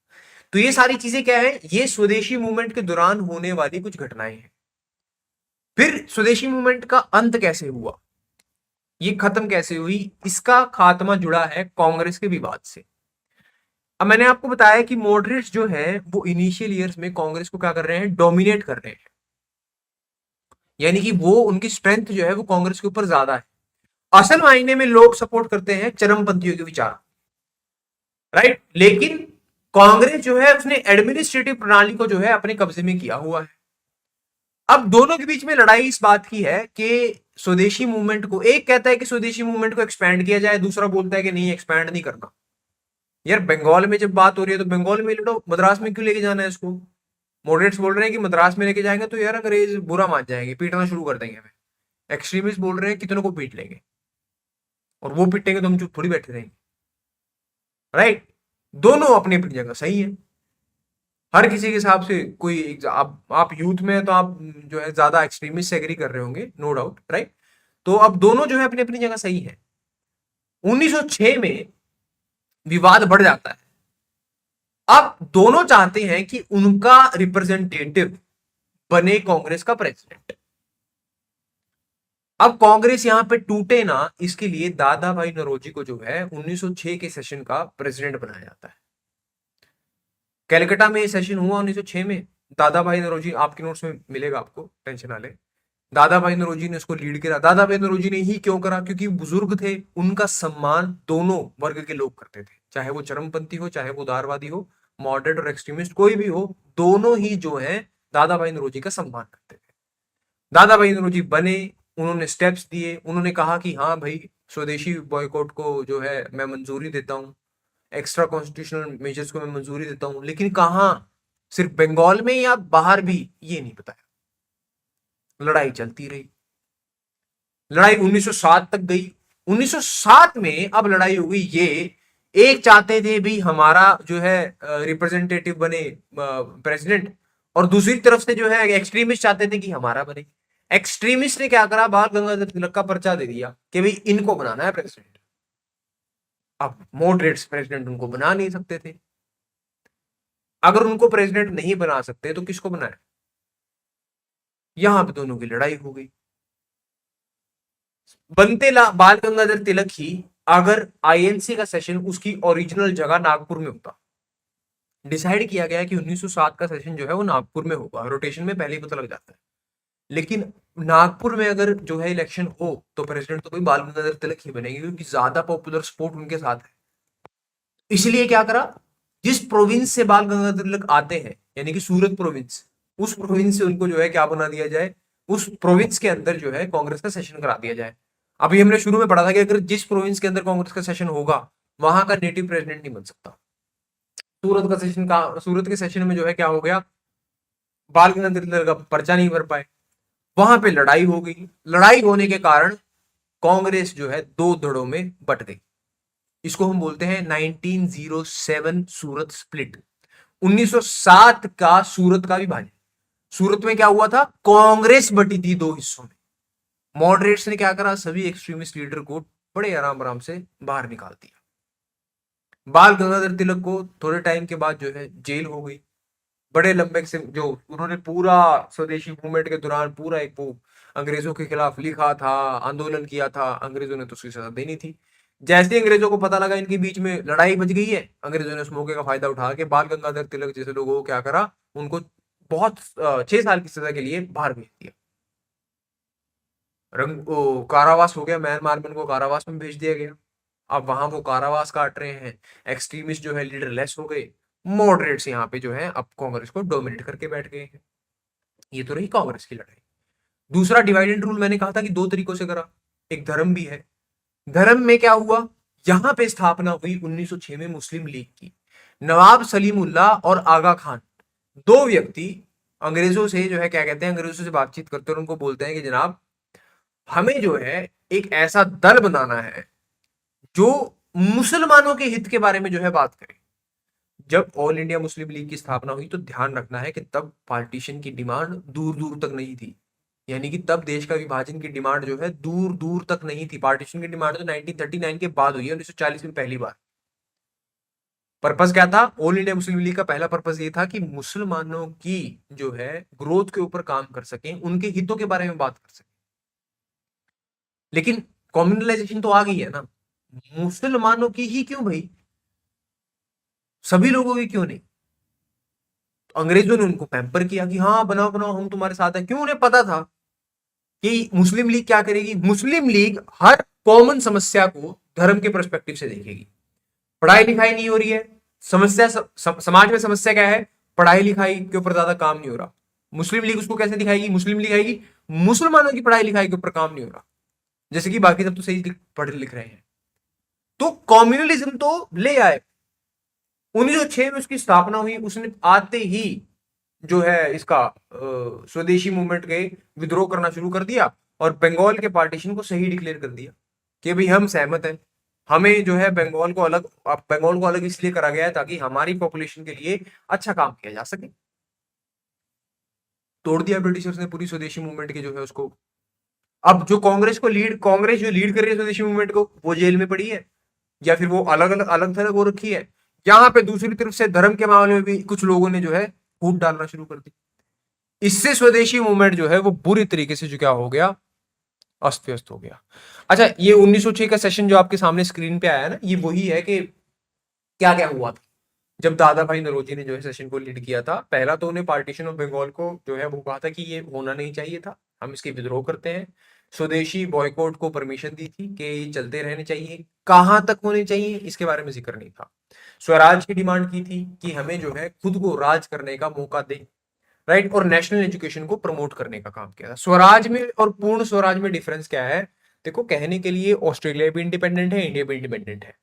तो ये सारी चीजें क्या है, ये स्वदेशी मूवमेंट के दौरान होने वाली कुछ घटनाएं हैं। फिर स्वदेशी मूवमेंट का अंत कैसे हुआ, ये खत्म कैसे हुई, इसका खात्मा जुड़ा है कांग्रेस के विवाद से। अब मैंने आपको बताया कि मॉडरेट्स जो है वो इनिशियल ईयर्स में कांग्रेस को क्या कर रहे हैं, डोमिनेट कर रहे हैं, यानी कि वो उनकी स्ट्रेंथ जो है वो कांग्रेस के ऊपर ज्यादा है। असल मायने में लोग सपोर्ट करते हैं चरमपंथियों के विचार, राइट, लेकिन कांग्रेस जो है उसने एडमिनिस्ट्रेटिव प्रणाली को जो है अपने कब्जे में किया हुआ है। अब दोनों के बीच में लड़ाई इस बात की है कि स्वदेशी मूवमेंट को, एक कहता है कि स्वदेशी मूवमेंट को एक्सपैंड किया जाए, दूसरा बोलता है कि नहीं एक्सपैंड नहीं करना। यार बंगाल में जब बात हो रही है तो बंगाल में लड़ो, मद्रास में क्यों लेके जाना है इसको, मॉडरेट्स बोल रहे हैं कि मद्रास में लेके जाएंगे तो यार अंग्रेज बुरा मान जाएंगे, पीटना शुरू कर देंगे हमें। एक्सट्रीमिस्ट बोल रहे हैं कितनों को पीट लेंगे, और वो पीटेंगे तो हम चुप थोड़ी बैठे रहेंगे, राइट। दोनों अपनी अपनी जगह सही है, हर किसी के हिसाब से। कोई आप यूथ में है तो आप जो है ज्यादा एक्सट्रीमिस्ट से एग्री कर रहे होंगे, नो डाउट, राइट। तो अब दोनों जो है अपनी अपनी जगह सही है। 1906 में विवाद बढ़ जाता है। अब दोनों चाहते हैं कि उनका रिप्रेजेंटेटिव बने कांग्रेस का प्रेसिडेंट। अब कांग्रेस यहां पे टूटे ना, इसके लिए दादा भाई नौरोजी को जो है 1906 के सेशन का प्रेसिडेंट बनाया जाता है। कलकत्ता में ये सेशन हुआ 1906 में। दादा भाई नौरोजी, आपके नोट्स में मिलेगा आपको, टेंशन ना ले। दादा भाई नौरोजी ने उसको लीड करा। दादा भाई नौरोजी ने ही क्यों करा? क्योंकि बुजुर्ग थे, उनका सम्मान दोनों वर्ग के लोग करते थे, चाहे वो चरमपंथी हो, चाहे वो उदारवादी हो, मॉडरेट और एक्सट्रीमिस्ट कोई भी हो, दोनों ही जो है दादा भाई नौरोजी का सम्मान करते थे। दादा भाई नौरोजी बने, उन्होंने स्टेप्स दिए, उन्होंने कहा कि हाँ भाई स्वदेशी बॉयकॉट को जो है मैं मंजूरी देता हूँ, एक्स्ट्रा कॉन्स्टिट्यूशनल मेजर्स को मैं मंजूरी देता हूँ, लेकिन कहाँ, सिर्फ बंगाल में या बाहर भी, ये नहीं बताया। लड़ाई चलती रही, लड़ाई 1907 तक गई। 1907 में अब लड़ाई हो गई ये, एक चाहते थे भी हमारा जो है रिप्रेजेंटेटिव बने प्रेसिडेंट, और दूसरी तरफ से जो है एक्सट्रीमिस्ट चाहते थे कि हमारा बने। एक्सट्रीमिस्ट ने क्या करा, बाल गंगाधर तिलक का पर्चा दे दिया कि भाई इनको बनाना है प्रेसिडेंट। अब मॉडरेट्स प्रेसिडेंट उनको बना नहीं सकते थे। अगर उनको प्रेसिडेंट नहीं बना सकते तो किसको बनाए? यहां पे दोनों की लड़ाई हो गई। बनते बाल गंगाधर तिलक ही अगर आईएनसी का सेशन उसकी ओरिजिनल जगह नागपुर में होता, डिसाइड किया गया कि 1907 का सेशन जो है वो नागपुर में होगा, रोटेशन में पहले ही पता लग जाता है। लेकिन नागपुर में अगर जो है इलेक्शन हो तो प्रेसिडेंट तो कोई बाल गंगाधर तिलक ही बनेगी, क्योंकि ज्यादा पॉपुलर सपोर्ट उनके साथ है। इसलिए क्या करा, जिस प्रोविंस से बाल गंगाधर तिलक आते हैं, यानी कि सूरत प्रोविंस, उस प्रोविंस से उनको जो है क्या बना दिया जाए, उस प्रोविंस के अंदर जो है कांग्रेस का सेशन करा दिया जाए। अभी हमने शुरू में पढ़ा था कि अगर जिस प्रोविंस के अंदर कांग्रेस का सेशन होगा वहां का नेटिव प्रेसिडेंट नहीं बन सकता। सूरत के सेशन में जो है क्या हो गया, बाल गंगाधर तिलक का पर्चा नहीं भर पाए, वहां पे लड़ाई हो गई। लड़ाई होने के कारण कांग्रेस जो है दो धड़ों में बट गई। इसको हम बोलते हैं 1907 सूरत स्प्लिट, 1907 का सूरत का विभाजन। सूरत में क्या हुआ था, कांग्रेस बटी थी दो हिस्सों में। मॉडरेट्स ने क्या करा, सभी एक्सट्रीमिस्ट लीडर को बड़े आराम आराम से बाहर निकाल दिया। बाल गंगाधर तिलक को थोड़े टाइम के बाद जो है जेल हो गई। बड़े लंबे से जो उन्होंने पूरा स्वदेशी मूवमेंट के दौरान पूरा एक वो अंग्रेजों के खिलाफ लिखा था, आंदोलन किया था, अंग्रेजों ने तो उसकी सजा देनी थी। जैसे ही अंग्रेजों को पता लगा इनके बीच में लड़ाई बच गई है, अंग्रेजों ने उस मौके का फायदा उठा के बाल गंगाधर तिलक जैसे लोगों को क्या करा, उनको बहुत 6 साल की सजा के लिए बाहर भेज दिया। कारावास हो गया, म्यांमार में उनको कारावास में भेज दिया गया। अब वहां वो कारावास काट रहे हैं, एक्सट्रीमिस्ट जो है लीडर लेस हो गए, मॉडरेट्स यहाँ पे जो है अब कांग्रेस को डोमिनेट करके बैठ गए हैं। ये तो रही कांग्रेस की लड़ाई। दूसरा डिवाइड एंड रूल, मैंने कहा था कि दो तरीकों से करा, एक धर्म भी है। धर्म में क्या हुआ, यहां पे स्थापना हुई 1906 में मुस्लिम लीग की। नवाब सलीमुल्लाह और आगा खान, दो व्यक्ति अंग्रेजों से जो है क्या कहते हैं, अंग्रेजों से बातचीत करते हैं और उनको बोलते हैं कि जनाब हमें जो है एक ऐसा दल बनाना है जो मुसलमानों के हित के बारे में जो है बात करे। जब ऑल इंडिया मुस्लिम लीग की स्थापना हुई तो ध्यान रखना है कि तब पार्टीशन की डिमांड दूर दूर तक नहीं थी, यानी कि तब देश का विभाजन की डिमांड जो है दूर दूर तक नहीं थी। पार्टीशन की डिमांड तो 1939 के बाद हुई है, 1940 में पहली बार। पर्पस क्या था, ऑल इंडिया मुस्लिम लीग का पहला पर्पस ये था कि मुसलमानों की जो है ग्रोथ के ऊपर काम कर सकें, उनके हितों के बारे में बात कर सकें। लेकिन कम्युनलाइजेशन तो आ गई है ना, मुसलमानों की ही क्यों भाई, सभी लोगों की क्यों नहीं? तो अंग्रेजों ने उनको पैम्पर किया कि हाँ बनाओ बनाओ, हम तुम्हारे साथ हैं। क्यों? उन्हें पता था कि मुस्लिम लीग क्या करेगी, मुस्लिम लीग हर कॉमन समस्या को धर्म के पर्सपेक्टिव से देखेगी। पढ़ाई लिखाई नहीं हो रही है, समस्या समाज में समस्या क्या है, पढ़ाई लिखाई के ऊपर ज्यादा काम नहीं हो रहा। मुस्लिम लीग उसको कैसे दिखाएगी, मुस्लिम लीग आएगी मुसलमानों की पढ़ाई लिखाई के ऊपर काम नहीं हो रहा, जैसे कि बाकी सब तो सही पढ़ लिख रहे हैं। तो कम्युनलिज्म तो ले आए। 1906 में उसकी स्थापना हुई। उसने आते ही जो है इसका स्वदेशी मूवमेंट के विद्रोह करना शुरू कर दिया और बंगाल के पार्टीशन को सही डिक्लेयर कर दिया कि भाई हम सहमत हैं, हमें जो है बंगाल को अलग इसलिए करा गया है ताकि हमारी पॉपुलेशन के लिए अच्छा काम किया जा सके। तोड़ दिया ब्रिटिशर्स ने पूरी स्वदेशी मूवमेंट की जो है उसको। अब जो कांग्रेस जो लीड कर रही है स्वदेशी मूवमेंट को, वो जेल में पड़ी है या फिर वो अलग थलग हो रखी है। यहाँ पे दूसरी तरफ से धर्म के मामले में भी कुछ लोगों ने जो है फूट डालना शुरू कर दी। इससे स्वदेशी मूवमेंट जो है वो बुरी तरीके से जो क्या हो गया, अस्त व्यस्त हो गया। अच्छा, ये 1906 का सेशन जो आपके सामने स्क्रीन पे आया है ना, ये वही है कि क्या क्या हुआ था जब दादा भाई नौरोजी ने जो है सेशन को लीड किया था। पहला तो उन्हें पार्टीशन ऑफ बंगाल को जो है वो कहा था कि ये होना नहीं चाहिए था, हम इसके विद्रोह करते हैं। स्वदेशी बॉयकॉट को परमिशन दी थी कि ये चलते रहने चाहिए, कहां तक होने चाहिए इसके बारे में जिक्र नहीं था। स्वराज की डिमांड की थी कि हमें जो है खुद को राज करने का मौका दे, राइट, और नेशनल एजुकेशन को प्रमोट करने का काम किया था। स्वराज में और पूर्ण स्वराज में डिफरेंस क्या है? देखो, कहने के लिए ऑस्ट्रेलिया भी इंडिपेंडेंट है, इंडिया भी इंडिपेंडेंट है,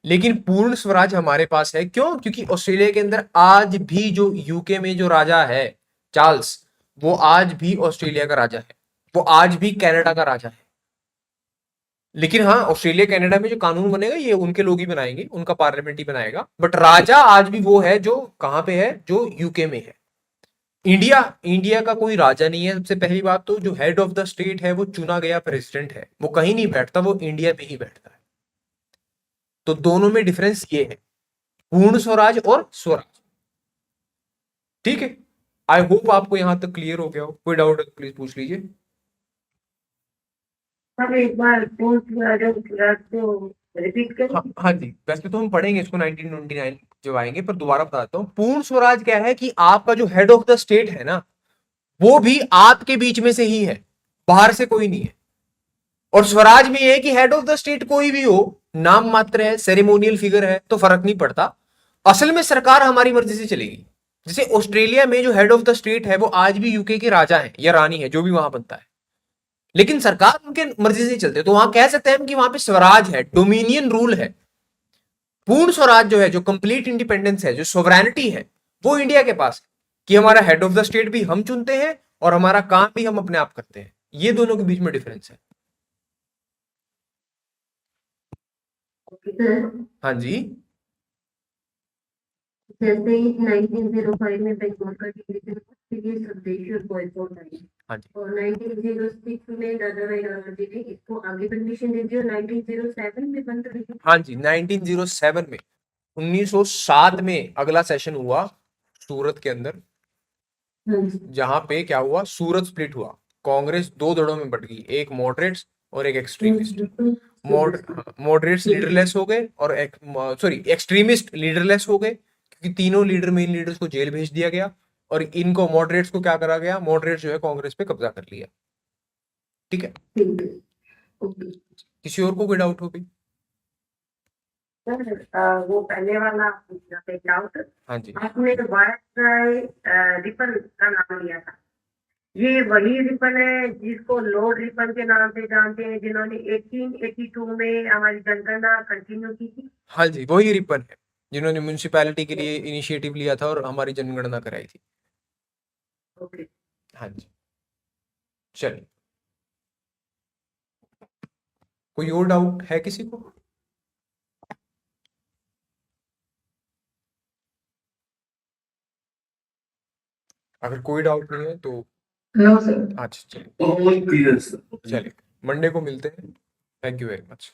लेकिन पूर्ण स्वराज हमारे पास है। क्यों? क्योंकि ऑस्ट्रेलिया के अंदर आज भी जो यूके में जो राजा है चार्ल्स, वो आज भी ऑस्ट्रेलिया का राजा है, वो आज भी कनाडा का राजा है। लेकिन हाँ, ऑस्ट्रेलिया कनाडा में जो कानून बनेगा ये उनके लोग ही बनाएंगे, उनका पार्लियामेंट ही बनाएगा, बट राजा आज भी वो है जो कहां पे है, जो यूके में है। इंडिया का कोई राजा नहीं है। सबसे पहली बात तो जो हेड ऑफ द स्टेट है वो चुना गया प्रेसिडेंट है, वो कहीं नहीं बैठता, वो इंडिया में ही बैठता है। तो दोनों में डिफरेंस ये है, पूर्ण स्वराज और स्वराज। ठीक है, आई होप आपको यहां तक क्लियर हो गया हो। कोई डाउट है तो प्लीज पूछ लीजिए। हम एक बार रिपीट करें। हाँ जी, वैसे तो हम पढ़ेंगे इसको 1929 जब आएंगे, पर दोबारा बताता हूँ। पूर्ण स्वराज क्या है कि आपका जो हेड ऑफ द स्टेट है ना, वो भी आपके बीच में से ही है, बाहर से कोई नहीं है। और स्वराज में यह है कि हेड ऑफ द स्टेट कोई भी हो, नाम मात्र है, सेरेमोनियल फिगर है, तो फर्क नहीं पड़ता। असल में सरकार हमारी मर्जी से चलेगी। जैसे ऑस्ट्रेलिया में जो हेड ऑफ द स्टेट है वो आज भी यूके के राजा है या रानी है, जो भी वहां बनता है, लेकिन सरकार उनके मर्जी से चलते। तो वहां कह सकते हैं कि वहां पे स्वराज है, डोमिनियन रूल है। पूर्ण स्वराज जो है, जो कंप्लीट इंडिपेंडेंस है, जो सोवरेनिटी है, वो इंडिया के पास है कि हमारा हेड ऑफ द स्टेट भी हम चुनते हैं और हमारा काम भी हम अपने आप करते हैं। ये दोनों के बीच में डिफरेंस है। हाँ जी, जैसे 1905 में बंगाल का डिवीजन के लिए स्वदेशी और बॉयकॉट आई, हाँ जी, और 1906 में दादा भाई नौरोजी ने इसको आगे परमिशन दे दी और 1907 में बंद कर दी। हाँ जी, 1907 में, 1907 में अगला सेशन हुआ सूरत के अंदर, हाँ जी। जहां पे क्या हुआ, सूरत स्प्लिट हुआ। कांग्रेस दो धड़ों में बट गई, एक मॉडरेट्स और एक एक्सट्रीमिस्ट। मॉडरेट्स लीडरलेस हो गए और एक्सट्रीमिस्ट लीडरलेस हो गए, क्योंकि तीनों मेन लीडर्स को जेल भेज दिया गया और इनको मॉडरेट्स को क्या करा गया, मॉडरेट्स जो है कांग्रेस पे कब्जा कर लिया। ठीक है, ठीक है, ओके। किसी और को कोई डाउट हो गई? सर, वो पहले वाला डाउट, हाँ जी, आपने रिपन का नाम लिया था, ये वही रिपन है जिसको लॉर्ड रिपन के नाम से जानते हैं, जिन्होंने 1882 में हमारी जनगणना कंटिन्यू की थी? हाँ जी, वही रिपन है जिन्होंने म्यूनिसिपैलिटी के लिए इनिशिएटिव लिया था और हमारी जनगणना कराई थी। ओके। हाँ जी, चलिए, कोई और डाउट है किसी को? अगर कोई डाउट नहीं है तो नो सर। अच्छा, चलिए, क्लियर सर। चलिए मंडे को मिलते हैं। Thank you very much.